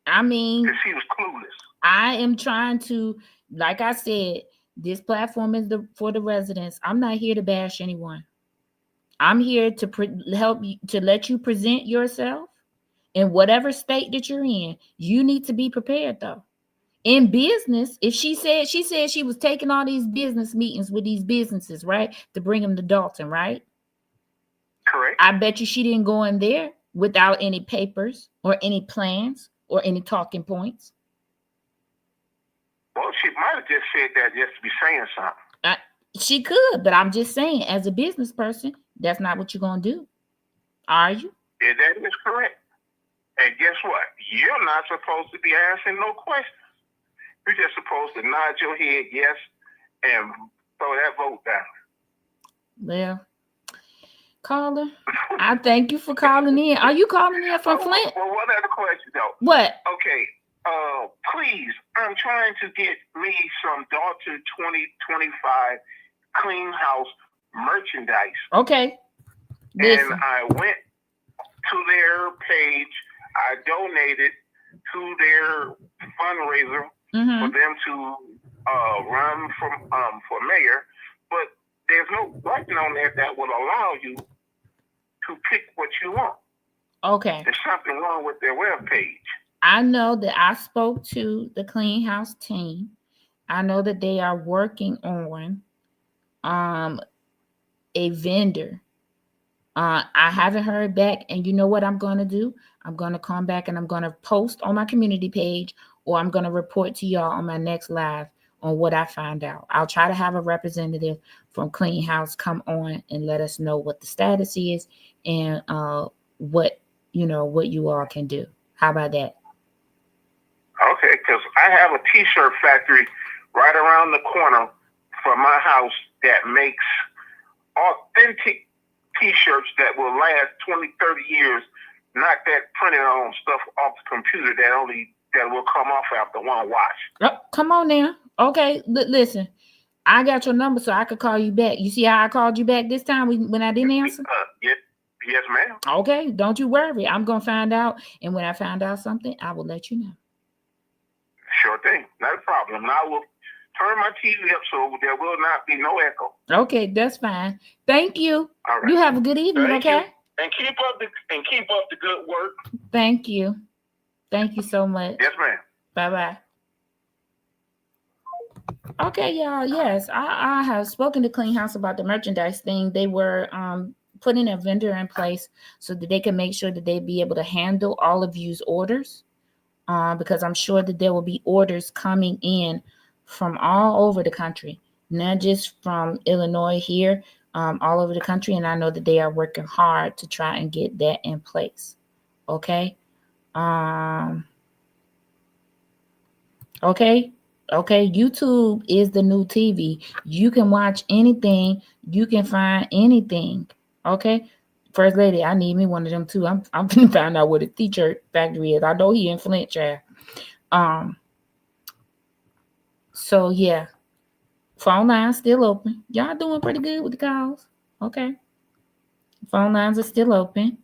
I mean, she was clueless. I am trying to, like I said, this platform is for the residents. I'm not here to bash anyone. I'm here to help you, to let you present yourself in whatever state that you're in. You need to be prepared, though. In business, if she said she was taking all these business meetings with these businesses, right, to bring them to Dalton, right? Correct. I bet you she didn't go in there without any papers or any plans or any talking points. Well, she might have just said that just to be saying something. She could, but I'm just saying, as a business person, that's not what you're going to do. Are you? Yeah, that is correct. And guess what? You're not supposed to be answering no questions. You're just supposed to nod your head yes and throw that vote down. Well, caller, I thank you for calling in. Are you calling in from Flint? Well, one other question, though. What? Okay. Please, I'm trying to get me some Dalton 2025 Clean House merchandise. Okay. Listen. And I went to their page. I donated to their fundraiser for them to run for mayor, but there's no button on there that will allow you to pick what you want. Okay. There's something wrong with their webpage. I know that I spoke to the Clean House team. I know that they are working on a vendor. I haven't heard back, and you know what I'm going to do? I'm going to come back and I'm going to post on my community page, or I'm going to report to y'all on my next live on what I found out. I'll try to have a representative from Clean House come on and let us know what the status is and what you all can do. How about that? Okay, because I have a t-shirt factory right around the corner from my house that makes authentic t-shirts that will last 20, 30 years, not that printed on stuff off the computer that will come off after one wash. Oh, come on now. Okay, listen. I got your number so I could call you back. You see how I called you back this time when I didn't answer? Yes, ma'am. Okay, don't you worry. I'm going to find out, and when I find out something, I will let you know. Sure thing. Not a problem. And I will turn my TV up so there will not be no echo. Okay, that's fine. Thank you. All right. You have a good evening, Thank okay? You. And keep up the good work. Thank you. Thank you so much. Yes, ma'am. Bye-bye. Okay, y'all. Yes, I have spoken to Clean House about the merchandise thing. They were putting a vendor in place so that they can make sure that they'd be able to handle all of you's orders. Because I'm sure that there will be orders coming in from all over the country, not just from Illinois here, all over the country. And I know that they are working hard to try and get that in place. Okay. Okay. YouTube is the new TV. You can watch anything. You can find anything. Okay. First lady, I need me one of them too. I'm gonna find out where the t-shirt factory is. I know he in Flint, child. So yeah, phone lines still open. Y'all doing pretty good with the calls. Okay, phone lines are still open.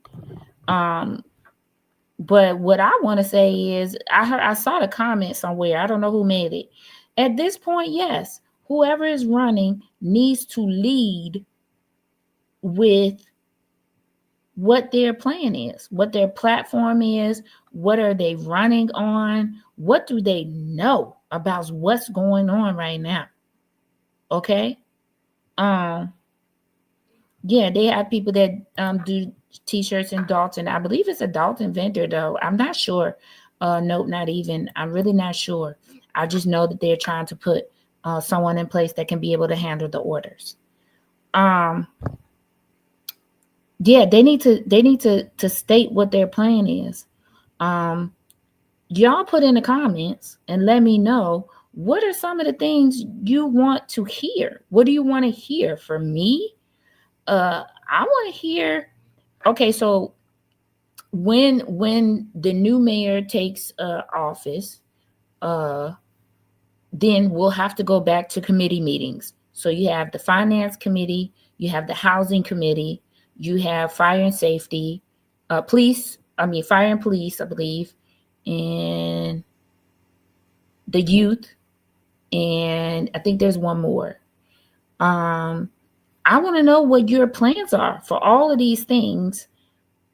But what I want to say is, I saw the comment somewhere. I don't know who made it. At this point, yes, whoever is running needs to lead with what their plan is, what their platform is, what are they running on, what do they know about what's going on right now. Okay. Yeah, they have people that do t-shirts in Dalton. I believe it's a Dalton vendor though. I'm not sure. Nope, not even. I'm really not sure. I just know that they're trying to put someone in place that can be able to handle the orders. Yeah, they need to state what their plan is. Y'all put in the comments and let me know, what are some of the things you want to hear? What do you want to hear from me? I want to hear. Okay, so when the new mayor takes office, then we'll have to go back to committee meetings. So you have the finance committee, you have the housing committee, you have fire and safety, fire and police, I believe, and the youth, and I think there's one more. I want to know what your plans are for all of these things,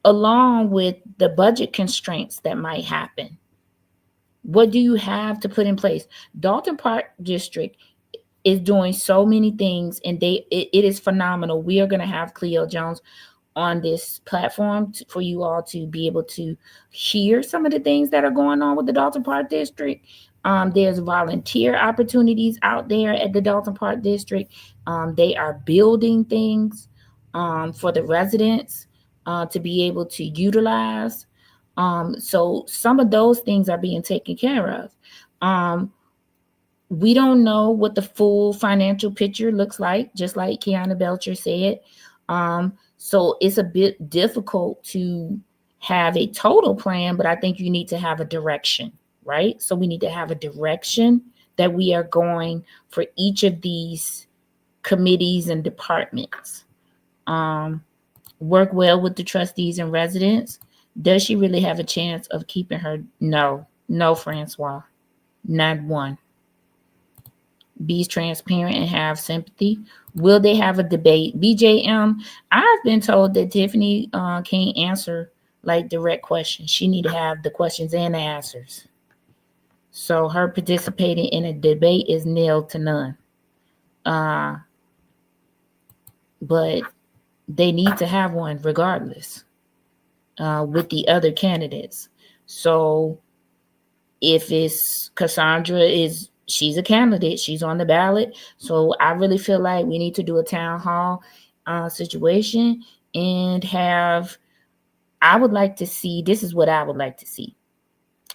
along with the budget constraints that might happen. What do you have to put in place? Dalton Park District is doing so many things, and it is phenomenal. We are going to have Cleo Jones on this platform for you all to be able to hear some of the things that are going on with the Dalton Park District. There's volunteer opportunities out there at the Dalton Park District. They are building things for the residents to be able to utilize. So some of those things are being taken care of. We don't know what the full financial picture looks like, just like Kiana Belcher said. So it's a bit difficult to have a total plan, but I think you need to have a direction, right? So we need to have a direction that we are going for each of these committees and departments. Work well with the trustees and residents. Does she really have a chance of keeping her? No, Francois, not one. Be transparent and have sympathy. Will they have a debate? BJM, I've been told that Tiffany can't answer like direct questions. She need to have the questions and the answers. So her participating in a debate is nil to none. But they need to have one regardless with the other candidates. So if it's Cassandra she's a candidate, she's on the ballot. So I really feel like we need to do a town hall situation and I would like to see, this is what I would like to see.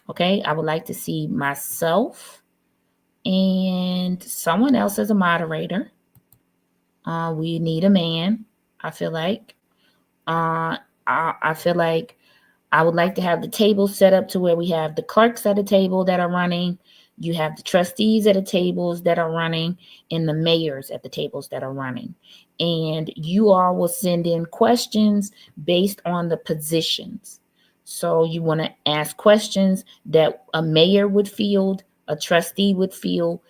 Okay, I would like to see myself and someone else as a moderator. We need a man, I feel like. I feel like I would like to have the table set up to where we have the clerks at a table that are running. You have the trustees at the tables that are running and the mayors at the tables that are running. And you all will send in questions based on the positions. So you want to ask questions that a mayor would field, a trustee would field,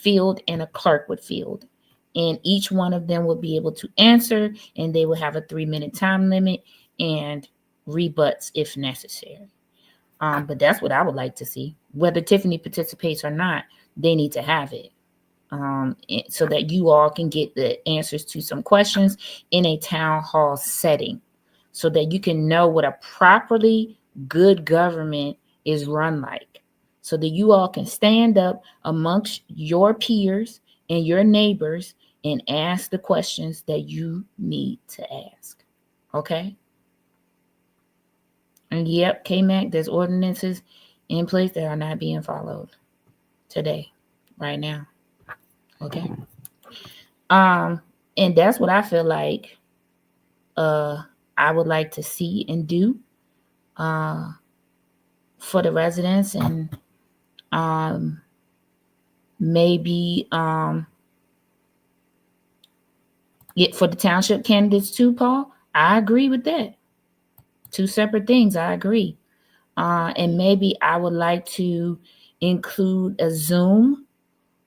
and a clerk would field. And each one of them will be able to answer, and they will have a 3-minute time limit and rebuts if necessary. But that's what I would like to see. Whether Tiffany participates or not, they need to have it so that you all can get the answers to some questions in a town hall setting so that you can know what a properly good government is run like, so that you all can stand up amongst your peers and your neighbors and ask the questions that you need to ask. Okay? And yep, KMAC, there's ordinances in place that are not being followed today, right now. Okay. And that's what I feel like I would like to see and do for the residents, and maybe for the township candidates too, Paul. I agree with that. 2 separate things, I agree. And maybe I would like to include a Zoom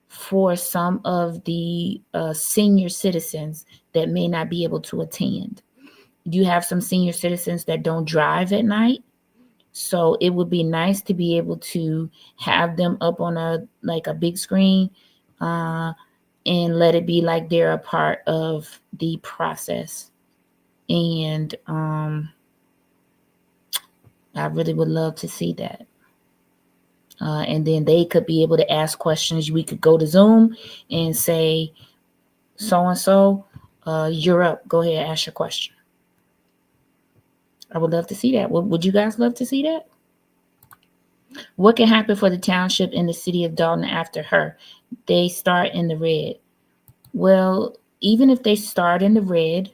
for some of the senior citizens that may not be able to attend. You have some senior citizens that don't drive at night. So it would be nice to be able to have them up on a big screen and let it be like they're a part of the process. And I really would love to see that. And then they could be able to ask questions. We could go to Zoom and say, so-and-so, you're up. Go ahead, ask your question. I would love to see that. Would you guys love to see that? What can happen for the township in the city of Dalton after her? They start in the red. Well, even if they start in the red,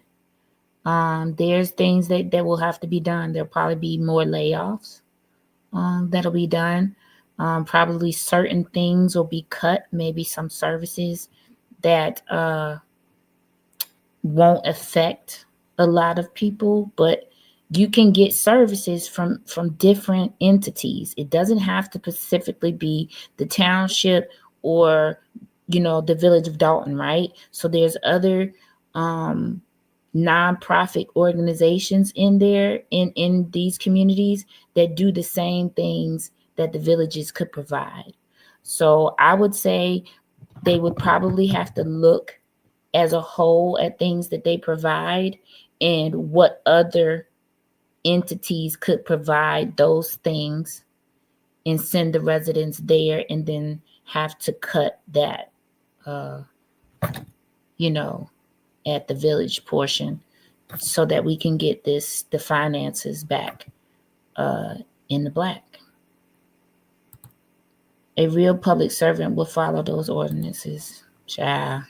there's things that will have to be done. There'll probably be more layoffs that'll be done. Probably certain things will be cut, maybe some services that won't affect a lot of people, but you can get services from different entities. It doesn't have to specifically be the township or, the village of Dalton, right? So there's other nonprofit organizations in there in these communities that do the same things that the villages could provide. So I would say they would probably have to look as a whole at things that they provide and what other entities could provide those things, and send the residents there, and then have to cut that, at the village portion, so that we can get the finances back in the black. A real public servant will follow those ordinances. Child.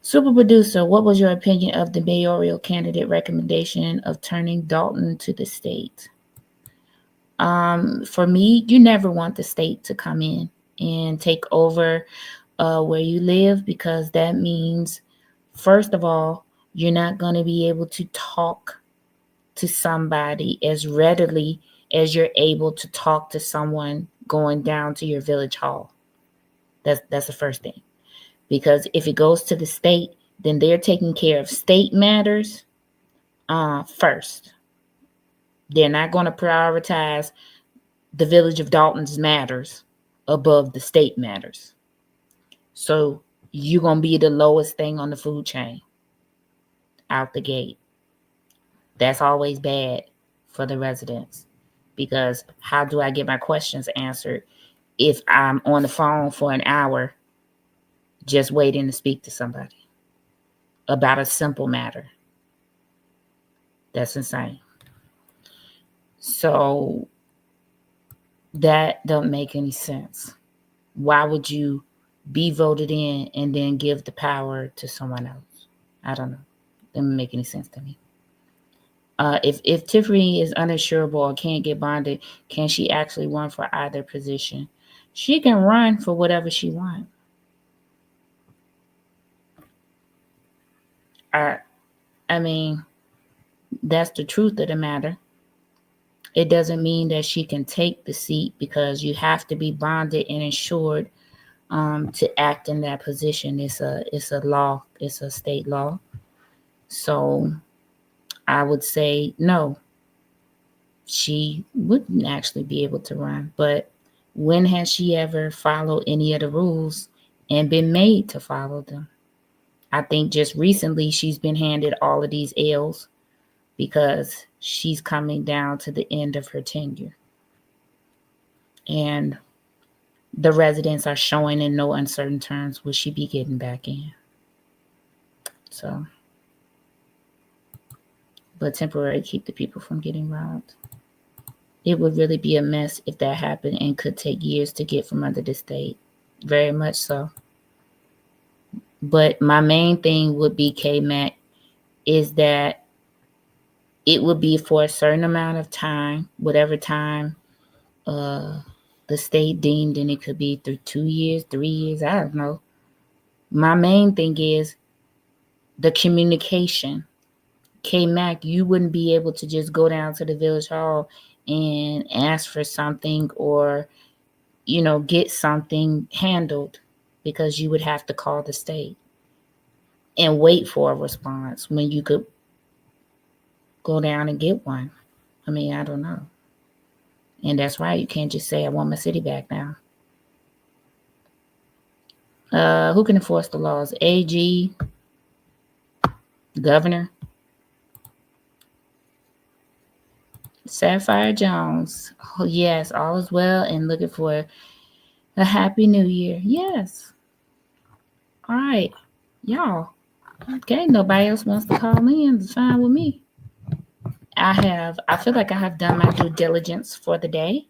Super producer, what was your opinion of the mayoral candidate recommendation of turning Dalton to the state? For me, you never want the state to come in and take over where you live, because that means, first of all, you're not going to be able to talk to somebody as readily as you're able to talk to someone going down to your village hall. That's the first thing. Because if it goes to the state, then they're taking care of state matters first. They're not going to prioritize the village of Dalton's matters above the state matters. So you're going to be the lowest thing on the food chain out the gate. That's always bad for the residents, because how do I get my questions answered if I'm on the phone for an hour just waiting to speak to somebody about a simple matter? That's insane. So that don't make any sense. Why would you be voted in and then give the power to someone else? I don't know. Doesn't make any sense to me. If Tiffany is uninsurable or can't get bonded, can she actually run for either position? She can run for whatever she wants. I mean, that's the truth of the matter. It doesn't mean that she can take the seat, because you have to be bonded and insured to act in that position. It's a law. It's a state law. So I would say no. She wouldn't actually be able to run. But when has she ever followed any of the rules and been made to follow them? I think just recently she's been handed all of these L's because she's coming down to the end of her tenure. And the residents are showing in no uncertain terms will she be getting back in. So, but temporary keep the people from getting robbed. It would really be a mess if that happened, and could take years to get from under the state. Very much so. But my main thing would be, K-Mac, is that it would be for a certain amount of time, whatever time the state deemed, and it could be through 2 years, 3 years, I don't know. My main thing is the communication. K-Mac, you wouldn't be able to just go down to the village hall and ask for something, or, get something handled, because you would have to call the state and wait for a response when you could go down and get one. I mean, I don't know. And that's right. You can't just say, I want my city back now. Who can enforce the laws? AG, governor. Sapphire Jones. Oh, yes, all is well, and looking for a happy new year. Yes. All right, y'all. Okay, nobody else wants to call in. It's fine with me. I feel like I have done my due diligence for the day.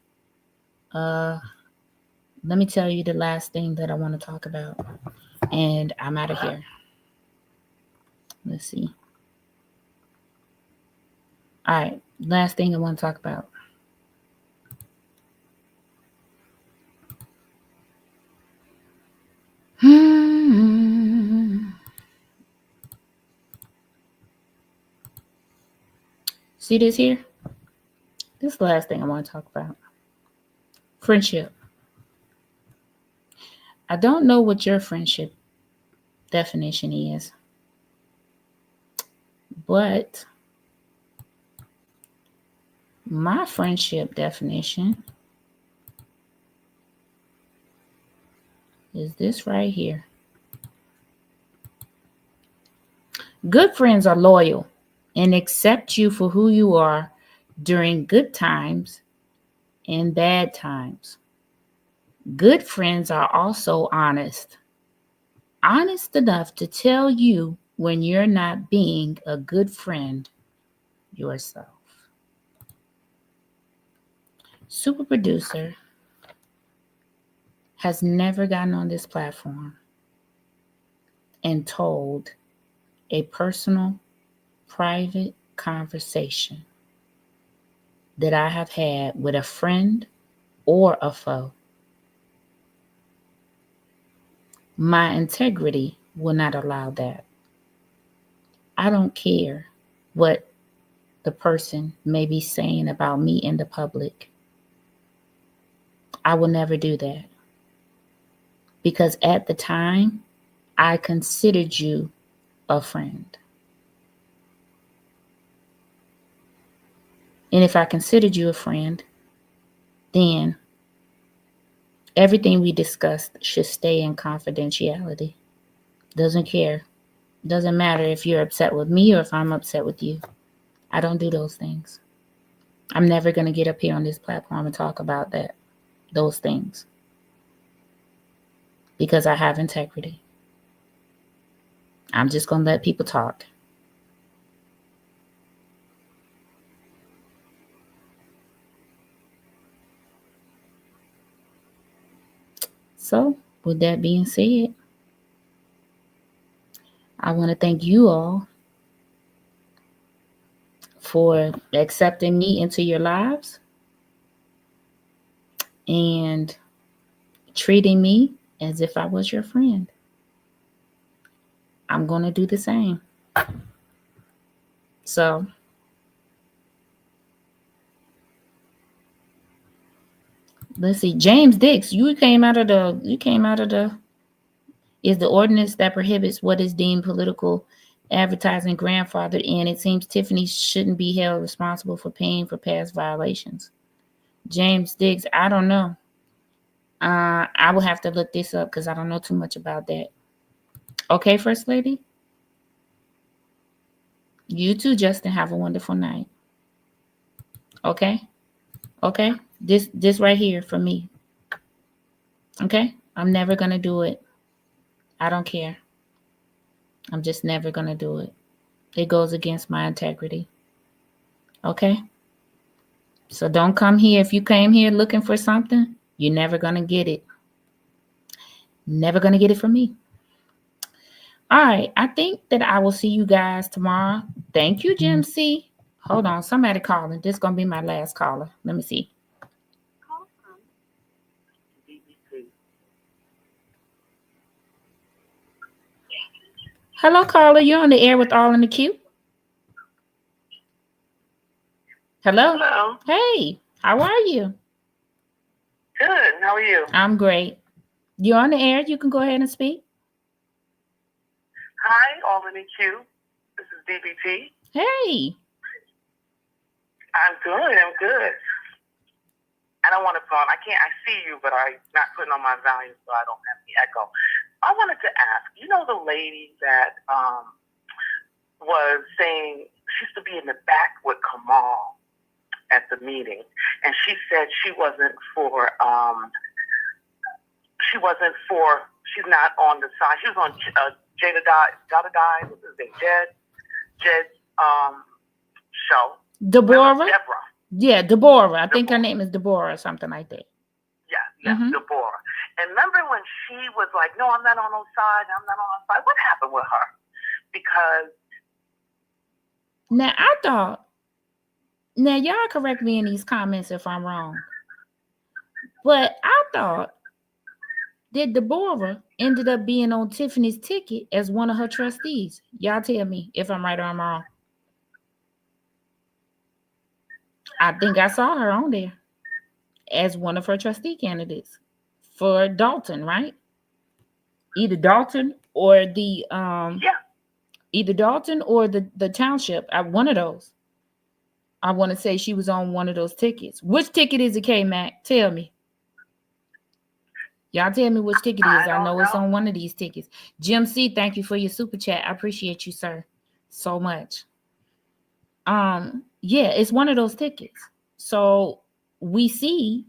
Let me tell you the last thing that I want to talk about, and I'm out of here. Let's see. All right, last thing I want to talk about. See this here? This is the last thing I want to talk about. Friendship. I don't know what your friendship definition is, but my friendship definition is this right here. Good friends are loyal and accept you for who you are during good times and bad times. Good friends are also honest enough to tell you when you're not being a good friend yourself. Super producer has never gotten on this platform and told a personal, private conversation that I have had with a friend or a foe. My integrity will not allow that. I don't care what the person may be saying about me in the public. I will never do that. Because at the time, I considered you a friend. And if I considered you a friend, then everything we discussed should stay in confidentiality. Doesn't care. Doesn't matter if you're upset with me or if I'm upset with you. I don't do those things. I'm never going to get up here on this platform and talk about those things. Because I have integrity. I'm just going to let people talk. So, with that being said, I want to thank you all for accepting me into your lives and treating me as if I was your friend. I'm going to do the same. So, let's see. James Dix, you came out of the is the ordinance that prohibits what is deemed political advertising grandfathered in. It seems Tiffany shouldn't be held responsible for paying for past violations. James Diggs, I don't know. I will have to look this up because I don't know too much about that. Okay, First Lady? You too, Justin. Have a wonderful night. Okay? Okay? This right here for me. Okay? I'm never going to do it. I don't care. I'm just never going to do it. It goes against my integrity. Okay? So don't come here. If you came here looking for something, you're never going to get it. Never going to get it from me. All right. I think that I will see you guys tomorrow. Thank you, Jim C. Hold on. Somebody calling. This is going to be my last caller. Let me see. Hello, caller. You're on the air with All in the Queue. Hello. Hello. Hey, how are you? Good. How are you? I'm great. You're on the air. You can go ahead and speak. Hi, All in the Queue. This is DBT. Hey. I'm good. I don't want to phone. I see you, but I'm not putting on my volume so I don't have the echo. I wanted to ask, you know the lady that was saying she used to be in the back with Kamal at the meeting, and she said she's not on the side. She was on Jada Dye, what's his name? Jed's show. Deborah? Deborah. Yeah, Deborah. I think her name is Deborah or something like that. Yeah, Deborah. And remember when she was like, no, I'm not on no side. What happened with her? Because now y'all correct me in these comments if I'm wrong, but I thought that Deborah ended up being on Tiffany's ticket as one of her trustees. Y'all tell me if I'm right or I'm wrong. I think I saw her on there as one of her trustee candidates for Dalton, right? Either Dalton or the township. One of those. I want to say she was on one of those tickets. Which ticket is it, K-Mac? Tell me. Y'all tell me which ticket it is. I know it's on one of these tickets. Jim C., thank you for your super chat. I appreciate you, sir. so much. Yeah, it's one of those tickets. So we see,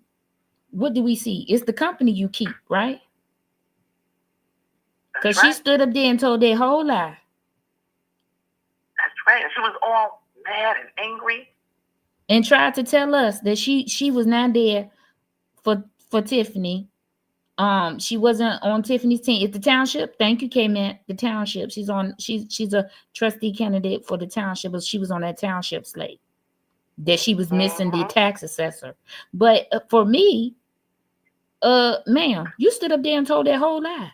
what do we see? It's the company you keep, right? Because she stood up there and told their whole lie. That's right. And she was all mad and angry. And tried to tell us that she was not there for Tiffany. She wasn't on Tiffany's team. It's the township. Thank you, K-Man. The township. She's a trustee candidate for the township, but she was on that township slate. That she was missing the tax assessor. But for me, ma'am, you stood up there and told that whole lie.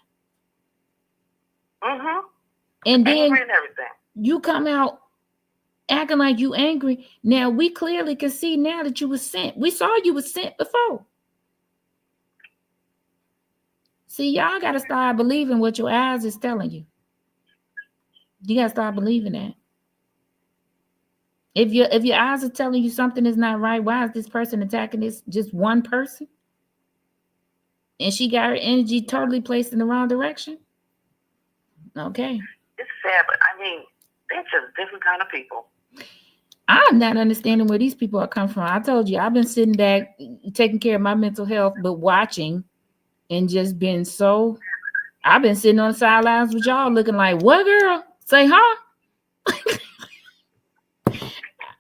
And then and everything. You come out acting like you angry. Now we clearly can see now that you was sent. We saw you was sent before. See, y'all got to start believing what your eyes is telling you. You got to start believing that. If your eyes are telling you something is not right, why is this person attacking this just one person? And she got her energy totally placed in the wrong direction? Okay. It's sad, but I mean, they're just different kind of people. I'm not understanding where these people are coming from. I told you, I've been sitting back, taking care of my mental health, but watching and just been so... I've been sitting on the sidelines with y'all looking like, what, girl? Say, huh?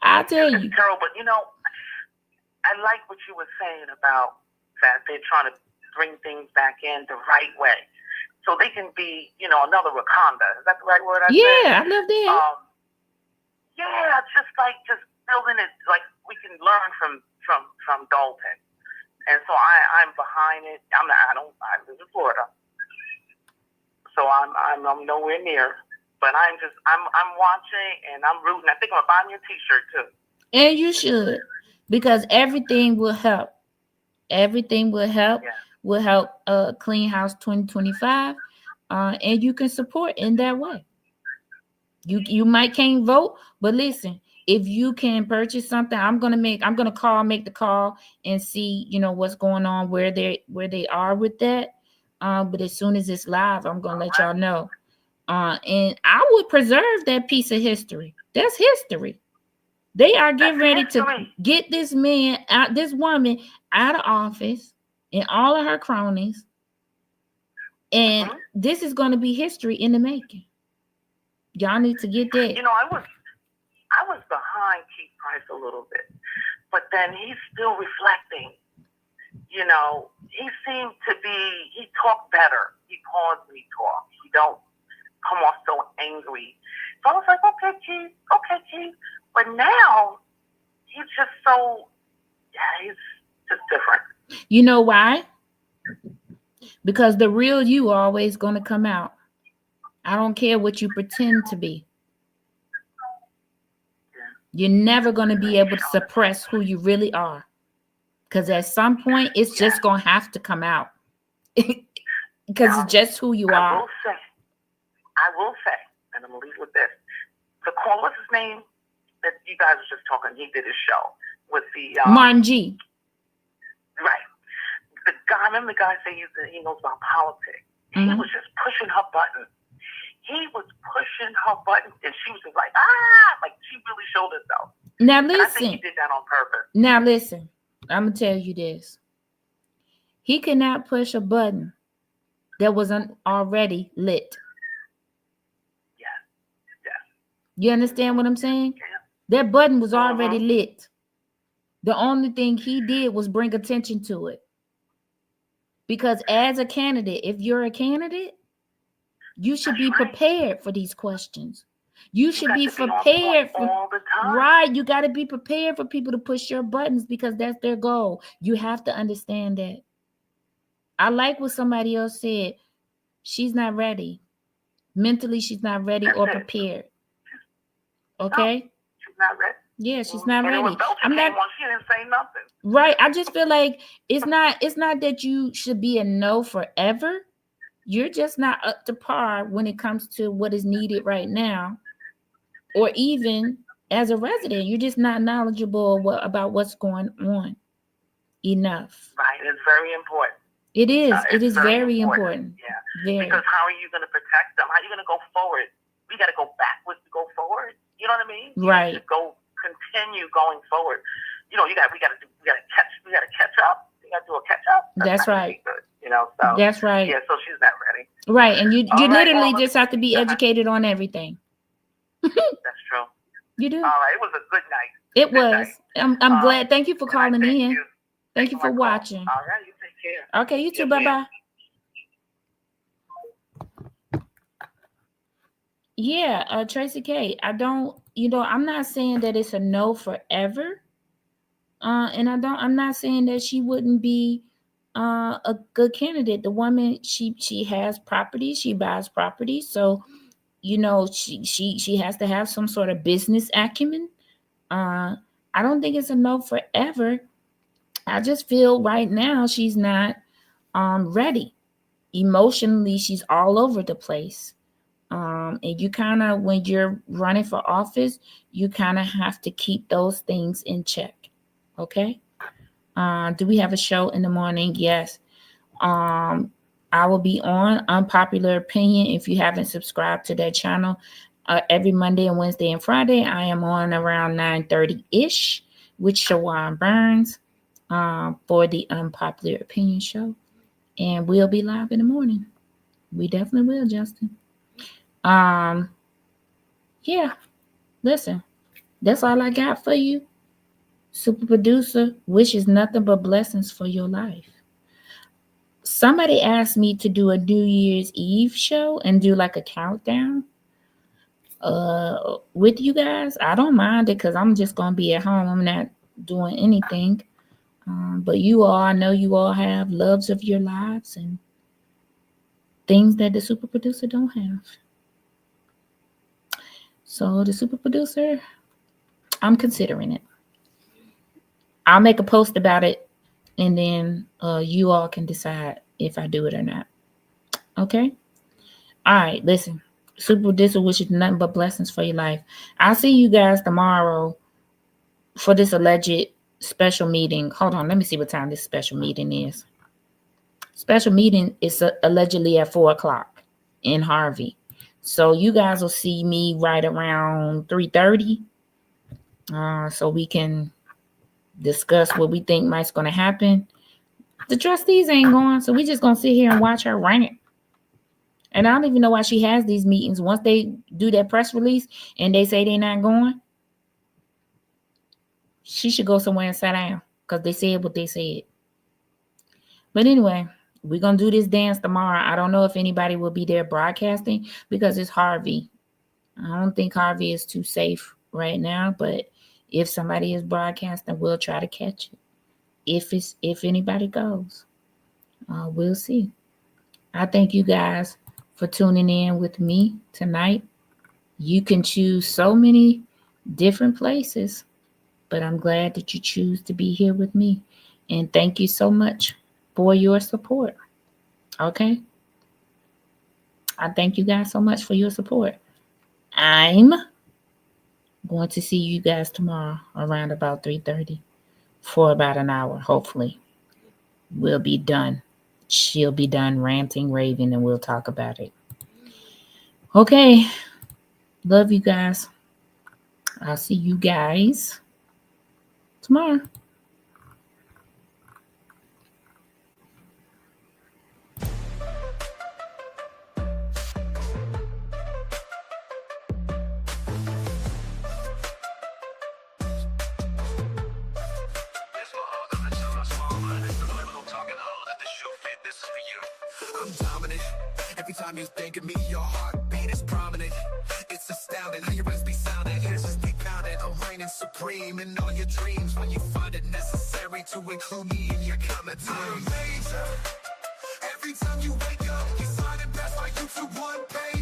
I tell you. Girl, but you know, I like what you were saying about that they're trying to bring things back in the right way. So they can be, you know, another Wakanda. Is that the right word I said? Yeah, I love that. Yeah, just building it like we can learn from Dalton. And so I'm behind it. I live in Florida. So I'm nowhere near. But I'm watching and I'm rooting. I think I'm gonna buy me a t-shirt too. And you should, because everything will help. Everything will help. Yeah. Will help Clean House 2025. And you can support in that way. You might can't vote, but listen, if you can purchase something, I'm gonna make the call and see, you know, what's going on, where they are with that. But as soon as it's live, I'm gonna let y'all know. And I would preserve that piece of history. That's history. They are getting ready to get this woman out of office and all of her cronies. And this is going to be history in the making. Y'all need to get that. You know, I was behind Keith Price a little bit, but then he's still reflecting. You know, he talked better. He paused when he talked. He don't come off so angry. So I was like, okay, Keith. But now he's just so, he's just different. You know why? Because the real you always going to come out. I don't care what you pretend to be. You're never going to be able to suppress who you really are. Because at some point, it's just going to have to come out. Because it's just who you are. I will say, and I'm going to leave with this. The call, what's his name? That you guys were just talking, he did his show with the... Martin G. Right. The guy, remember the guy saying he knows about politics. Mm-hmm. He was just pushing her button. He was pushing her button, and she was just like she really showed herself. Now listen. And I think he did that on purpose. Now listen, I'm going to tell you this. He cannot push a button that wasn't already lit. You understand what I'm saying? Yeah. That button was already lit. The only thing he did was bring attention to it. Because as a candidate, if you're a candidate, you should be prepared for these questions. You should be prepared for all the time. Right. You got to be prepared for people to push your buttons because that's their goal. You have to understand that. I like what somebody else said. She's not ready. Mentally, she's not ready or prepared. Okay. No, she's not ready. Yeah, she's not ready. I'm not. She didn't say nothing. Right. I just feel like it's not that you should be a no forever. You're just not up to par when it comes to what is needed right now, or even as a resident, you're just not knowledgeable about what's going on enough. Right. It's very important. It is. It is very important. Yeah. Very. Because how are you going to protect them? How are you going to go forward we got to go backwards to go forward. You know what I mean? Right. To continue going forward. You know, we got to catch up. We got to do a catch up. That's right. Good, you know, so that's right. Yeah, so she's not ready. Right, and you literally well, just have to be educated on everything. That's true. You do. All right, it was a good night. It was. I'm glad. Thank you for calling in. Thank you for watching. All right, you take care. Okay, you too. Bye-bye. Yeah, Tracy K. I'm not saying that it's a no forever. And I'm not saying that she wouldn't be a good candidate. The woman, she has property, she buys property. So, she has to have some sort of business acumen. I don't think it's a no forever. I just feel right now she's not ready. Emotionally, she's all over the place. And you kind of, when you're running for office, you kind of have to keep those things in check. Okay. Do we have a show in the morning? Yes. I will be on Unpopular Opinion. If you haven't subscribed to that channel, every Monday and Wednesday and Friday, I am on around 9:30-ish with Shawan Burns for the Unpopular Opinion show. And we'll be live in the morning. We definitely will, Justin. Yeah, listen, that's all I got for you. Super producer wishes nothing but blessings for your life. Somebody asked me to do a New Year's Eve show and do like a countdown with you guys. I don't mind it because I'm just going to be at home. I'm not doing anything. But you all, I know you all have loves of your lives and things that the super producer don't have. So the super producer, I'm considering it. I'll make a post about it, and then you all can decide if I do it or not. Okay? All right, listen. Super producer wishes nothing but blessings for your life. I'll see you guys tomorrow for this alleged special meeting. Hold on, let me see what time this special meeting is. Special meeting is allegedly at 4:00 in Harvey. So you guys will see me right around 3:30. So we can discuss what we think might's going to happen. The trustees ain't going, so we just going to sit here and watch her rant. And I don't even know why she has these meetings. Once they do that press release and they say they're not going, she should go somewhere and sit down because they said what they said. But anyway, we're going to do this dance tomorrow. I don't know if anybody will be there broadcasting because it's Harvey. I don't think Harvey is too safe right now, but if somebody is broadcasting, we'll try to catch it. If anybody goes, we'll see. I thank you guys for tuning in with me tonight. You can choose so many different places, but I'm glad that you choose to be here with me. And thank you so much for your support. Okay? I thank you guys so much for your support. I'm going to see you guys tomorrow around about 3:30 for about an hour, hopefully. We'll be done. She'll be done ranting, raving, and we'll talk about it. Okay. Love you guys. I'll see you guys tomorrow. I'm dominant. Every time you think of me, your heartbeat is prominent. It's astounding how your words be sounding. Ears just be pounding. I'm reigning supreme in all your dreams when you find it necessary to include me in your commentary. I'm major. Every time you wake up, you sign it best like YouTube one page.